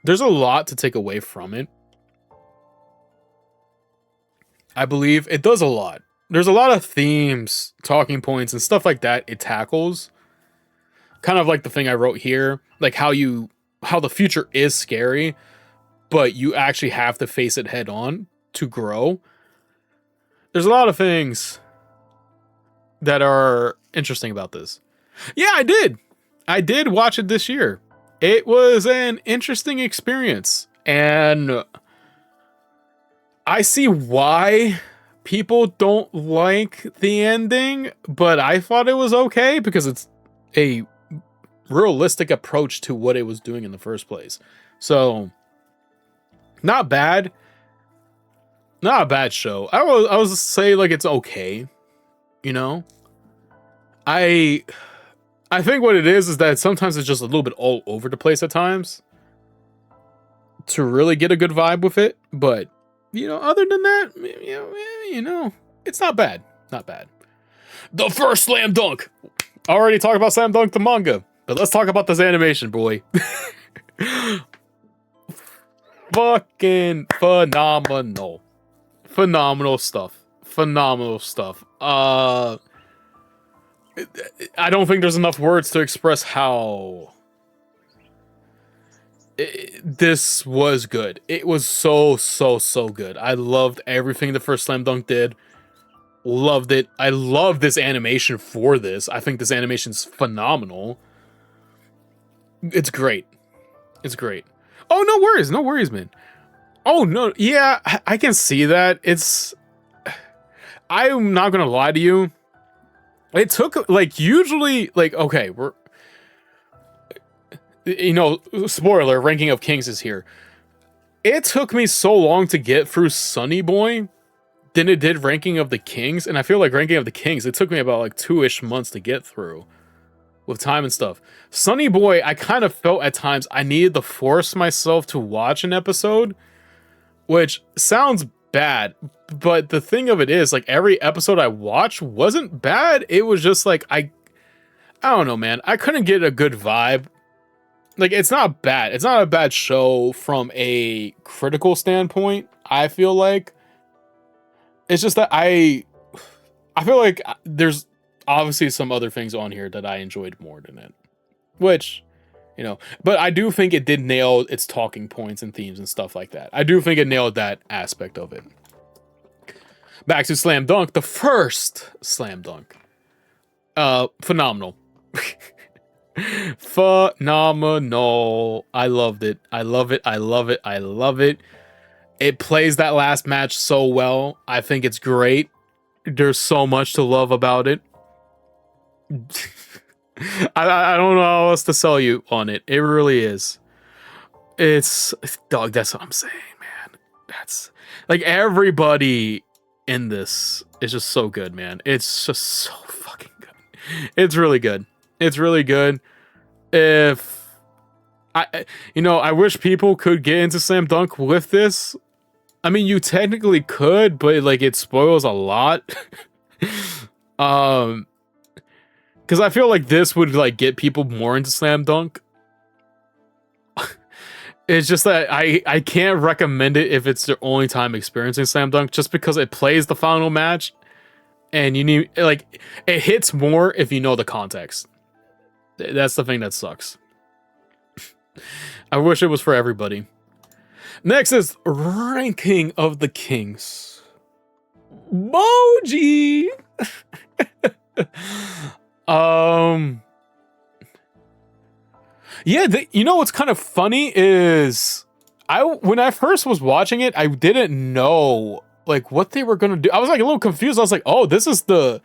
There's a lot to take away from it. I believe it does a lot. There's a lot of themes, talking points, and stuff like that it tackles. Kind of like the thing I wrote here, like how the future is scary, but you actually have to face it head on to grow. There's a lot of things that are interesting about this. Yeah, I did. I did watch it this year. It was an interesting experience, and I see why people don't like the ending, but I thought it was okay because it's a realistic approach to what it was doing in the first place. So, not bad. Not a bad show. I was say like it's okay, you know? I think what it is that sometimes it's just a little bit all over the place at times to really get a good vibe with it, but other than that, it's not bad. Not bad. The first slam dunk. I already talked about slam dunk the manga, but let's talk about this animation, boy. Fucking phenomenal. Phenomenal stuff. Phenomenal stuff. I don't think there's enough words to express how this was good. It was so good. I loved everything the first slam dunk did. Loved it. I love this animation for this. I think this animation's phenomenal. It's great. It's great. Oh, no worries, man. Oh no, yeah, I can see that. I'm not gonna lie to you. It took usually okay, we're spoiler, Ranking of Kings is here. It took me so long to get through Sunny Boy than it did Ranking of the Kings, and I feel like Ranking of the Kings, it took me about 2-ish months to get through with time and stuff. Sunny Boy, I kind of felt at times I needed to force myself to watch an episode, which sounds bad, but the thing of it is, every episode I watched wasn't bad. It was just I don't know, man. I couldn't get a good vibe. It's not bad. It's not a bad show from a critical standpoint, I feel like. It's just that I feel like there's obviously some other things on here that I enjoyed more than it. Which, but I do think it did nail its talking points and themes and stuff like that. I do think it nailed that aspect of it. Back to Slam Dunk, the first Slam Dunk. Phenomenal. Phenomenal. I loved it. I love it. I love it. I love it. It plays that last match so well. I think it's great. There's so much to love about it. I don't know how else to sell you on it. It really is. It's dog. That's what I'm saying, man. That's everybody in this is just so good, man. It's just so fucking good. It's really good. It's really good. If I wish people could get into Slam Dunk with this. I mean, you technically could, but it spoils a lot. Because I feel like this would get people more into Slam Dunk. It's just that I can't recommend it if it's their only time experiencing Slam Dunk, just because it plays the final match, and you need it hits more if you know the context. That's the thing that sucks. I wish it was for everybody. Next is Ranking of the Kings. Boji. Yeah, what's kind of funny is when I first was watching it, I didn't know what they were gonna do. I was a little confused. I was like, oh, this is a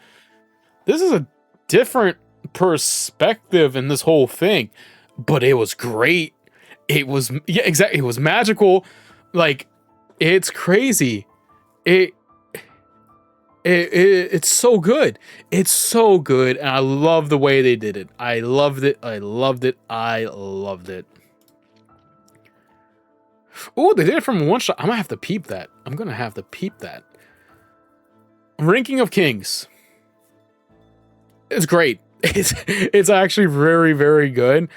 different perspective in this whole thing, but it was great. It was exactly. It was magical. It's crazy. It's so good. It's so good, and I love the way they did it. I loved it. I loved it. I loved it. Oh, they did it from one shot. I'm gonna have to peep that. Ranking of Kings. It's great. It's actually very, very good.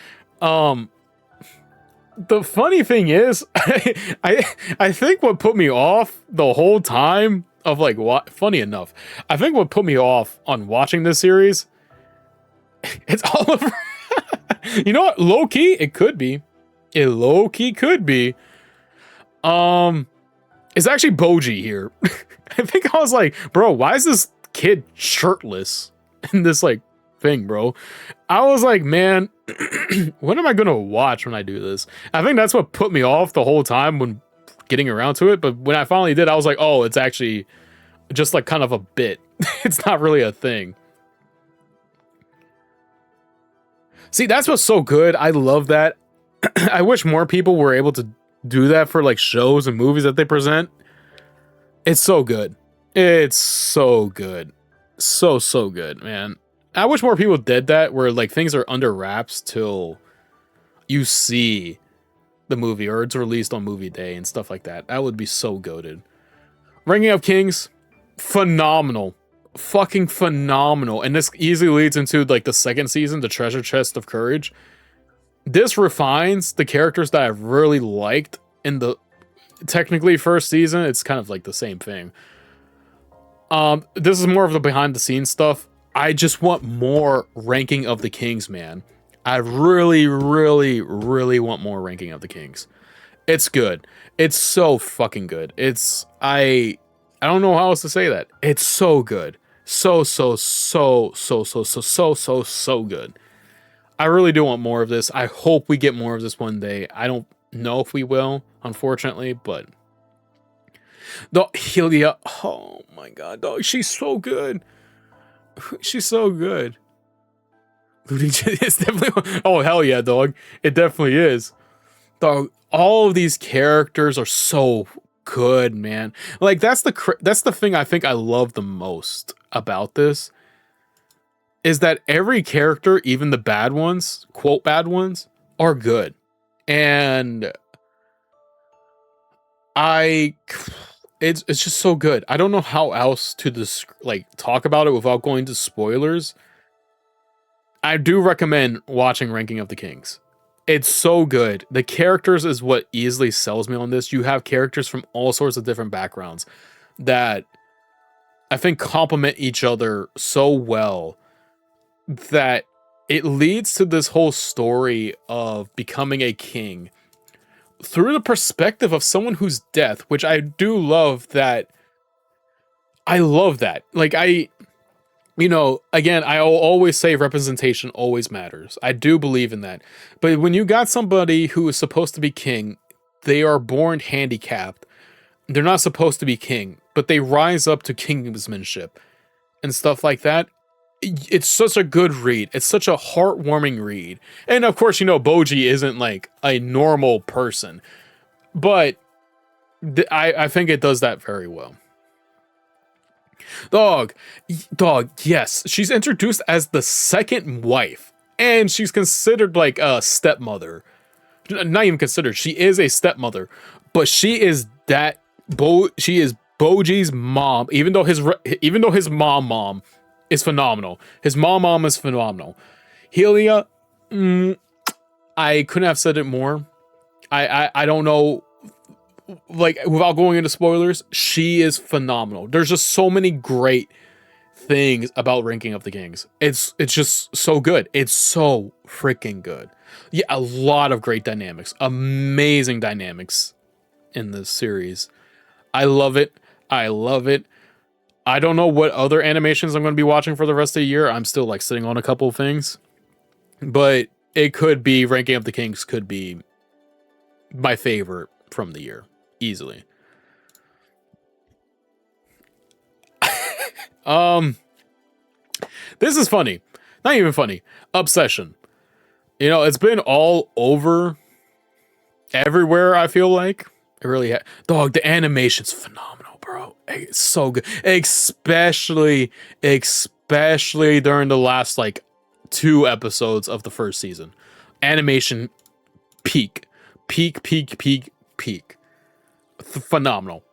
The funny thing is, I think what put me off the whole time of funny enough, I think what put me off on watching this series, it's Oliver. You know what? Low key, it could be. It low key could be. It's actually Boji here. I think I was like, bro, why is this kid shirtless? in this like thing, bro. I was like, man, what am I gonna watch when I do this? I think that's what put me off the whole time when getting around to it. But when I finally did, I was like, oh, it's actually just like kind of a bit. It's not really a thing. See, that's what's so good. I love that. I wish more people were able to do that for like shows and movies that they present. It's so good. It's so good. So good, man. I wish more people did that where like things are under wraps till you see the movie or it's released on movie day and stuff like that. That would be so goated. Ranking of Kings, phenomenal. Fucking phenomenal. And this easily leads into like the second season, the Treasure Chest of Courage. This refines the characters that I really liked in the technically first season. It's kind of like the same thing. This is more of the behind the scenes stuff. I just want more Ranking of the Kings, man. I really want more Ranking of the Kings. It's good. It's so fucking good. I don't know how else to say that. It's so good. So good. I really do want more of this. I hope we get more of this one day. I don't know if we will, unfortunately, but the Helia, oh my god, dog, she's so good. She's so good. It's definitely, oh hell yeah, dog. It definitely is. Dog, all of these characters are so good, man. Like that's the thing I think I love the most about this is that every character, even the bad ones, quote bad ones, are good. And it's just so good. I don't know how else to talk about it without going to spoilers. I do recommend watching Ranking of the Kings. It's so good. The characters is what easily sells me on this. You have characters from all sorts of different backgrounds that I think complement each other so well that it leads to this whole story of becoming a king through the perspective of someone whose death, which I do love that. I love that. Like again, I'll always say representation always matters. I do believe in that. But when you got somebody who is supposed to be king, they are born handicapped. They're not supposed to be king, but they rise up to kingsmanship and stuff like that. It's such a good read. It's such a heartwarming read. And of course, Bojji isn't like a normal person, but I think it does that very well. Dog, yes. She's introduced as the second wife, and she's considered like a stepmother. Not even considered. She is a stepmother, but she is she is Bojji's mom, even though his mom is phenomenal. His mom is phenomenal. Helia, I couldn't have said it more. I don't know, like without going into spoilers, she is phenomenal. There's just so many great things about Ranking of the Kings. It's just so good. It's so freaking good. Yeah, a lot of great dynamics, amazing dynamics in this series. I love it. I don't know what other animations I'm going to be watching for the rest of the year. I'm still like sitting on a couple of things, but it could be Ranking of the Kings could be my favorite from the year easily. This is funny. Not even funny. Obsession. It's been all over everywhere, I feel like. It really dog, the animation's phenomenal, bro. It's so good. Especially during the last like 2 episodes of the first season. Animation peak. Phenomenal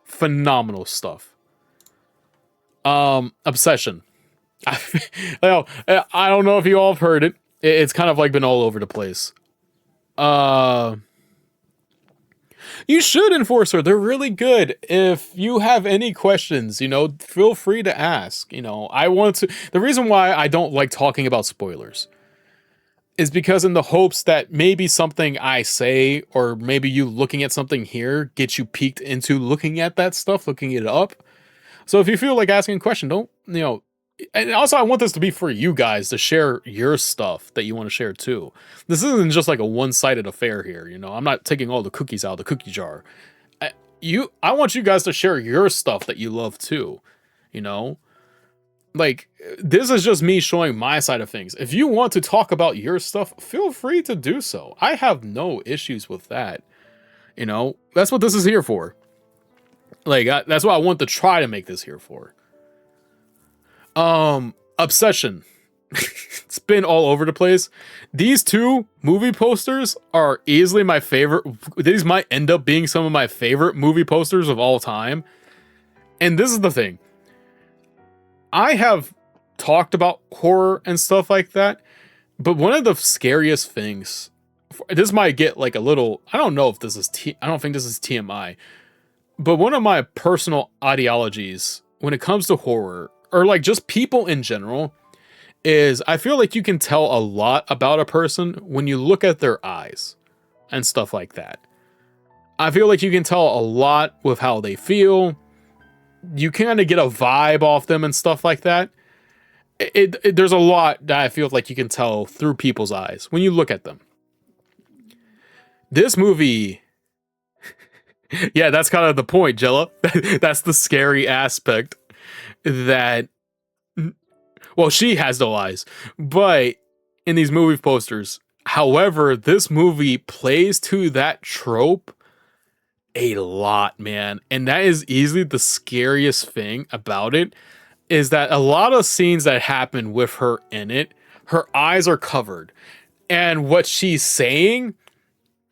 stuff. Obsession. I don't know if you all have heard it. It's kind of like been all over the place. You should, Enforcer. They're really good. If you have any questions, feel free to ask. The reason why I don't like talking about spoilers is because in the hopes that maybe something I say or maybe you looking at something here gets you peeked into looking at that stuff, looking it up. So if you feel like asking a question, don't and also I want this to be for you guys to share your stuff that you want to share too. This isn't just like a one-sided affair here, you know. I'm not taking all the cookies out of the cookie jar. I, I want you guys to share your stuff that you love too, you know? Like, this is just me showing my side of things. If you want to talk about your stuff, feel free to do so. I have no issues with that. You know, that's what this is here for. Like, that's what I want to try to make this here for. Obsession. It's been all over the place. These two movie posters are easily my favorite. These might end up being some of my favorite movie posters of all time. And this is the thing. I have talked about horror and stuff like that, but one of the scariest things, this might get like a little, I don't know if this is, I don't think this is TMI, but one of my personal ideologies when it comes to horror, or like just people in general, is I feel like you can tell a lot about a person when you look at their eyes and stuff like that. I feel like you can tell a lot with how they feel. You kind of get a vibe off them and stuff like that. There's a lot that I feel like you can tell through people's eyes when you look at them. This movie, yeah, that's kind of the point, Jella. That's the scary aspect that, well, she has no eyes, but in these movie posters, however, this movie plays to that trope a lot, man. And that is easily the scariest thing about it, is that a lot of scenes that happen with her in it, her eyes are covered. And what she's saying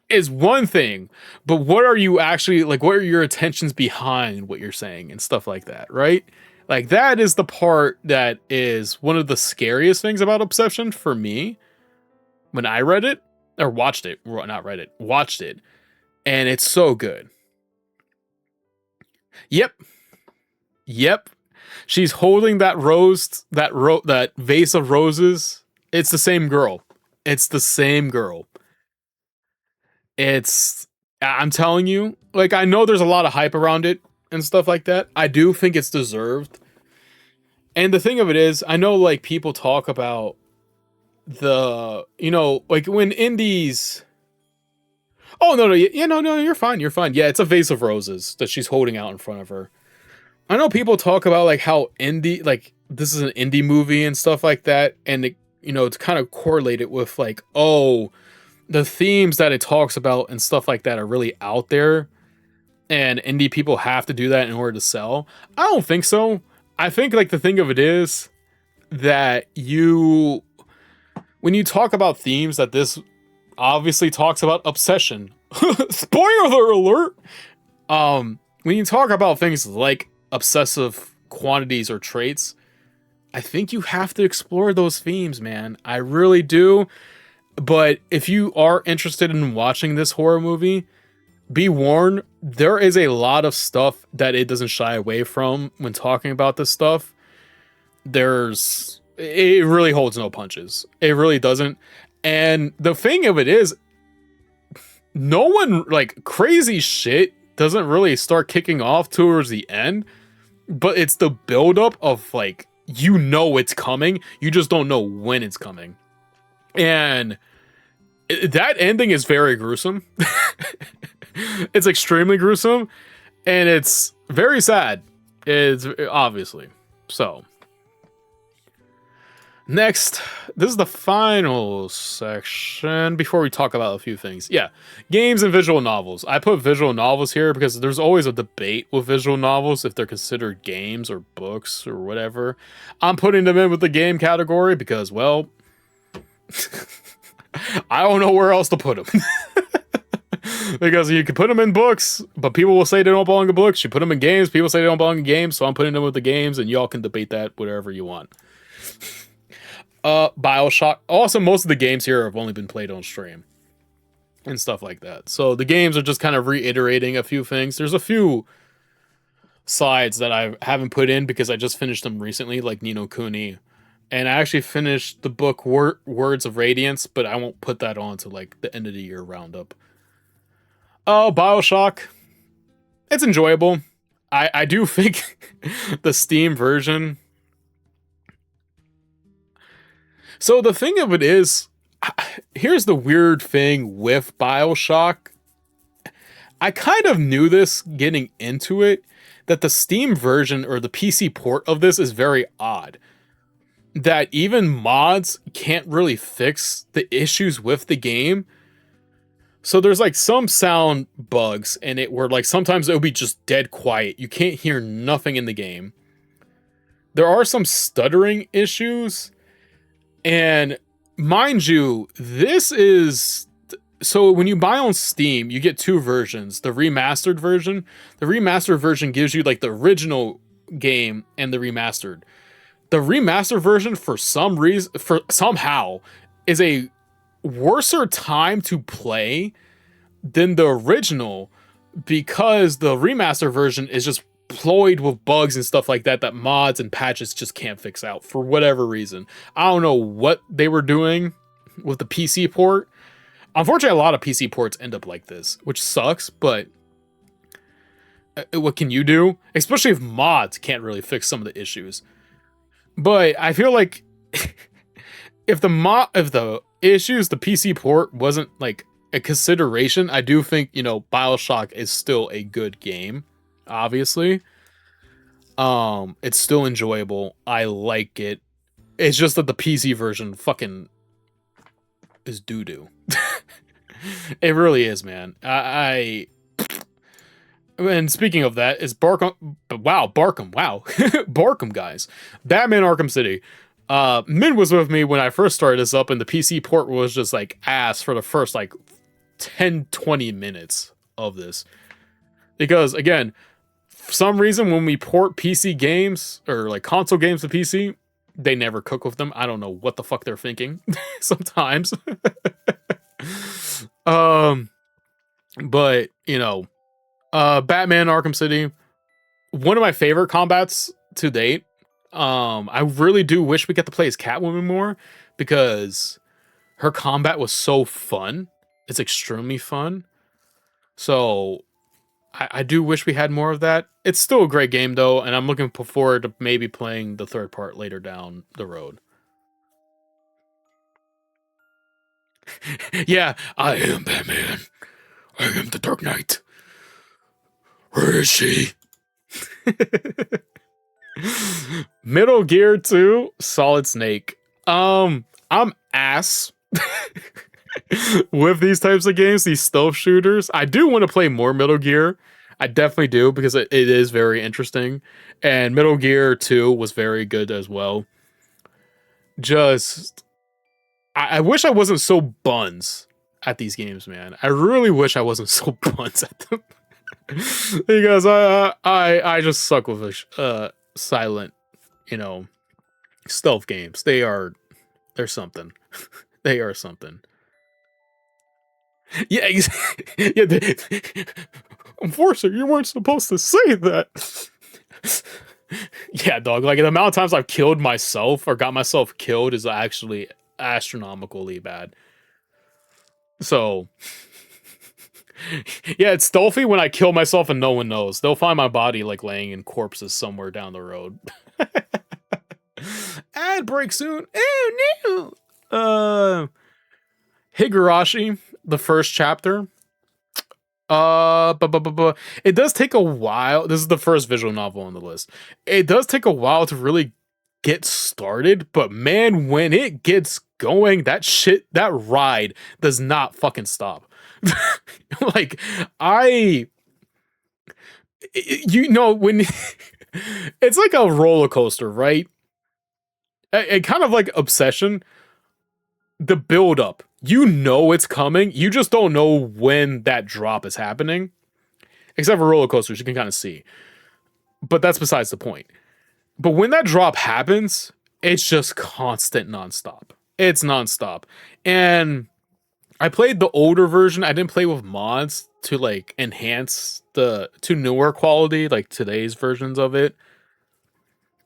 is one thing, but what are you actually, like, what are your intentions behind what you're saying and stuff like that, right? Like, that is the part that is one of the scariest things about Obsession for me when I read it, or watched it, not read it, watched it. And it's so good. Yep. She's holding that rose, that vase of roses. It's the same girl. It's the same girl. I'm telling you, like, I know there's a lot of hype around it and stuff like that. I do think it's deserved. And the thing of it is, I know, like, people talk about the, you know, like when indies. Oh, no, yeah, no, you're fine. Yeah, it's a vase of roses that she's holding out in front of her. I know people talk about like how indie, like this is an indie movie and stuff like that, and it, you know, it's kind of correlated with like, oh, the themes that it talks about and stuff like that are really out there, and indie people have to do that in order to sell. I don't think so. I think like the thing of it is that when you talk about themes that this obviously talks about obsession. Spoiler alert! When you talk about things like obsessive quantities or traits, I think you have to explore those themes, man. I really do. But if you are interested in watching this horror movie, be warned, there is a lot of stuff that it doesn't shy away from when talking about this stuff. It really holds no punches. It really doesn't. And the thing of it is, no one, like, crazy shit doesn't really start kicking off towards the end, but it's the buildup of, like, you know it's coming, you just don't know when it's coming. And that ending is very gruesome. It's extremely gruesome, and it's very sad. It's obviously. So, next, this is the final section before we talk about a few things. Yeah, games and visual novels. I put visual novels here because there's always a debate with visual novels if they're considered games or books or whatever. I'm putting them in with the game category because, well, I don't know where else to put them. Because you can put them in books, but people will say they don't belong in books. You put them in games, people say they don't belong in games, so I'm putting them with the games, and y'all can debate that whatever you want. BioShock. Also, most of the games here have only been played on stream and stuff like that. So the games are just kind of reiterating a few things. There's a few sides that I haven't put in because I just finished them recently, like Ni no Kuni. And I actually finished the book Words of Radiance, but I won't put that on to like the end of the year roundup. Oh, BioShock. It's enjoyable. I do think the Steam version So the thing of it is, here's the weird thing with BioShock. I kind of knew this getting into it, that the Steam version or the PC port of this is very odd. That even mods can't really fix the issues with the game. So there's like some sound bugs in it where like sometimes it'll be just dead quiet. You can't hear nothing in the game. There are some stuttering issues. And mind you, this is so when you buy on Steam, you get two versions. The remastered version. The remastered version gives you like the original game and the remastered. The remastered version for some reason for somehow is a worser time to play than the original because the remaster version is just ployed with bugs and stuff like that that mods and patches just can't fix out for whatever reason. I don't know what they were doing with the PC port. Unfortunately, a lot of PC ports end up like this, which sucks, but what can you do? Especially if mods can't really fix some of the issues. But I feel like if the issues, the PC port wasn't like a consideration, I do think, BioShock is still a good game, obviously. It's still enjoyable. I like it. It's just that the PC version fucking is doo-doo. It really is, man. And speaking of that, is Barkham. Wow, Barkham, guys. Batman Arkham City. Min was with me when I first started this up, and the PC port was just like ass for the first like 10-20 minutes of this. Because again, for some reason, when we port PC games or like console games to PC, they never cook with them. I don't know what the fuck they're thinking sometimes. But Batman Arkham City, one of my favorite combats to date. I really do wish we get to play as Catwoman more because her combat was so fun. It's extremely fun. So I do wish we had more of that. It's still a great game though, and I'm looking forward to maybe playing the third part later down the road. Yeah, I am Batman. I am the Dark Knight. Where is she? Metal Gear 2, Solid Snake. I'm ass with these types of games, these stealth shooters. I do want to play more Metal Gear. I definitely do because it is very interesting. And Metal Gear 2 was very good as well. Just I wish I wasn't so buns at these games, man. I really wish I wasn't so buns at them. Because I just suck with silent, stealth games. They're something. They are something. Yeah, yeah. Unfortunately, you weren't supposed to say that. Yeah, dog. Like the amount of times I've killed myself or got myself killed is actually astronomically bad. So, yeah, it's stealthy when I kill myself and no one knows. They'll find my body like laying in corpses somewhere down the road. Ad break soon. Oh no. Higurashi, the first chapter. It does take a while. This is the first visual novel on the list. It does take a while to really get started, but man, when it gets going, that ride does not fucking stop. Like when it's like a roller coaster, right? It kind of like Obsession. The build up, it's coming. You just don't know when that drop is happening. Except for roller coasters, you can kind of see. But that's besides the point. But when that drop happens, it's just constant nonstop. It's nonstop. And I played the older version. I didn't play with mods to like enhance to newer quality, like today's versions of it.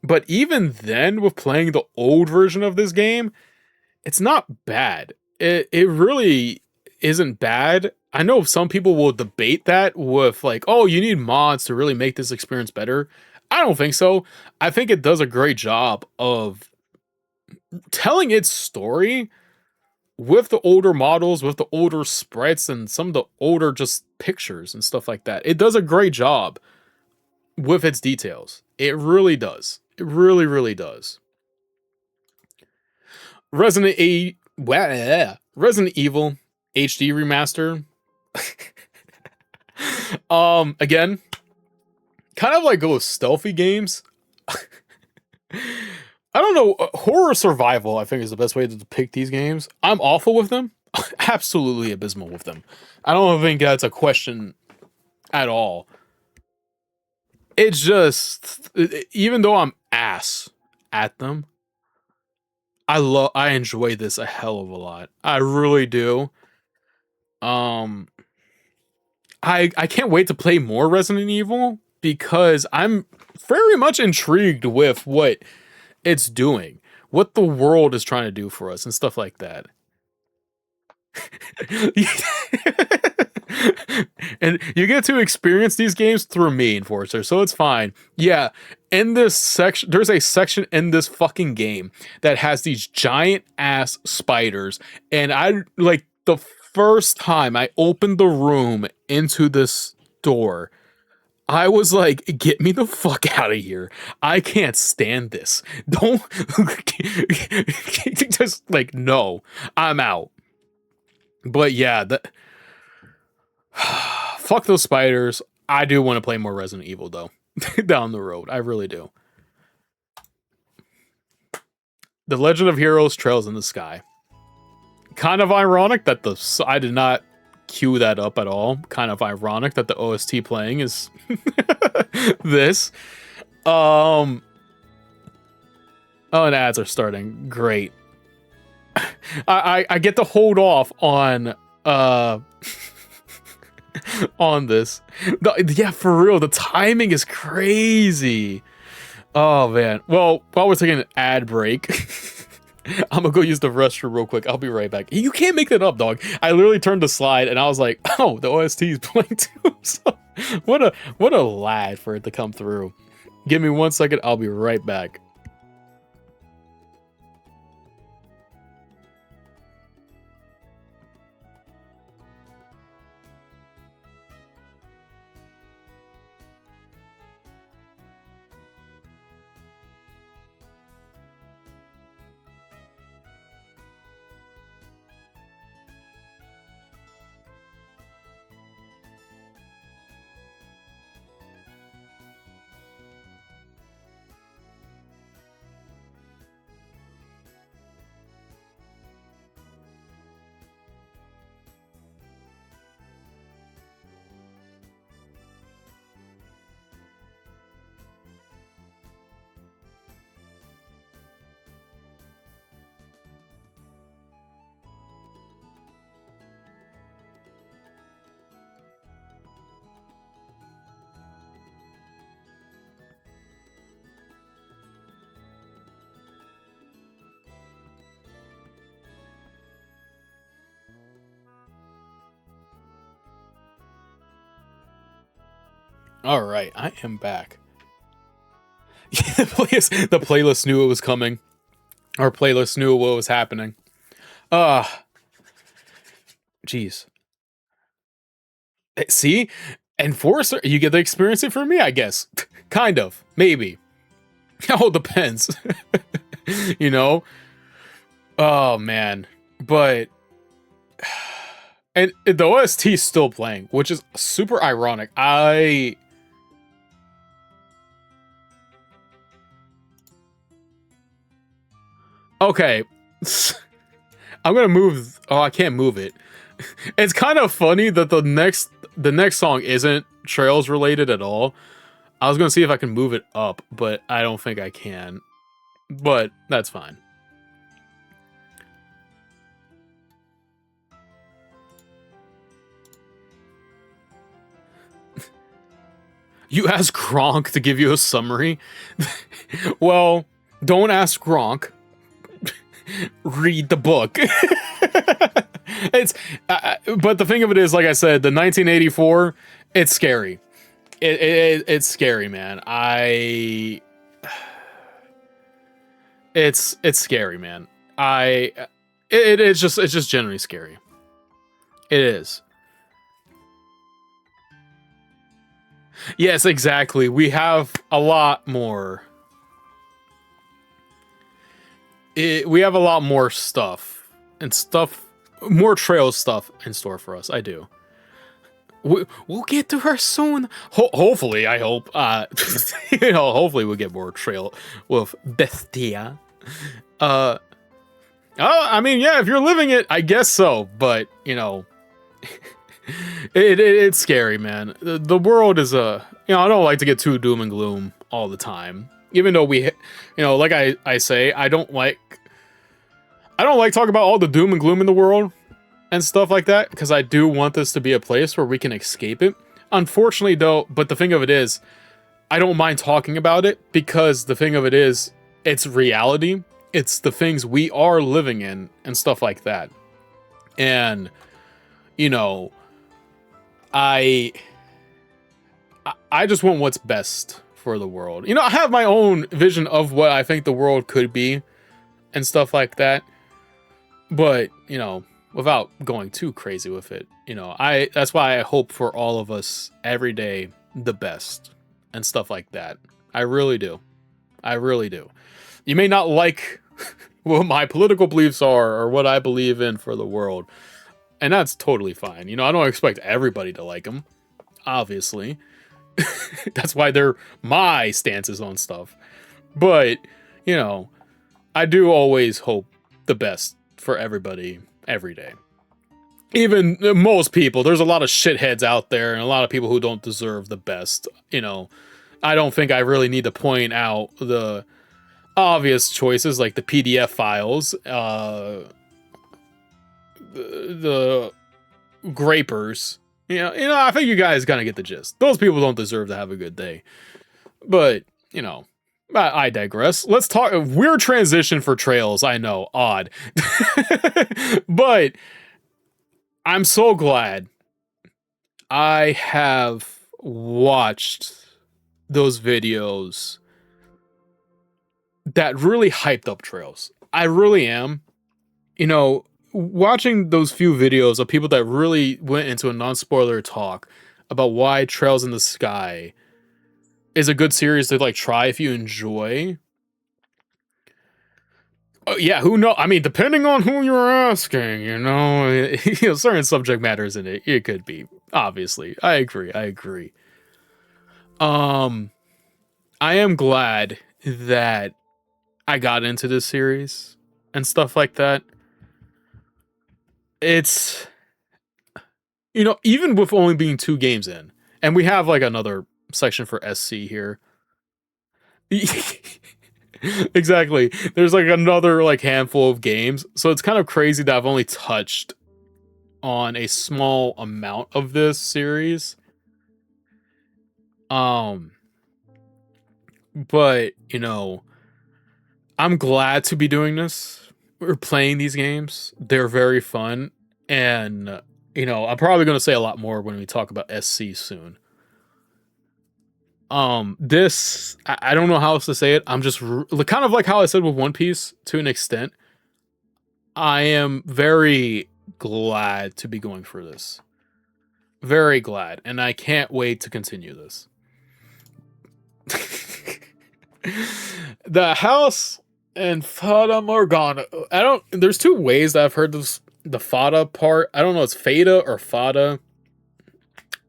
But even then, with playing the old version of this game, it's not bad. It really isn't bad. I know some people will debate that with like, oh, you need mods to really make this experience better. I don't think so. I think it does a great job of telling its story with the older models, with the older sprites, and some of the older just pictures and stuff like that. It does a great job with its details. It really does. It really, really does. Resident Evil HD remaster. Again, kind of like those stealthy games. I don't know, horror survival, I think, is the best way to depict these games. I'm awful with them. Absolutely abysmal with them. I don't think that's a question at all. It's just, even though I'm ass at them, I enjoy this a hell of a lot. I really do. Um, I can't wait to play more Resident Evil because I'm very much intrigued with what it's doing, what the world is trying to do for us, and stuff like that. And you get to experience these games through me, Enforcer, so it's fine. Yeah, in this section, there's a section in this fucking game that has these giant ass spiders, and I like the first time I opened the room into this door, I was like, get me the fuck out of here. I can't stand this. Don't just like, no, I'm out. But yeah, fuck those spiders. I do want to play more Resident Evil though. Down the road. I really do. The Legend of Heroes Trails in the Sky. Kind of ironic that I did not cue that up at all. Kind of ironic that the OST playing is this. Oh, and ads are starting. Great. I get to hold off on on this. Yeah, for real, the timing is crazy. Oh man. Well, while we're taking an ad break, I'm gonna go use the restroom real quick. I'll be right back. You can't make that up, dog. I literally turned the slide and I was like, oh, the OST is playing too. So, what a lag for it to come through. Give me 1 second, I'll be right back. All right, I am back. The playlist knew it was coming. Our playlist knew what was happening. Jeez. See? Enforcer, you get to experience it for me, I guess. Kind of. Maybe. It all depends. You know? Oh, man. But... And the OST is still playing, which is super ironic. Okay. I'm gonna move... Oh, I can't move it. It's kind of funny that the next song isn't Trails related at all. I was gonna see if I can move it up, but I don't think I can. But that's fine. You ask Gronk to give you a summary? Well, don't ask Gronk. Read the book. It's but the thing of it is, like I said, the 1984, it's scary. It's scary, man. It's scary, man. It's just generally scary. It is. Yes, exactly. We have a lot more. We have a lot more stuff and stuff, more trail stuff in store for us. I do. We'll get to her soon. Hopefully, I hope. Hopefully we'll get more trail with Bestia. Uh, I mean, yeah, if you're living it, I guess so. But it's scary, man. The world is I don't like to get too doom and gloom all the time. Even though like I say, I don't like talking about all the doom and gloom in the world and stuff like that, because I do want this to be a place where we can escape it. Unfortunately, though, but the thing of it is, I don't mind talking about it, because the thing of it is, it's reality. It's the things we are living in and stuff like that. And, I just want what's best for the world. I have my own vision of what I think the world could be and stuff like that. But, without going too crazy with it, that's why I hope for all of us every day the best and stuff like that. I really do. I really do. You may not like what my political beliefs are or what I believe in for the world, and that's totally fine. I don't expect everybody to like them, obviously. That's why they're my stances on stuff. But, I do always hope the best for everybody every day. Even most people, there's a lot of shitheads out there and a lot of people who don't deserve the best. I don't think I really need to point out the obvious choices like the PDF files, the grapers. I think you guys kind of get the gist. Those people don't deserve to have a good day. But, I digress. Let's talk. Weird transition for trails. I know. Odd. But I'm so glad I have watched those videos that really hyped up trails. I really am. Watching those few videos of people that really went into a non-spoiler talk about why Trails in the Sky is a good series to try if you enjoy. Yeah, who knows? I mean, depending on who you're asking, certain subject matters in it. It could be, obviously. I agree. I am glad that I got into this series and stuff like that. It's, even with only being 2 games in, and we have another section for SC here. Exactly. There's another handful of games. So it's kind of crazy that I've only touched on a small amount of this series. But, I'm glad to be doing this. We're playing these games. They're very fun. And, I'm probably going to say a lot more when we talk about SC soon. This, I don't know how else to say it. I'm just kind of like how I said with One Piece to an extent. I am very glad to be going through this. Very glad. And I can't wait to continue this. The house in Fata Morgana. There's 2 ways that I've heard this, the Fata part. I don't know, it's Fata or Fata.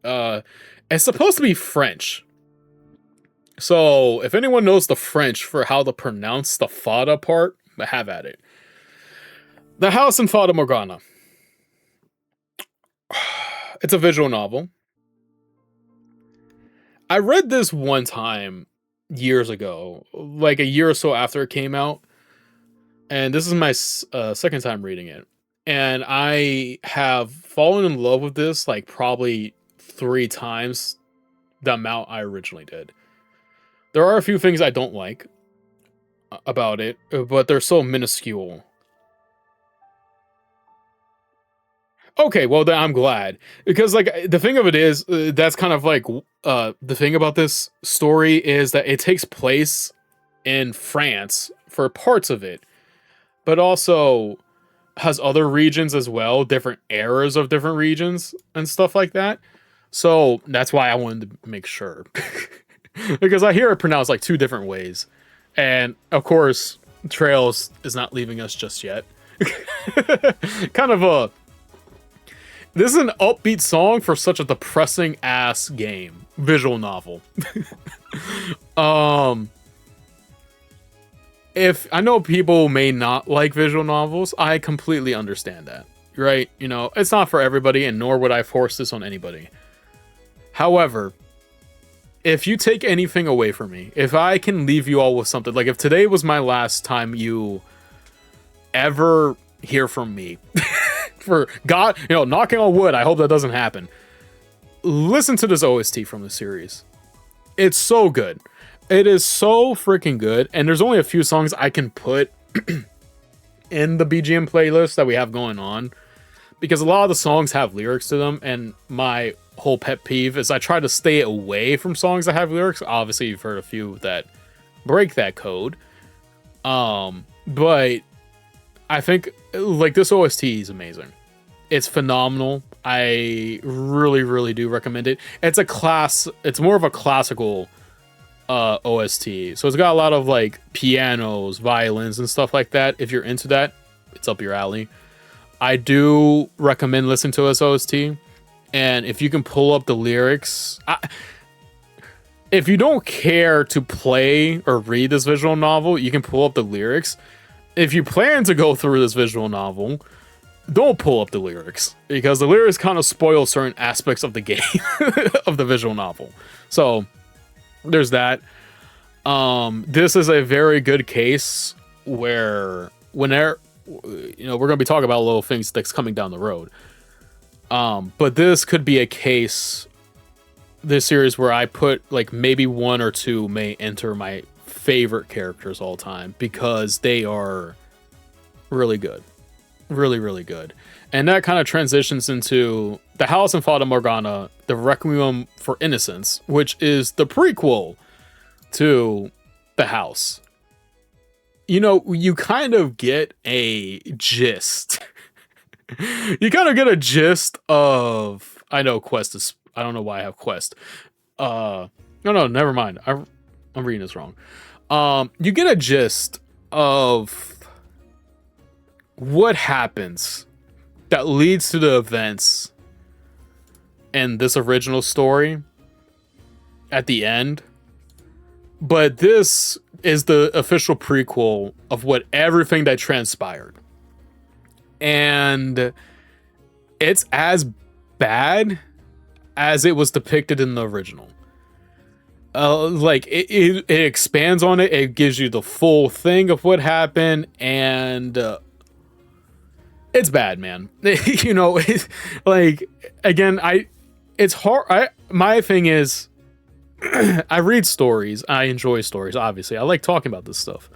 It's supposed to be French. So, if anyone knows the French for how to pronounce the Fata part, have at it. The House in Fata Morgana. It's a visual novel. I read this one time years ago, a year or so after it came out. And this is my second time reading it. And I have fallen in love with this probably 3 times the amount I originally did. There are a few things I don't like about it, but they're so minuscule. Okay, well then I'm glad, because the thing of it is, that's kind of the thing about this story is that it takes place in France for parts of it, but also has other regions as well, different eras of different regions and stuff like that. So that's why I wanted to make sure. Because I hear it pronounced like two different ways. And of course, Trails is not leaving us just yet. Kind of a This is an upbeat song for such a depressing ass game. Visual novel. If I know people may not like visual novels, I completely understand that. Right? You know, it's not for everybody, and nor would I force this on anybody. However, if you take anything away from me, if I can leave you all with something, like if today was my last time you ever hear from me, for God, you know, knocking on wood, I hope that doesn't happen. Listen to this OST from the series. It's so good. It is so freaking good. And there's only a few songs I can put in the BGM playlist that we have going on, because a lot of the songs have lyrics to them. And my whole pet peeve is I try to stay away from songs that have lyrics. Obviously, you've heard a few that break that code. But I think like this OST is amazing. It's phenomenal. I really, really do recommend it. It's more of a classical OST. So it's got a lot of like pianos, violins, and stuff like that. If you're into that, it's up your alley. I do recommend listening to this OST. And if you can pull up the lyrics, if you don't care to play or read this visual novel, you can pull up the lyrics. If you plan to go through this visual novel, don't pull up the lyrics, because the lyrics kind of spoil certain aspects of the game of the visual novel. So there's that. This is a very good case where whenever, you know, we're going to be talking about little things that's coming down the road. But this could be a case, this series, where I put like maybe one or two may enter my favorite characters all time, because they are really good. Really, really good. And that kind of transitions into The House and Fata Morgana, The Requiem for Innocence, which is the prequel to The House. You know, you kind of get a gist. You kind of get a gist of... I know Quest is... I don't know why I have Quest. No, never mind. I'm reading this wrong. You get a gist of what happens that leads to the events in this original story at the end. But this is the official prequel of what everything that transpired. And it's as bad as it was depicted in the original. Like it expands on it. It gives you the full thing of what happened, and it's bad, man. You know, like, again, it's hard. My thing is, I read stories. I enjoy stories, obviously. I like talking about this stuff.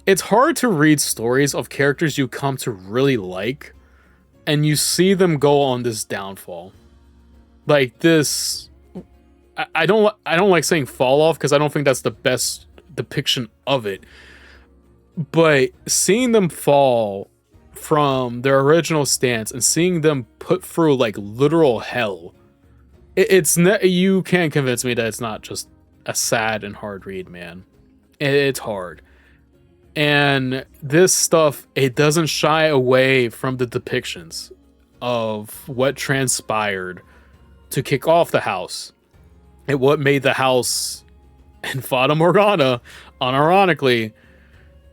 It's hard to read stories of characters you come to really like, and you see them go on this downfall. Like this... I don't like saying fall off, because I don't think that's the best depiction of it. But seeing them fall from their original stance and seeing them put through like literal hell, you can't convince me that it's not just a sad and hard read, man. It's hard. And this stuff, it doesn't shy away from the depictions of what transpired to kick off the house. And what made the house and Fata Morgana, unironically,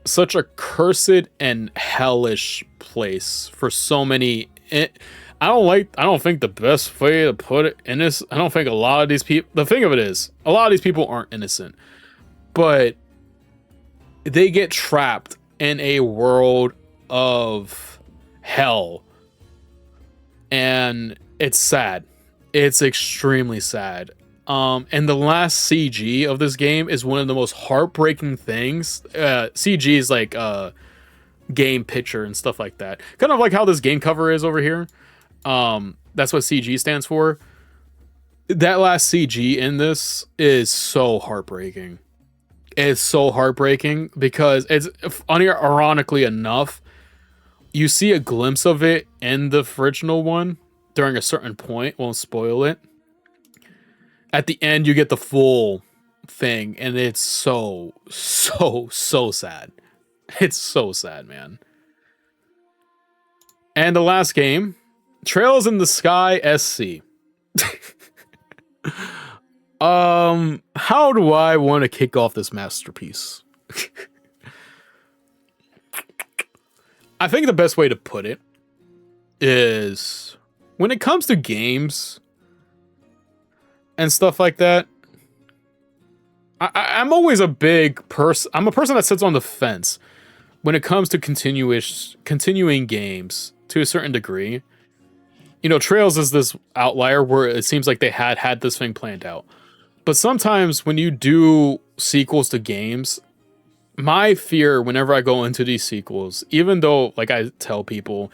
such a cursed and hellish place for so many. I don't think the best way to put it in this, I don't think a lot of these people, the thing of it is, a lot of these people aren't innocent, but they get trapped in a world of hell. And it's sad. It's extremely sad. And the last CG of this game is one of the most heartbreaking things. CG is like game picture and stuff like that. Kind of like how this game cover is over here. That's what CG stands for. That last CG in this is so heartbreaking. is so heartbreaking because it's ironically enough, you see a glimpse of it in the original one during a certain point. Won't spoil it. At the end, you get the full thing, and it's so sad. It's so sad, man. And the last game, Trails in the Sky SC. How do I want to kick off this masterpiece? I think the best way to put it is when it comes to games and stuff like that, I'm always a big person. I'm a person that sits on the fence when it comes to continuing games to a certain degree. You know, Trails is this outlier where it seems like they had this thing planned out. But sometimes when you do sequels to games, my fear whenever I go into these sequels, even though, like I tell people,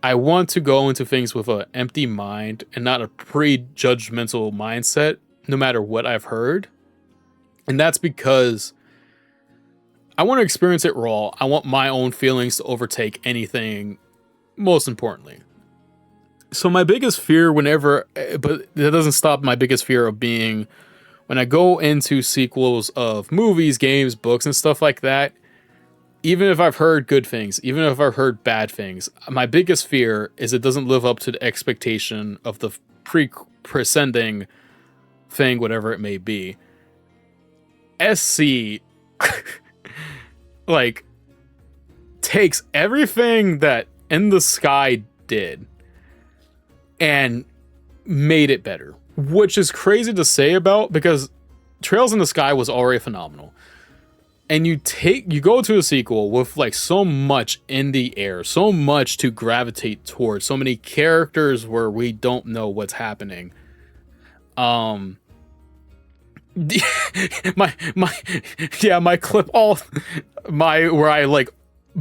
I want to go into things with an empty mind and not a prejudgmental mindset, no matter what I've heard. And that's because I want to experience it raw. I want my own feelings to overtake anything, most importantly. So my biggest fear but that doesn't stop my biggest fear of being when I go into sequels of movies, games, books, and stuff like that, even if I've heard good things, even if I've heard bad things, my biggest fear is it doesn't live up to the expectation of the prescending thing, whatever it may be. SC, like, takes everything that In the Sky did and made it better, which is crazy to say about because Trails in the Sky was already phenomenal. And you go to a sequel with like so much in the air, so much to gravitate towards, so many characters where we don't know what's happening. My clip where I like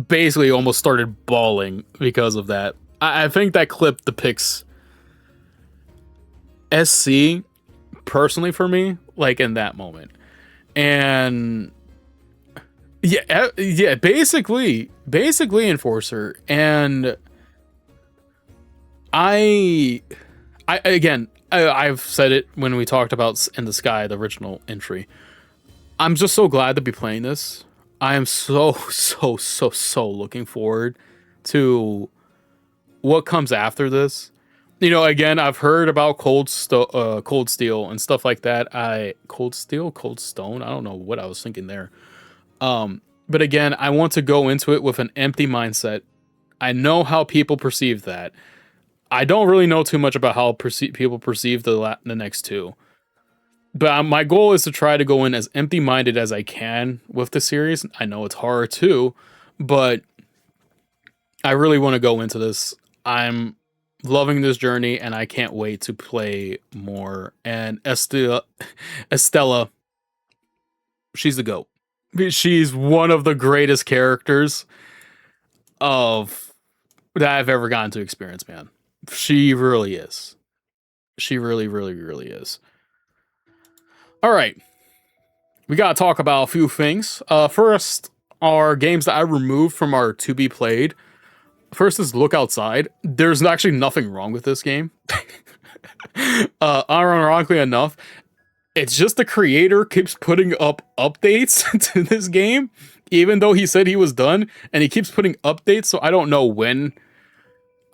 basically almost started bawling because of that. I think that clip depicts SC personally for me, like in that moment. And basically Enforcer. And I've said it when we talked about In the Sky, the original entry. I'm just so glad to be playing this. I am so looking forward to what comes after this. You know, again, I've heard about Cold Steel and stuff like that. Cold Stone. I don't know what I was thinking there. But again, I want to go into it with an empty mindset. I know how people perceive that. I don't really know too much about how people perceive the next two. But my goal is to try to go in as empty-minded as I can with the series. I know it's hard too, but I really want to go into this. I'm loving this journey, and I can't wait to play more. And Estella, she's the GOAT. She's one of the greatest characters that I've ever gotten to experience, man. She really is. She really is. All right. We got to talk about a few things. First are games that I removed from our to be played. First is Look Outside. There's actually nothing wrong with this game. Ironically enough, it's just the creator keeps putting up updates to this game, even though he said he was done, and he keeps putting updates, so I don't know when.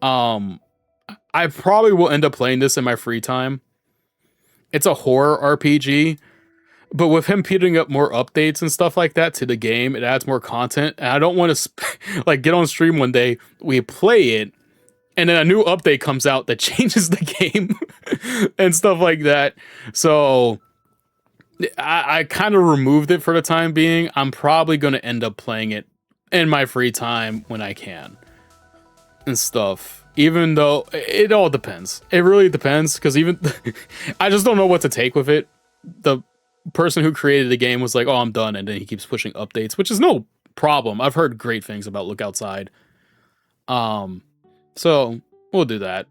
I probably will end up playing this in my free time. It's a horror RPG, but with him putting up more updates and stuff like that to the game, it adds more content. And I don't want to like get on stream one day, we play it, and then a new update comes out that changes the game and stuff like that. So I kind of removed it for the time being. I'm probably going to end up playing it in my free time when I can and stuff. Even though it all depends. It really depends, because even I just don't know what to take with it. The person who created the game was like, oh, I'm done. And then he keeps pushing updates, which is no problem. I've heard great things about Look Outside. So we'll do that.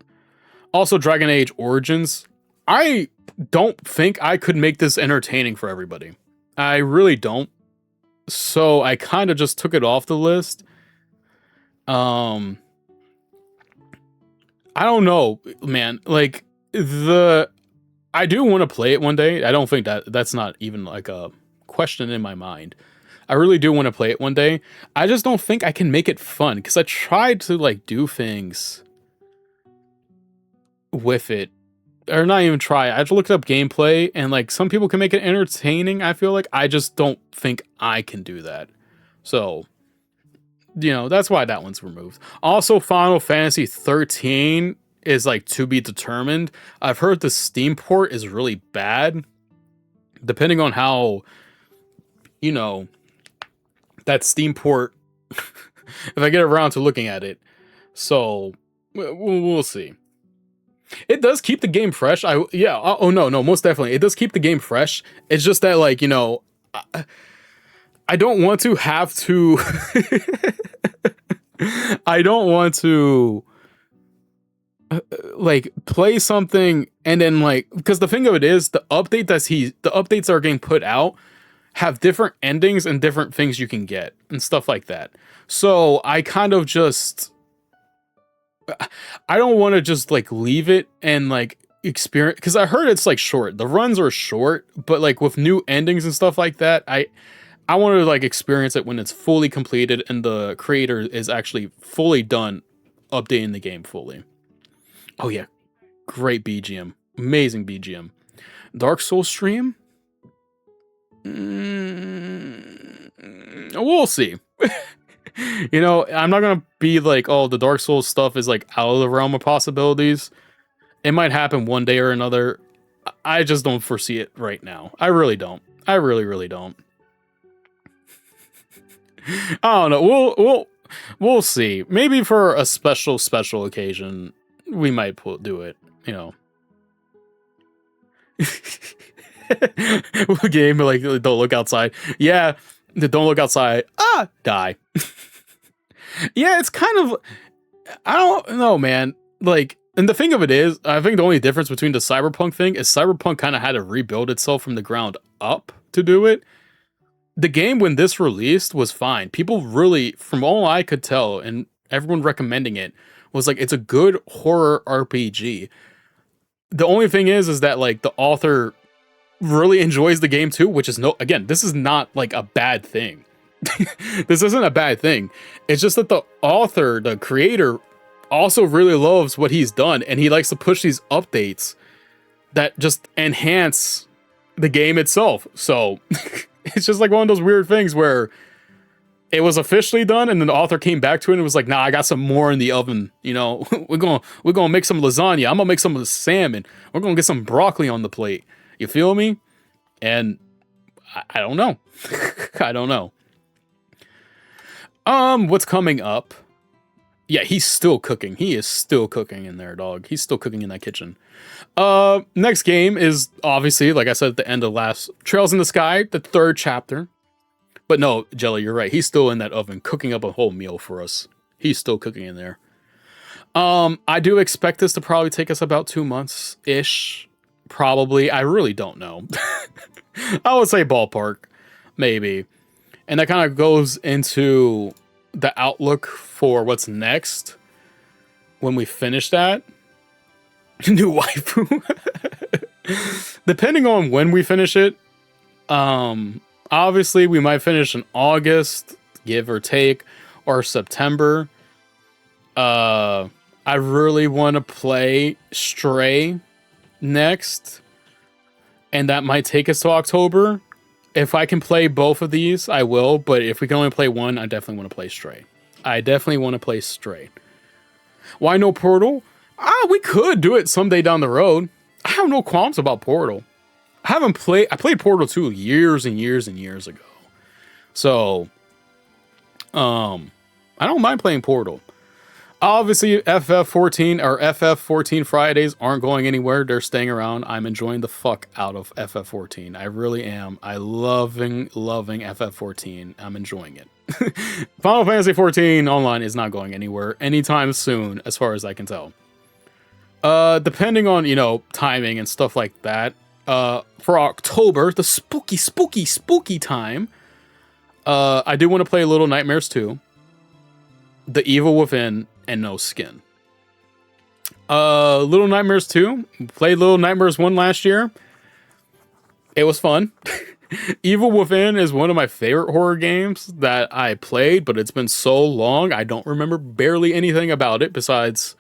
Also, Dragon Age Origins. I don't think I could make this entertaining for everybody. I really don't. so I kind of just took it off the list. Um, I don't know, man. Like the I do want to play it one day. I don't think that's not even like a question in my mind. I really do want to play it one day. I just don't think I can make it fun because I tried to like do things with it, or not even try. I just looked up gameplay and like some people can make it entertaining. I feel like I just don't think I can do that. So that's why that one's removed. Also, Final Fantasy 13 is like to be determined. I've heard the Steam port is really bad. Depending on how, you know, that Steam port, if I get around to looking at it. So, we'll see. It does keep the game fresh. Oh no, most definitely. It does keep the game fresh. It's just that, like, I don't want to have to. I don't want to like play something and then like, because the thing of it is the updates that are getting put out have different endings and different things you can get and stuff like that. So I kind of just I don't want to just like leave it and like experience, because I heard it's like short. The runs are short, but like with new endings and stuff like that, I want to like experience it when it's fully completed and the creator is actually fully done updating the game fully. Oh yeah, great BGM, amazing BGM. Dark Souls stream? We'll see. I'm not gonna be like, oh, the Dark Souls stuff is like out of the realm of possibilities. It might happen one day or another. I just don't foresee it right now. I really don't. I really, really don't. I don't know. We'll see. Maybe for a special occasion, we might do it. Game like don't look outside. Yeah, don't look outside. Die. Yeah, it's kind of. I don't know, man. Like, and the thing of it is, I think the only difference between the Cyberpunk thing is Cyberpunk kind of had to rebuild itself from the ground up to do it. The game, when this released, was fine. People really, from all I could tell, and everyone recommending it, was like, it's a good horror RPG. The only thing is that like the author really enjoys the game too, which is again, this is not like a bad thing. This isn't a bad thing. It's just that the author, the creator, also really loves what he's done, and he likes to push these updates that just enhance the game itself. So it's just like one of those weird things where it was officially done and then the author came back to it and was like, nah, I got some more in the oven. We're gonna make some lasagna. I'm gonna make some salmon. We're gonna get some broccoli on the plate. You feel me? And I don't know. I don't know. What's coming up? Yeah, he's still cooking. He is still cooking in there, dog. He's still cooking in that kitchen. Next game is obviously, like I said at the end of last Trails in the Sky, the 3rd chapter. But no, Jelly, you're right. He's still in that oven cooking up a whole meal for us. He's still cooking in there. I do expect this to probably take us about 2 months-ish. Probably. I really don't know. I would say ballpark. Maybe. And that kind of goes into the outlook for what's next when we finish that. New waifu. Depending on when we finish it, obviously we might finish in August, give or take, or September. I really want to play Stray next, and that might take us to October. If I can play both of these, I will. But if we can only play one, I definitely want to play Stray. I definitely want to play Stray. Why no Portal? We could do it someday down the road. I have no qualms about Portal. I played Portal 2 years and years and years ago. So, I don't mind playing Portal. Obviously, FF14 or FF14 Fridays aren't going anywhere. They're staying around. I'm enjoying the fuck out of FF14. I really am. I loving FF14. I'm enjoying it. Final Fantasy 14 Online is not going anywhere anytime soon, as far as I can tell. Depending on, timing and stuff like that, for October, the spooky time, I do want to play Little Nightmares 2, The Evil Within, and No Skin. Little Nightmares 2, played Little Nightmares 1 last year. It was fun. Evil Within is one of my favorite horror games that I played, but it's been so long, I don't remember barely anything about it besides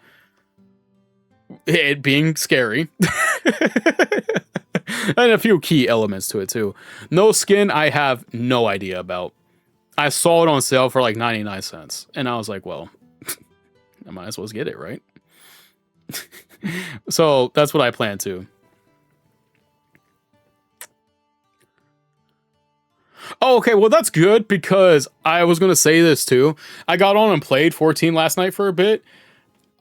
it being scary. And a few key elements to it too. No Skin, I have no idea about. I saw it on sale for like 99 cents, and I was like, well, I might as well get it, right? So that's what I plan to. Oh, okay, well that's good because I was gonna say this too. I got on and played 14 last night for a bit.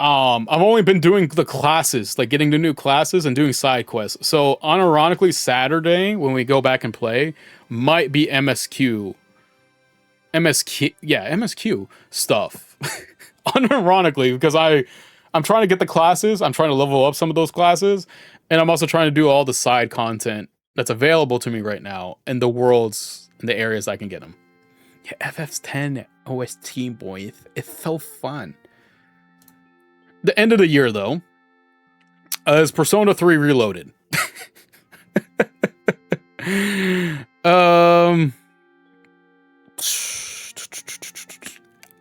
I've only been doing the classes, like getting the new classes and doing side quests. So unironically, Saturday when we go back and play might be MSQ stuff. Unironically, because I'm trying to get the classes, I'm trying to level up some of those classes, and I'm also trying to do all the side content that's available to me right now in the worlds and the areas I can get them. Yeah, FF10 OST, boys. It's so fun. The end of the year, though, is Persona 3 Reloaded.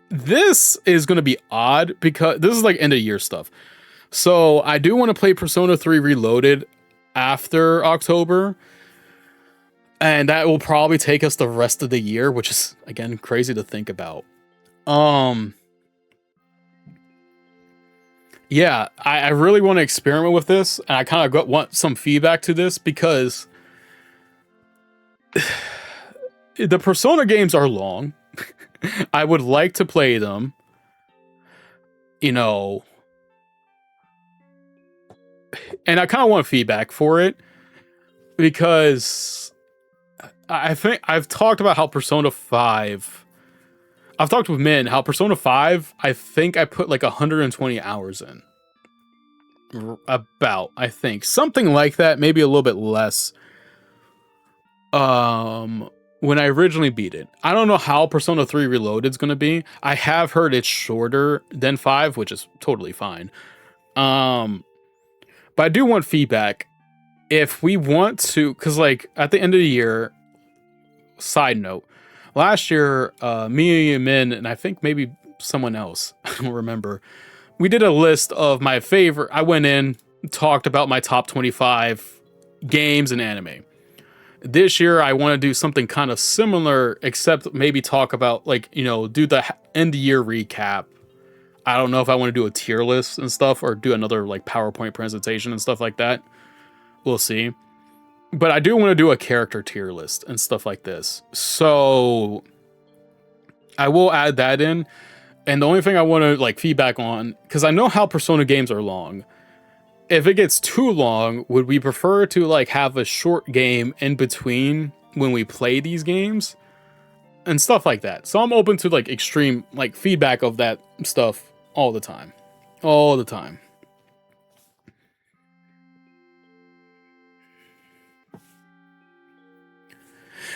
This is going to be odd because this is like end of year stuff. So I do want to play Persona 3 Reloaded after October. And that will probably take us the rest of the year, which is, again, crazy to think about. Yeah, I really want to experiment with this, and I kind of want some feedback to this because the Persona games are long. I would like to play them, you know, and I kind of want feedback for it because I think I've talked about how Persona 5, I've talked with men how Persona 5, I think I put like 120 hours in. About, I think. Something like that, maybe a little bit less. When I originally beat it. I don't know how Persona 3 Reloaded is going to be. I have heard it's shorter than 5, which is totally fine. But I do want feedback. If we want to, because like at the end of the year, side note, last year, me and Min, and I think maybe someone else, I don't remember, we did a list of my favorite. I went in, talked about my top 25 games and anime. This year, I want to do something kind of similar, except maybe talk about, like, you know, do the end of year recap. I don't know if I want to do a tier list and stuff or do another, like, PowerPoint presentation and stuff like that. We'll see. But I do want to do a character tier list and stuff like this. So I will add that in. And the only thing I want to, like, feedback on, because I know how Persona games are long. If it gets too long, would we prefer to like have a short game in between when we play these games and stuff like that? So I'm open to like extreme like feedback of that stuff all the time. All the time.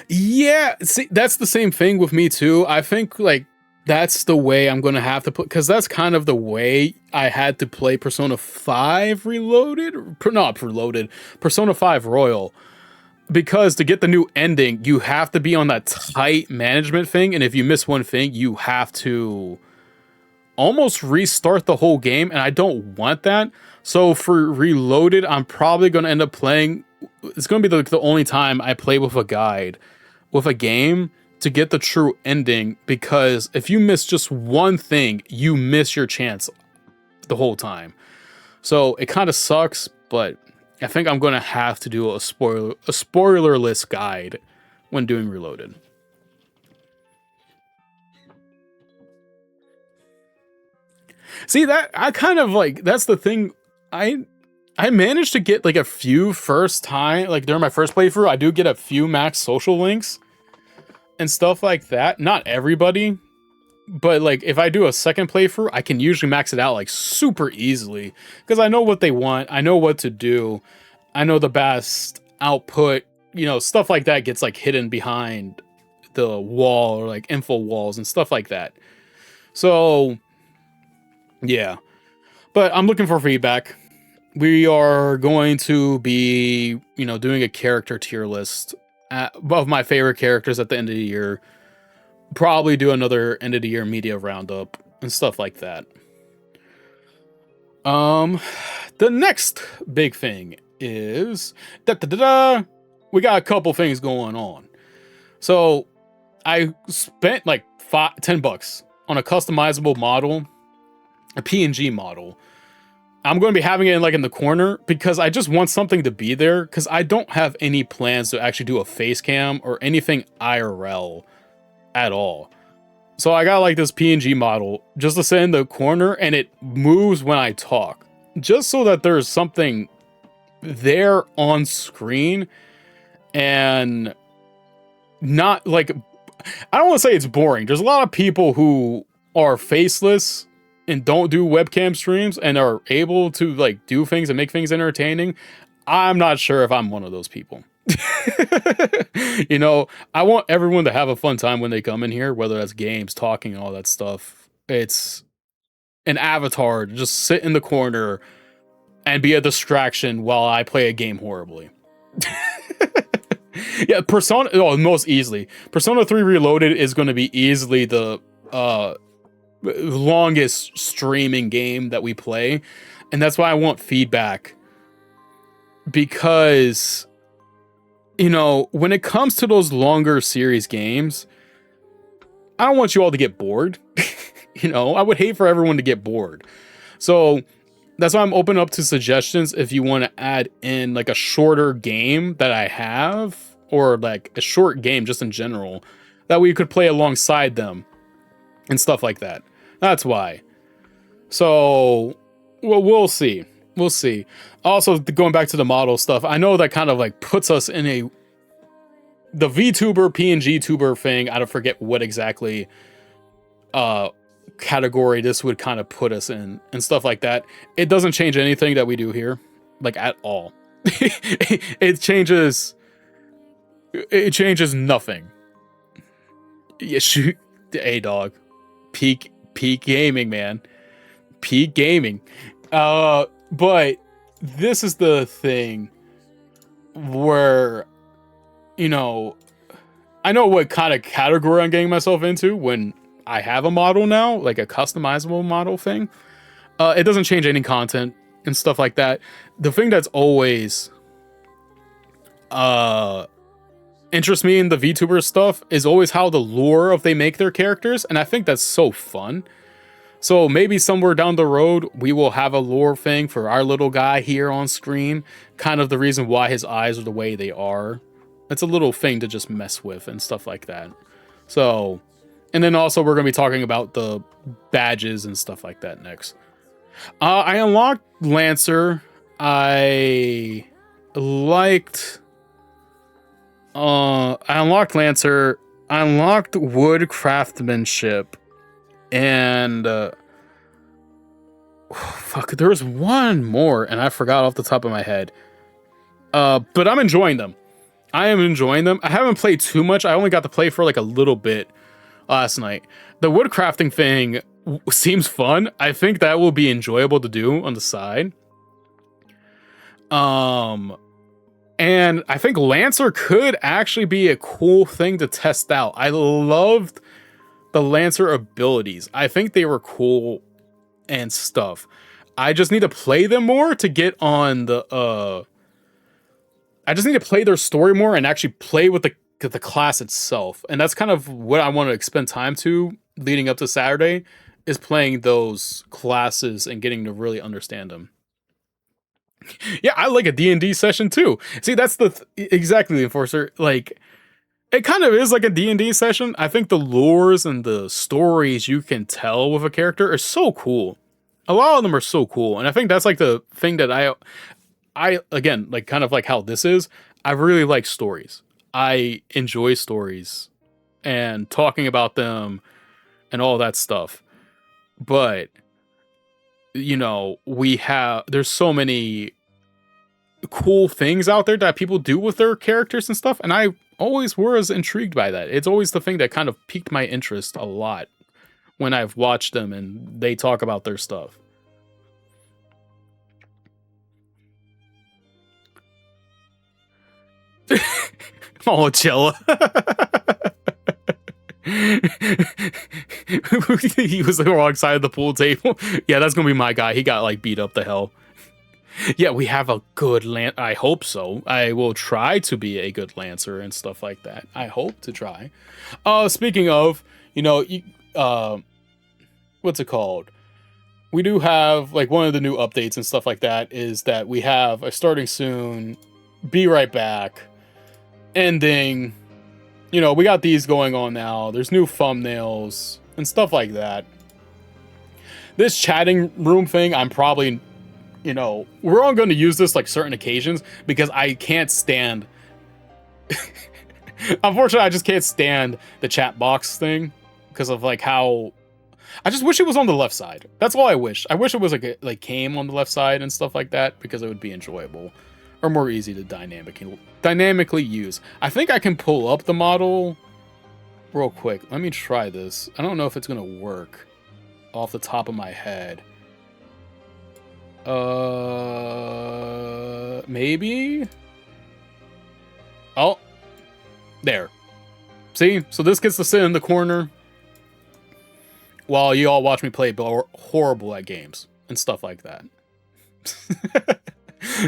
Yeah, see, that's the same thing with me too. I think like that's the way I'm gonna have to put, because that's kind of the way I had to play Persona 5 Reloaded, not Reloaded, Persona 5 Royal, because to get the new ending, you have to be on that tight management thing, and if you miss one thing, you have to almost restart the whole game, and I don't want that. So for Reloaded, I'm probably gonna end up playing. It's gonna be the only time I play with a guide, with a game, to get the true ending, because if you miss just one thing, you miss your chance the whole time. So it kind of sucks, but I think I'm going to have to do a spoilerless guide when doing Reloaded. See, that I kind of like, that's the thing. I managed to get like a few first time, like during my first playthrough, I do get a few max social links and stuff like that. Not everybody, but like if I do a second playthrough, I can usually max it out like super easily because I know what they want. I know what to do. I know the best output, you know, stuff like that gets like hidden behind the wall or like info walls and stuff like that. So yeah, but I'm looking for feedback. We are going to be, doing a character tier list of my favorite characters at the end of the year. Probably do another end of the year media roundup and stuff like that. The next big thing is we got a couple things going on. So I spent like $10 on a customizable model, a PNG model. I'm going to be having it in the corner because I just want something to be there, because I don't have any plans to actually do a face cam or anything IRL at all. So I got this PNG model just to sit in the corner, and it moves when I talk, just so that there's something there on screen, and not I don't want to say it's boring. There's a lot of people who are faceless and don't do webcam streams and are able to do things and make things entertaining. I'm not sure if I'm one of those people. I want everyone to have a fun time when they come in here, whether that's games, talking, all that stuff. It's an avatar to just sit in the corner and be a distraction while I play a game horribly. Yeah, most easily. Persona 3 Reloaded is going to be easily the longest streaming game that we play, and that's why I want feedback, because when it comes to those longer series games, I don't want you all to get bored. I would hate for everyone to get bored. So that's why I'm open up to suggestions if you want to add in a shorter game that I have, or a short game just in general that we could play alongside them and stuff like that. That's why. So we'll see. We'll see. Also, going back to the model stuff, I know that kind of puts us in the VTuber, PNG tuber thing. I don't forget what exactly category this would kind of put us in and stuff like that. It doesn't change anything that we do here, at all. It changes nothing. Yeah, shoot. Hey, dog. Peak gaming, man. Peak gaming. But this is the thing where, I know what kind of category I'm getting myself into when I have a model now, a customizable model thing. It doesn't change any content and stuff like that. The thing that's always interests me in the VTuber stuff is always how the lore of they make their characters, and I think that's so fun. So maybe somewhere down the road, we will have a lore thing for our little guy here on screen. Kind of the reason why his eyes are the way they are. It's a little thing to just mess with and stuff like that. So, and then also we're going to be talking about the badges and stuff like that next. I unlocked Lancer. I unlocked Lancer. I unlocked Wood Craftsmanship. And fuck, there was one more and I forgot off the top of my head. But I'm enjoying them. I am enjoying them. I haven't played too much. I only got to play for a little bit last night. The woodcrafting thing seems fun. I think that will be enjoyable to do on the side. And I think Lancer could actually be a cool thing to test out. I loved the Lancer abilities. I think they were cool and stuff. I just need to play them more to get on the I just need to play their story more and actually play with the class itself. And that's kind of what I want to spend time to leading up to Saturday, is playing those classes and getting to really understand them. Yeah, I like a D&D session too. See, that's exactly the Enforcer. It kind of is like a D&D session. I think the lores and the stories you can tell with a character are so cool. A lot of them are so cool. And I think that's the thing that I again, kind of like how this is, I really like stories. I enjoy stories and talking about them and all that stuff. But, there's so many cool things out there that people do with their characters and stuff. And I always was intrigued by that. It's always the thing that kind of piqued my interest a lot when I've watched them and they talk about their stuff. Oh, Jella. He was the wrong side of the pool table. Yeah, that's gonna be my guy. He got like beat up to hell. Yeah, we have a good I hope so. I will try to be a good lancer and stuff like that. I hope to try. Speaking of, you know, what's it called? We do have like one of the new updates and stuff like that is that we have a starting soon, be right back, ending. You know, we got these going on now. There's new thumbnails and stuff like that. This chatting room thing, I'm probably, you know, we're all going to use this like certain occasions because I can't stand. Unfortunately, I just can't stand the chat box thing because of like how. I just wish it was on the left side. That's all I wish. I wish it was like came on the left side and stuff like that because it would be enjoyable or more easy to dynamically use. I think I can pull up the model real quick. Let me try this. I don't know if it's gonna work off the top of my head. Maybe. Oh, there. See, so this gets to sit in the corner while you all watch me play horrible at games and stuff like that.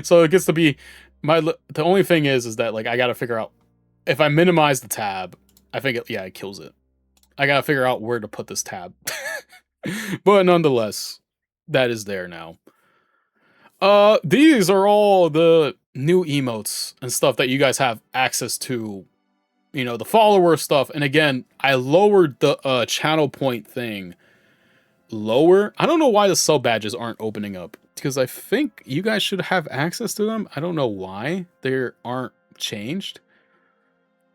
So it gets to be the only thing is that like I gotta figure out if I minimize the tab, I think it kills it. I gotta figure out where to put this tab. But nonetheless, that is there now. These are all the new emotes and stuff that you guys have access to. You know, the follower stuff. And again, I lowered the channel point thing lower. I don't know why the sub badges aren't opening up because I think you guys should have access to them. I don't know why they aren't changed.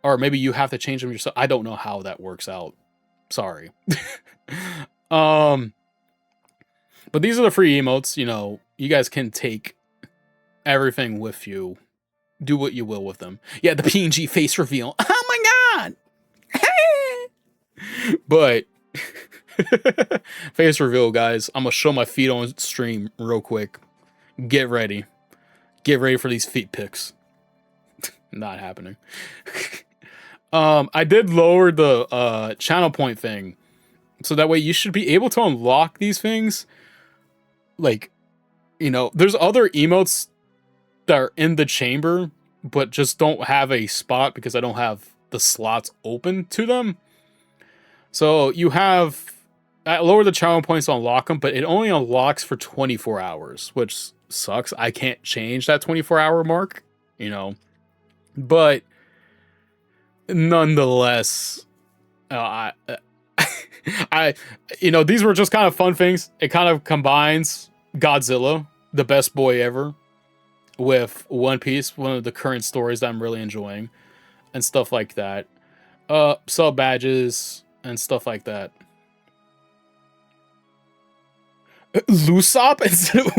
Or maybe you have to change them yourself. I don't know how that works out. Sorry. But these are the free emotes. You know, you guys can take everything with you. Do what you will with them. Yeah, the PNG face reveal. Oh my god! But face reveal, guys. I'm gonna show my feet on stream real quick. Get ready. Get ready for these feet pics. Not happening. I did lower the channel point thing. So that way you should be able to unlock these things. Like, you know, there's other emotes that are in the chamber, but just don't have a spot because I don't have the slots open to them. So you have, I lower the channel points to unlock them, but it only unlocks for 24 hours, which sucks. I can't change that 24-hour mark, you know, but nonetheless, you know, these were just kind of fun things. It kind of combines Godzilla, the best boy ever, with One Piece, one of the current stories that I'm really enjoying, and stuff like that. Sub badges and stuff like that. Lusop instead of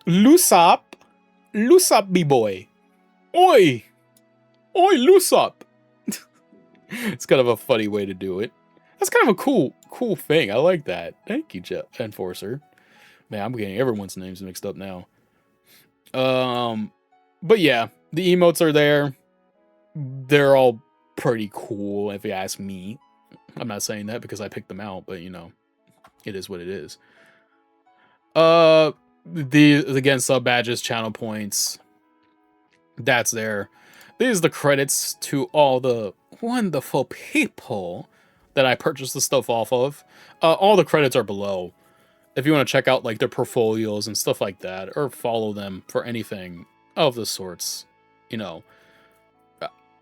Usopp. Lusop, b-boy. Oi! Oi, Lusop! It's kind of a funny way to do it. That's kind of a cool thing. I like that. Thank you, Enforcer. Man, I'm getting everyone's names mixed up now. But yeah, the emotes are there. They're all pretty cool, if you ask me. I'm not saying that because I picked them out, but you know, it is what it is. Again, sub badges, channel points. That's there. These are the credits to all the wonderful people that I purchased the stuff off of. All the credits are below. If you want to check out like their portfolios and stuff like that, or follow them for anything of the sorts, you know.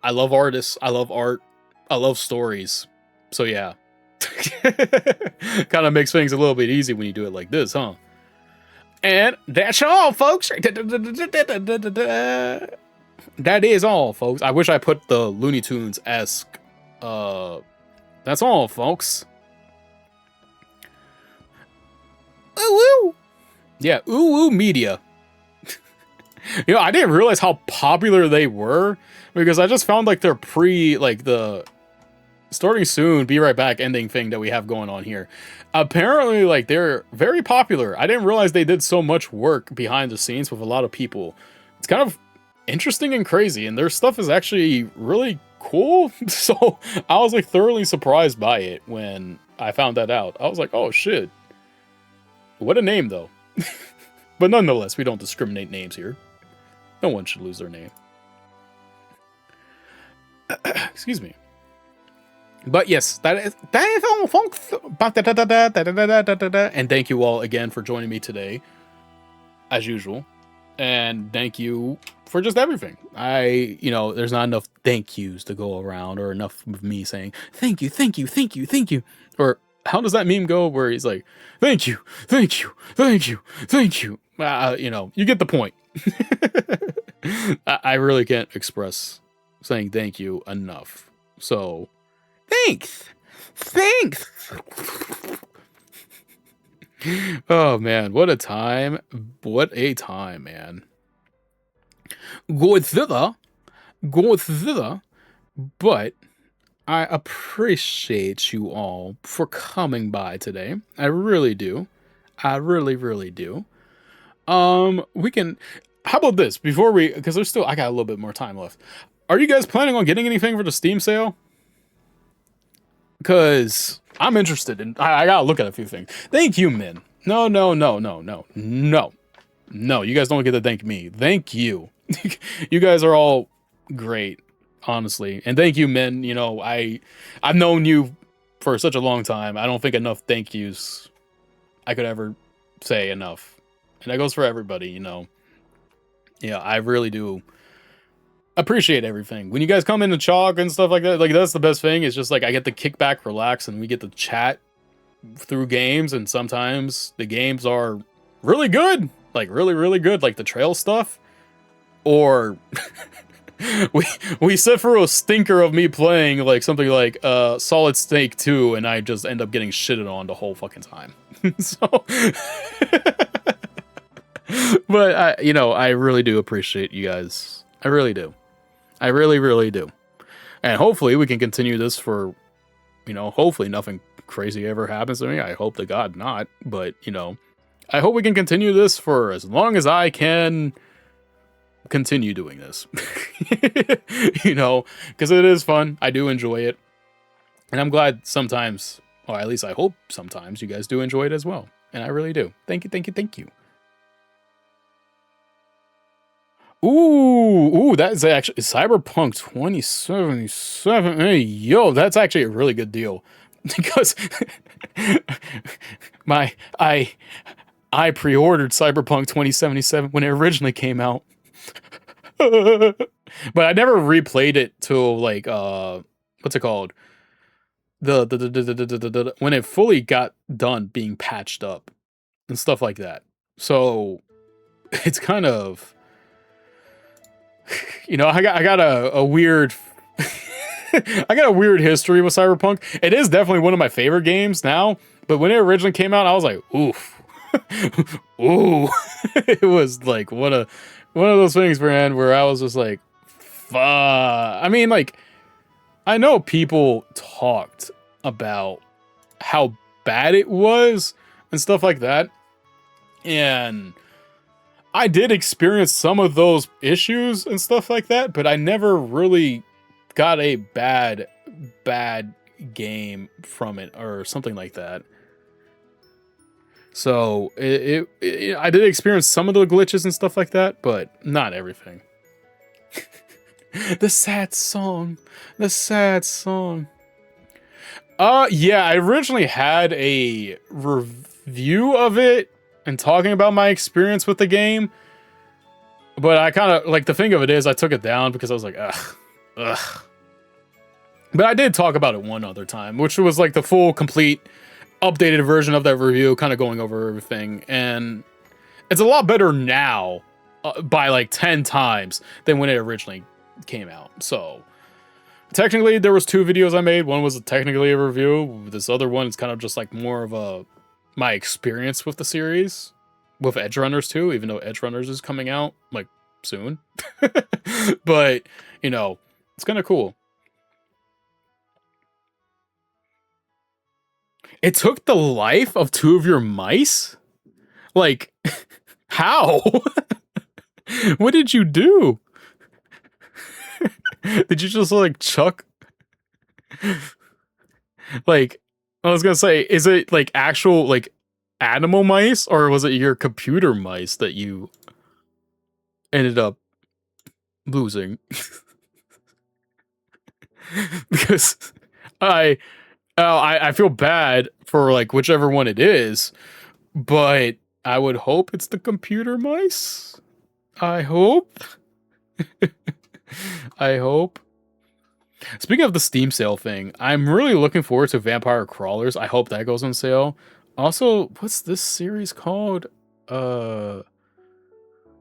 I love artists. I love art. I love stories. So yeah. Kind of makes things a little bit easy when you do it like this, huh? And that's all, folks. That is all, folks. I wish I put the Looney Tunes-esque. That's all, folks. Ooh, ooh. Yeah, ooh, ooh, media. You know, I didn't realize how popular they were because I just found like their like the starting soon, be right back ending thing that we have going on here. Apparently, like they're very popular. I didn't realize they did so much work behind the scenes with a lot of people. It's kind of interesting and crazy, and their stuff is actually really cool. So I was like thoroughly surprised by it when I found that out. I was like, oh shit. What a name though. But nonetheless, we don't discriminate names here. No one should lose their name. Excuse me. But yes, that is all, folks. And thank you all again for joining me today, as usual. And thank you for just everything. You know, there's not enough thank yous to go around, or enough of me saying thank you, thank you, thank you, thank you. Or how does that meme go where he's like, thank you, thank you, thank you, thank you. You know, you get the point. I really can't express saying thank you enough. So, thanks. Oh man, what a time. What a time, man. Go thither. But I appreciate you all for coming by today. I really do. I really do. We can. How about this before we? Because I got a little bit more time left. Are you guys planning on getting anything for the Steam sale? Because I'm interested in. I gotta look at a few things. Thank you, Min. No. You guys don't get to thank me. Thank you. You guys are all great, honestly. And thank you, Min. You know, I've known you for such a long time. I don't think enough thank yous I could ever say enough. And that goes for everybody, you know. Yeah, I really do appreciate everything. When you guys come in to chalk and stuff like that, like that's the best thing. It's just like I get to kick back, relax, and we get to chat through games, and sometimes the games are really good. Like really good, like the trail stuff. Or we sit through a stinker of me playing like something like Solid Snake 2, and I just end up getting shitted on the whole fucking time. So but you know, I really do appreciate you guys. I really do. I really do. And hopefully we can continue this for, you know, hopefully nothing crazy ever happens to me. I hope to God not. But, you know, I hope we can continue this for as long as I can continue doing this. You know, because it is fun. I do enjoy it. And I'm glad sometimes, or at least I hope sometimes, you guys do enjoy it as well. And I really do. Thank you. Ooh, that is actually Cyberpunk 2077. Hey, yo, that's actually a really good deal. Because I pre-ordered Cyberpunk 2077 when it originally came out. But I never replayed it till like what's it called? The when it fully got done being patched up and stuff like that. So it's kind of, you know, I got a weird I got a weird history with Cyberpunk. It is definitely one of my favorite games now, but when it originally came out, I was like, oof. Ooh. It was like one of those things, man, where I was just like, fuck. I mean, like, I know people talked about how bad it was and stuff like that. And I did experience some of those issues and stuff like that, but I never really got a bad game from it or something like that. So I did experience some of the glitches and stuff like that, but not everything. The sad song. Yeah, I originally had a review of it and talking about my experience with the game, but I kind of, like, the thing of it is I took it down because I was like, ugh. But I did talk about it one other time, which was like the full, complete, updated version of that review, kind of going over everything, and it's a lot better now by like 10 times than when it originally came out. So technically there was 2 videos I made. One was technically a review. This other one is kind of just like more of my experience with the series, with Edge Runners 2, even though Edge Runners is coming out like soon. But, you know, it's kind of cool. It took the life of two of your mice? Like, how? What did you do? Did you just like chuck? Like, I was gonna say, is it like actual like animal mice, or was it your computer mice that you ended up losing? Because I, I feel bad for like whichever one it is, but I would hope it's the computer mice. I hope. I hope. Speaking of the Steam sale thing, I'm really looking forward to Vampire Crawlers. I hope that goes on sale. Also, what's this series called? Uh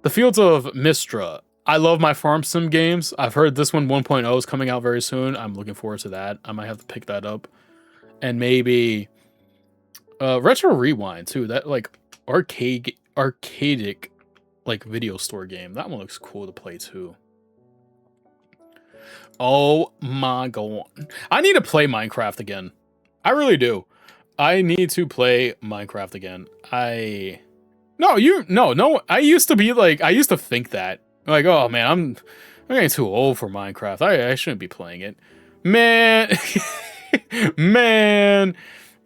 The Fields of Mistra. I love my farm sim games. I've heard this one 1.0 is coming out very soon. I'm looking forward to that. I might have to pick that up. And maybe Retro Rewind too. That like arcadic like video store game. That one looks cool to play too. Oh my god. I need to play Minecraft again. I really do. I need to play Minecraft again. No, I used to be like, I used to think that. Like, oh man, I'm getting too old for Minecraft. I shouldn't be playing it. Man, man,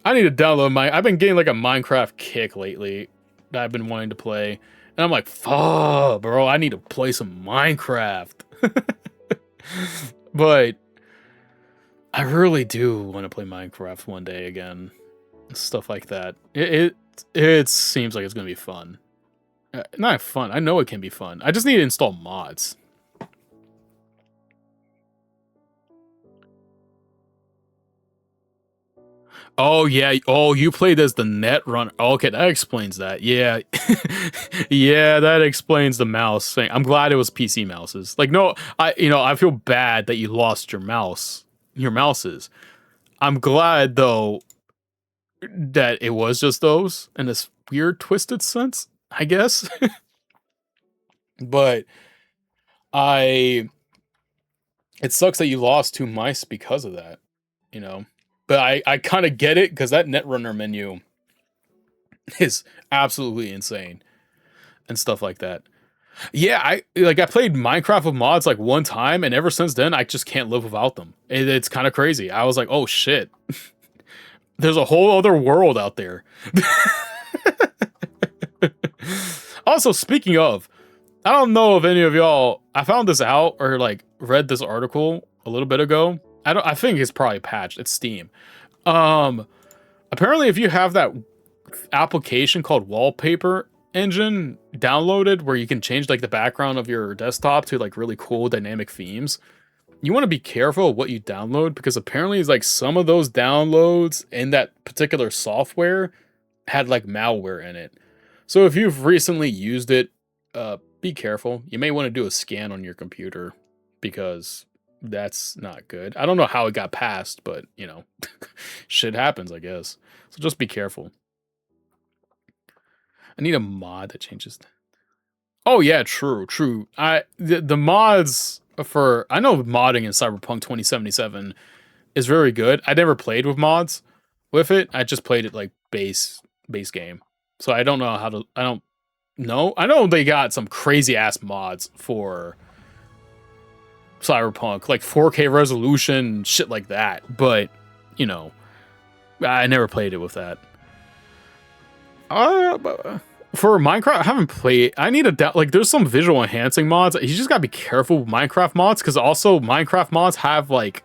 I need to download I've been getting like a Minecraft kick lately that I've been wanting to play. And I'm like, fuck, bro, I need to play some Minecraft. But I really do want to play Minecraft one day again. Stuff like that. It seems like it's gonna be fun. Not fun. I know it can be fun. I just need to install mods. Oh yeah. Oh, you played as the Netrunner. Okay, that explains that. Yeah, yeah, that explains the mouse thing. I'm glad it was PC mouses. Like, no, I feel bad that you lost your mouses. I'm glad though that it was just those in this weird twisted sense, I guess. But I it sucks that you lost two mice because of that, you know. But I kind of get it because that Netrunner menu is absolutely insane and stuff like that. Yeah, I played Minecraft with mods like one time, and ever since then I just can't live without them. It's kind of crazy. I was like, oh shit, there's a whole other world out there. Also, speaking of, I don't know if any of y'all, I found this out or like read this article a little bit ago. I think it's probably patched. It's Steam. Um Apparently if you have that application called Wallpaper Engine downloaded where you can change like the background of your desktop to like really cool dynamic themes, you want to be careful of what you download because apparently it's like some of those downloads in that particular software had like malware in it. So if you've recently used it, be careful. You may want to do a scan on your computer because that's not good. I don't know how it got passed, but you know, shit happens, I guess. So just be careful. I need a mod that changes. Oh yeah, true. The mods for I know modding in Cyberpunk 2077 is very good. I never played with mods with it. I just played it like base game. So I don't know how to. I don't know. I know they got some crazy ass mods for Cyberpunk, like 4K resolution, shit like that. But you know, I never played it with that. For Minecraft, I haven't played. I need to like. There's some visual enhancing mods. You just gotta be careful with Minecraft mods because also Minecraft mods have like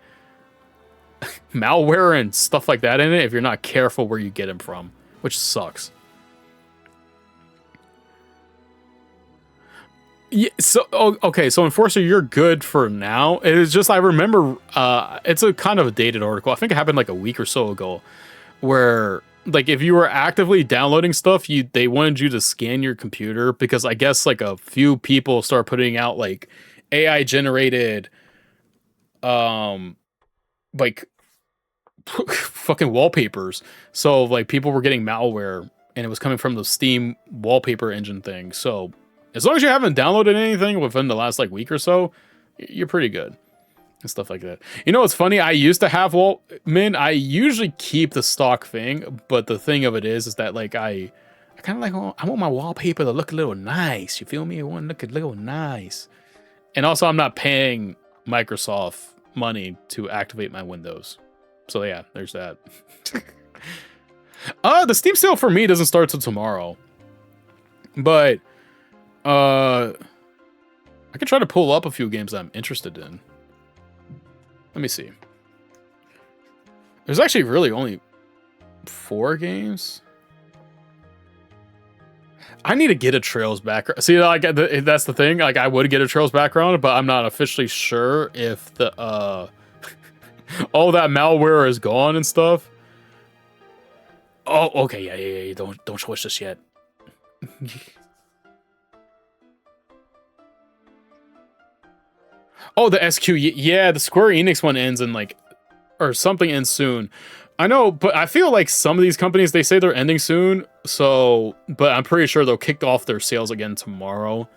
malware and stuff like that in it. If you're not careful where you get them from, which sucks. Yeah. So okay. So Enforcer, you're good for now. It's just I remember. It's a kind of a dated article. I think it happened like a week or so ago, where like if you were actively downloading stuff, they wanted you to scan your computer because I guess like a few people start putting out like AI generated like fucking wallpapers. So like people were getting malware and it was coming from the Steam wallpaper engine thing. So As long as you haven't downloaded anything within the last like week or so, you're pretty good. And stuff like that. You know what's funny? I used to have I usually keep the stock thing, but the thing of it is that like I kind of like, I want my wallpaper to look a little nice. You feel me? I want to look a little nice. And also, I'm not paying Microsoft money to activate my Windows. So yeah, there's that. The Steam sale for me doesn't start till tomorrow. But I can try to pull up a few games I'm interested in. Let me see. There's actually really only 4 games. I need to get a Trails background. See, like that's the thing. Like I would get a Trails background, but I'm not officially sure if the all that malware is gone and stuff. Oh, okay, yeah. Don't switch this yet. Oh, the SQ. Yeah, the Square Enix one ends in like, or something ends soon. I know, but I feel like some of these companies, they say they're ending soon. So, but I'm pretty sure they'll kick off their sales again tomorrow.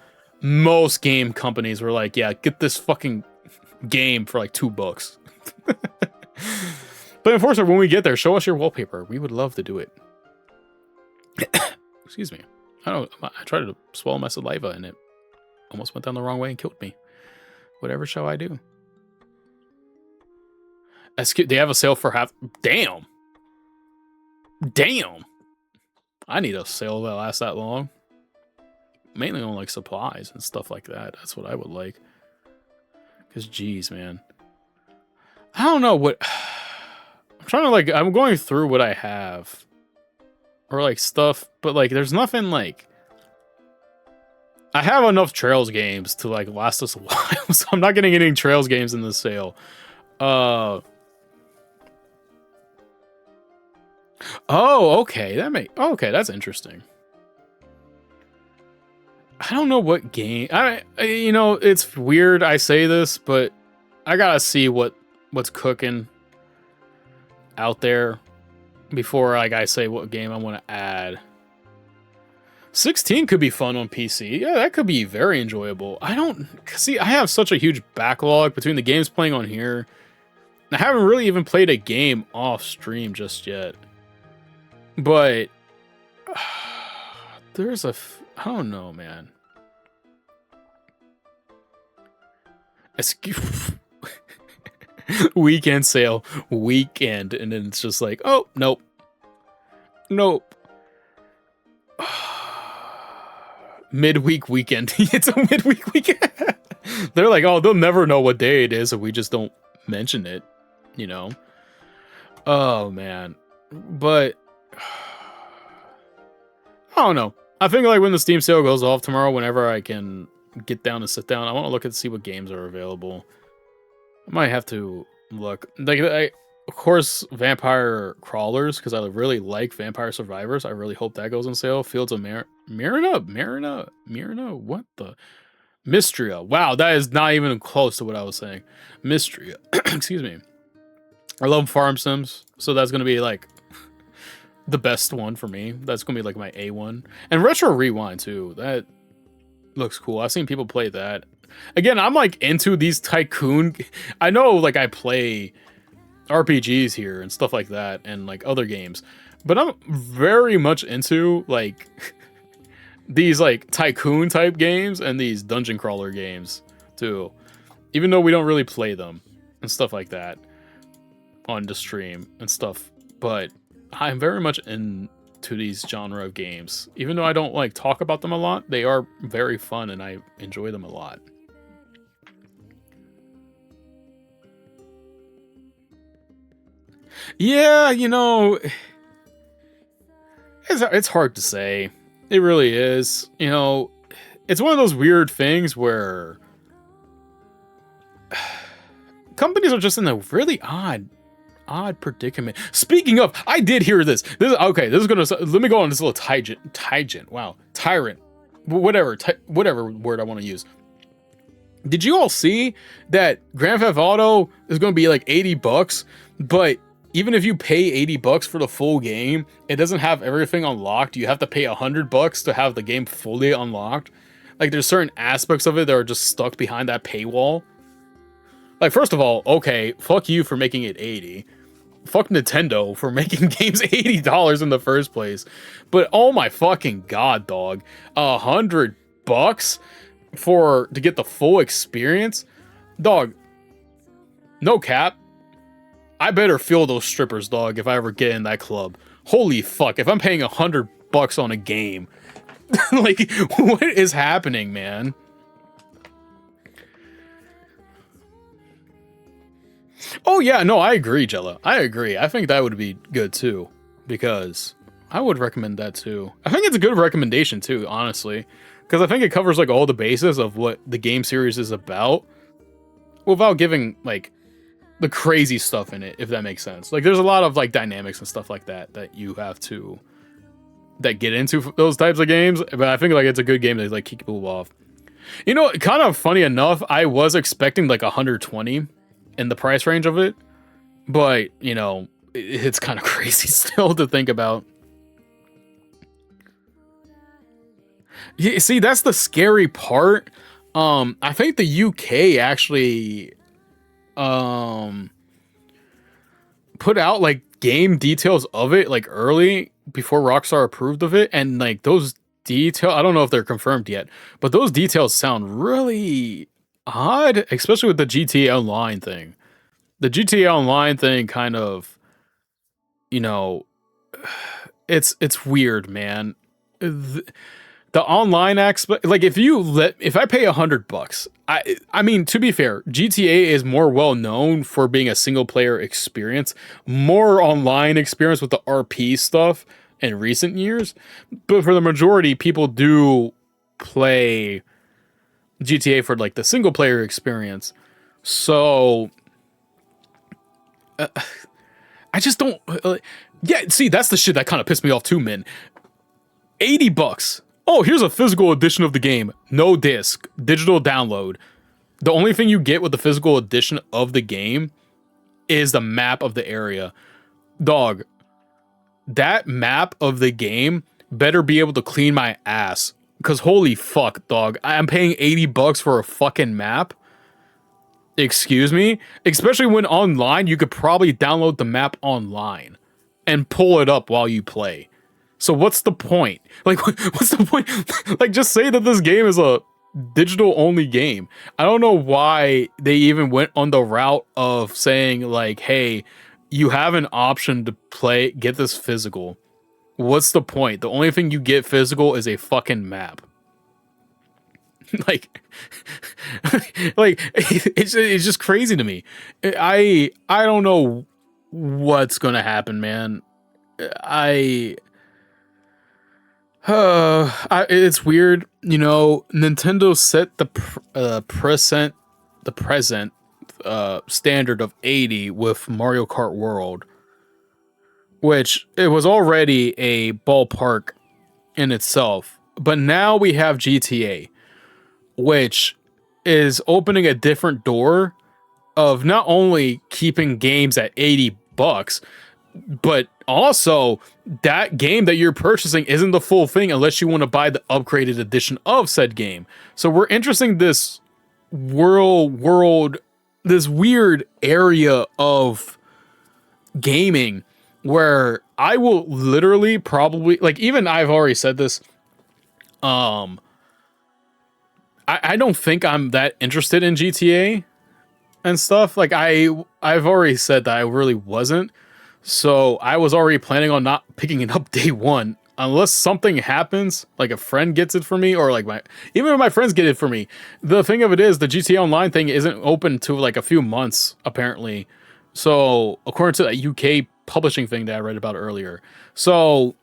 Most game companies were like, yeah, get this fucking game for like $2. But unfortunately, when we get there, show us your wallpaper. We would love to do it. Excuse me. I tried to swallow my saliva and it almost went down the wrong way and killed me. Whatever shall I do? They have a sale for half. Damn. I need a sale that lasts that long. Mainly on like supplies and stuff like that. That's what I would like. Because geez, man. I don't know what. I'm trying to like. I'm going through what I have. Or like stuff. But like there's nothing like. I have enough Trails games to like last us a while. So I'm not getting any Trails games in the sale. Oh, okay. Okay, that's interesting. I don't know what game. You know, it's weird I say this, but I gotta see what's cooking out there before like I say what game I want to add. 16 could be fun on PC. Yeah, that could be very enjoyable. I have such a huge backlog between the games playing on here. I haven't really even played a game off stream just yet. But there's I don't know, man. Weekend sale, weekend, and then it's just like, oh, nope. Midweek weekend. It's a midweek weekend. They're like, oh, they'll never know what day it is if we just don't mention it, you know? Oh, man. But I don't know. I think like when the Steam sale goes off tomorrow, whenever I can get down and sit down, I want to look and see what games are available. I might have to look. Like, of course, Vampire Crawlers, because I really like Vampire Survivors. I really hope that goes on sale. Fields of Marina, what the? Mystria. Wow, that is not even close to what I was saying. Mystria. Excuse me. I love Farm Sims, so that's going to be like the best one for me. That's going to be like my A1. And Retro Rewind, too. That looks cool. I've seen people play that. Again, I'm like into these tycoon. I know like I play RPGs here and stuff like that and like other games, but I'm very much into like these like tycoon type games and these dungeon crawler games too, even though we don't really play them and stuff like that on the stream and stuff. But I'm very much into these genre of games, even though I don't like talk about them a lot. They are very fun and I enjoy them a lot. Yeah, you know, it's hard to say. It really is. You know, it's one of those weird things where companies are just in a really odd predicament. Speaking of, I did hear this. This is gonna, let me go on this little tangent. Wow, tyrant, whatever word I want to use. Did you all see that Grand Theft Auto is going to be like $80, but even if you pay $80 for the full game, it doesn't have everything unlocked. You have to pay $100 to have the game fully unlocked. Like there's certain aspects of it that are just stuck behind that paywall. Like first of all, okay, fuck you for making it 80. Fuck Nintendo for making games $80 in the first place. But oh my fucking god, dog. $100 to get the full experience? Dog, no cap. I better feel those strippers, dog, if I ever get in that club. Holy fuck, if I'm paying $100 on a game, like, what is happening, man? Oh yeah, no, I agree, Jella. I agree. I think that would be good too, because I would recommend that too. I think it's a good recommendation too, honestly, because I think it covers like all the bases of what the game series is about, without giving like the crazy stuff in it, if that makes sense. Like there's a lot of like dynamics and stuff like that that you have to get into those types of games, but I think like it's a good game to like keep people off. You know, kind of funny enough, I was expecting like 120 in the price range of it, but you know, it's kind of crazy still to think about. Yeah, see, that's the scary part. I think the UK actually put out like game details of it like early before Rockstar approved of it, and like those details, I don't know if they're confirmed yet, but those details sound really odd, especially with the GTA Online thing. The GTA Online thing kind of, you know, it's weird, man. The online aspect, like if I pay $100, I mean, to be fair, GTA is more well known for being a single player experience, more online experience with the RP stuff in recent years, but for the majority, people do play GTA for like the single player experience. So I just don't. Yeah, see, that's the shit that kind of pissed me off too, man. $80. Oh, here's a physical edition of the game. No disc, digital download. The only thing you get with the physical edition of the game is the map of the area. Dog, that map of the game better be able to clean my ass. Because holy fuck, dog. I'm paying $80 for a fucking map. Excuse me? Especially when online, you could probably download the map online and pull it up while you play. So what's the point? Like, what's the point? Like, just say that this game is a digital only game. I don't know why they even went on the route of saying like, hey, you have an option to get this physical. What's the point? The only thing you get physical is a fucking map. like it's just crazy to me. I don't know what's gonna happen, man. It's weird, you know. Nintendo set the present standard of 80 with Mario Kart World, which it was already a ballpark in itself. But now we have GTA, which is opening a different door of not only keeping games at $80, but also that game that you're purchasing isn't the full thing unless you want to buy the upgraded edition of said game. So we're entering this this weird area of gaming where I will literally probably, like, even I've already said this, I don't think I'm that interested in GTA and stuff. Like I've already said that I really wasn't. So I was already planning on not picking it up day one unless something happens, like a friend gets it for me, or like even if my friends get it for me. The thing of it is, the GTA Online thing isn't open to like a few months apparently. So according to that UK publishing thing that I read about earlier. So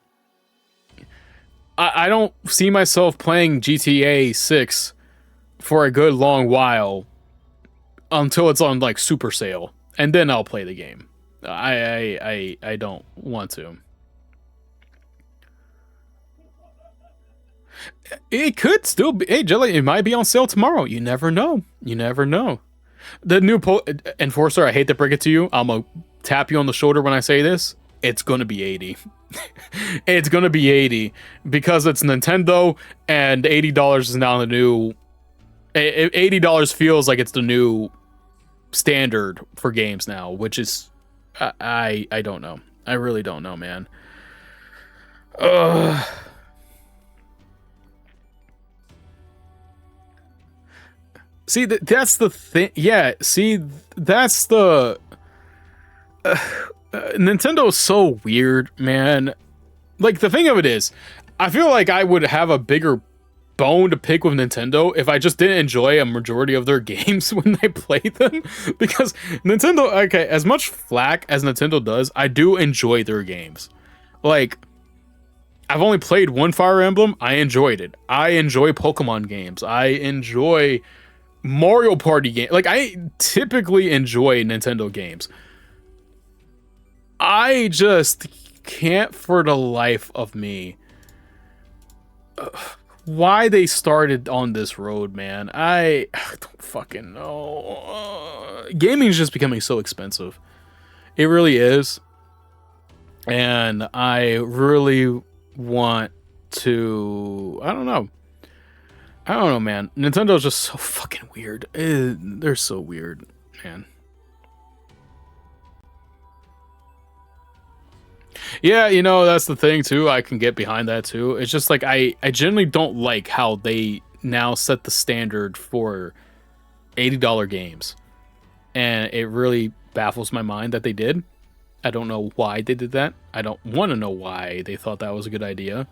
I don't see myself playing GTA 6 for a good long while until it's on like super sale, and then I'll play the game. I don't want to. It could still be. Hey, Jelly, it might be on sale tomorrow. You never know. You never know. The new Enforcer, I hate to break it to you. I'm gonna tap you on the shoulder when I say this. it's gonna be 80. It's gonna be 80 because it's Nintendo, and $80 is now the new. $80 feels like it's the new standard for games now, which is I don't know. I really don't know, man. Uh, see, that's the thing. Yeah, see, that's the Nintendo is so weird, man. Like, the thing of it is, I feel like I would have a bigger bone to pick with Nintendo if I just didn't enjoy a majority of their games when I play them. Because Nintendo, okay, as much flack as Nintendo does, I do enjoy their games. Like, I've only played one Fire Emblem. I enjoyed it. I enjoy Pokemon games. I enjoy Mario Party games. Like, I typically enjoy Nintendo games. I just can't for the life of me why they started on this road, man. I don't fucking know. Gaming is just becoming so expensive. It really is. And I really want to, I don't know, man. Nintendo's just so fucking weird. They're so weird, man. Yeah, you know, that's the thing too. I can get behind that too. It's just like I generally don't like how they now set the standard for $80 games. And it really baffles my mind that they did. I don't know why they did that. I don't want to know why they thought that was a good idea.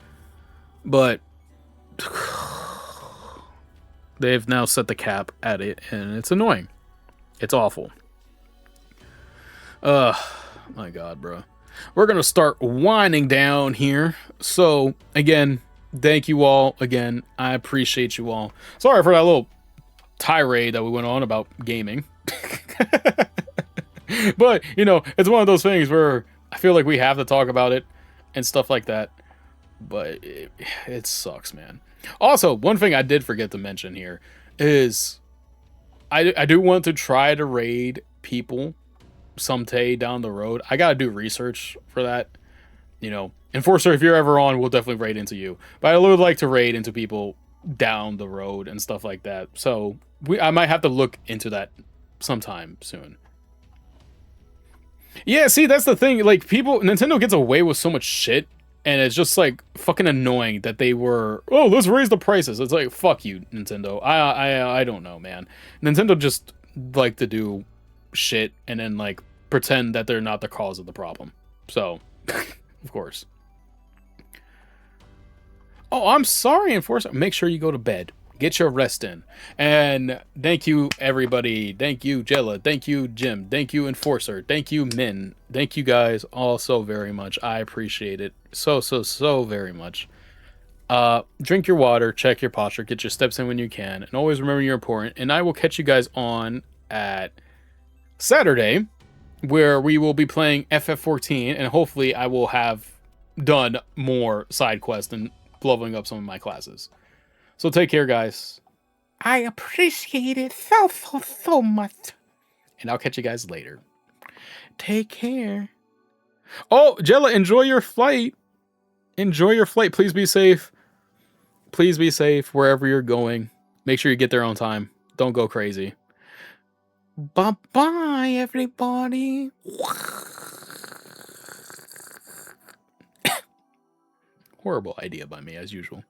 But they've now set the cap at it, and it's annoying. It's awful. My God, bro. We're going to start winding down here. So, again, thank you all. Again, I appreciate you all. Sorry for that little tirade that we went on about gaming. But, you know, it's one of those things where I feel like we have to talk about it and stuff like that. But it sucks, man. Also, one thing I did forget to mention here is I do want to try to raid people someday down the road. I gotta do research for that. You know, Enforcer, if you're ever on, we'll definitely raid into you. But I would like to raid into people down the road and stuff like that. So I might have to look into that sometime soon. Yeah, see, that's the thing. Like, Nintendo gets away with so much shit, and it's just like fucking annoying that they were, oh, let's raise the prices. It's like, fuck you, Nintendo. I don't know, man. Nintendo just like to do shit and then like pretend that they're not the cause of the problem. So, of course. Oh, I'm sorry, Enforcer. Make sure you go to bed. Get your rest in. And thank you, everybody. Thank you, Jella. Thank you, Jim. Thank you, Enforcer. Thank you, Min. Thank you guys all so very much. I appreciate it so very much. Drink your water, check your posture, get your steps in when you can, and always remember you're important. And I will catch you guys on at Saturday, where we will be playing FF14, and hopefully I will have done more side quests and leveling up some of my classes. So take care, guys. I appreciate it so much. And I'll catch you guys later. Take care. Oh, Jella, enjoy your flight. Enjoy your flight. Please be safe. Please be safe wherever you're going. Make sure you get there on time. Don't go crazy. Bye-bye, everybody. Horrible idea by me, as usual.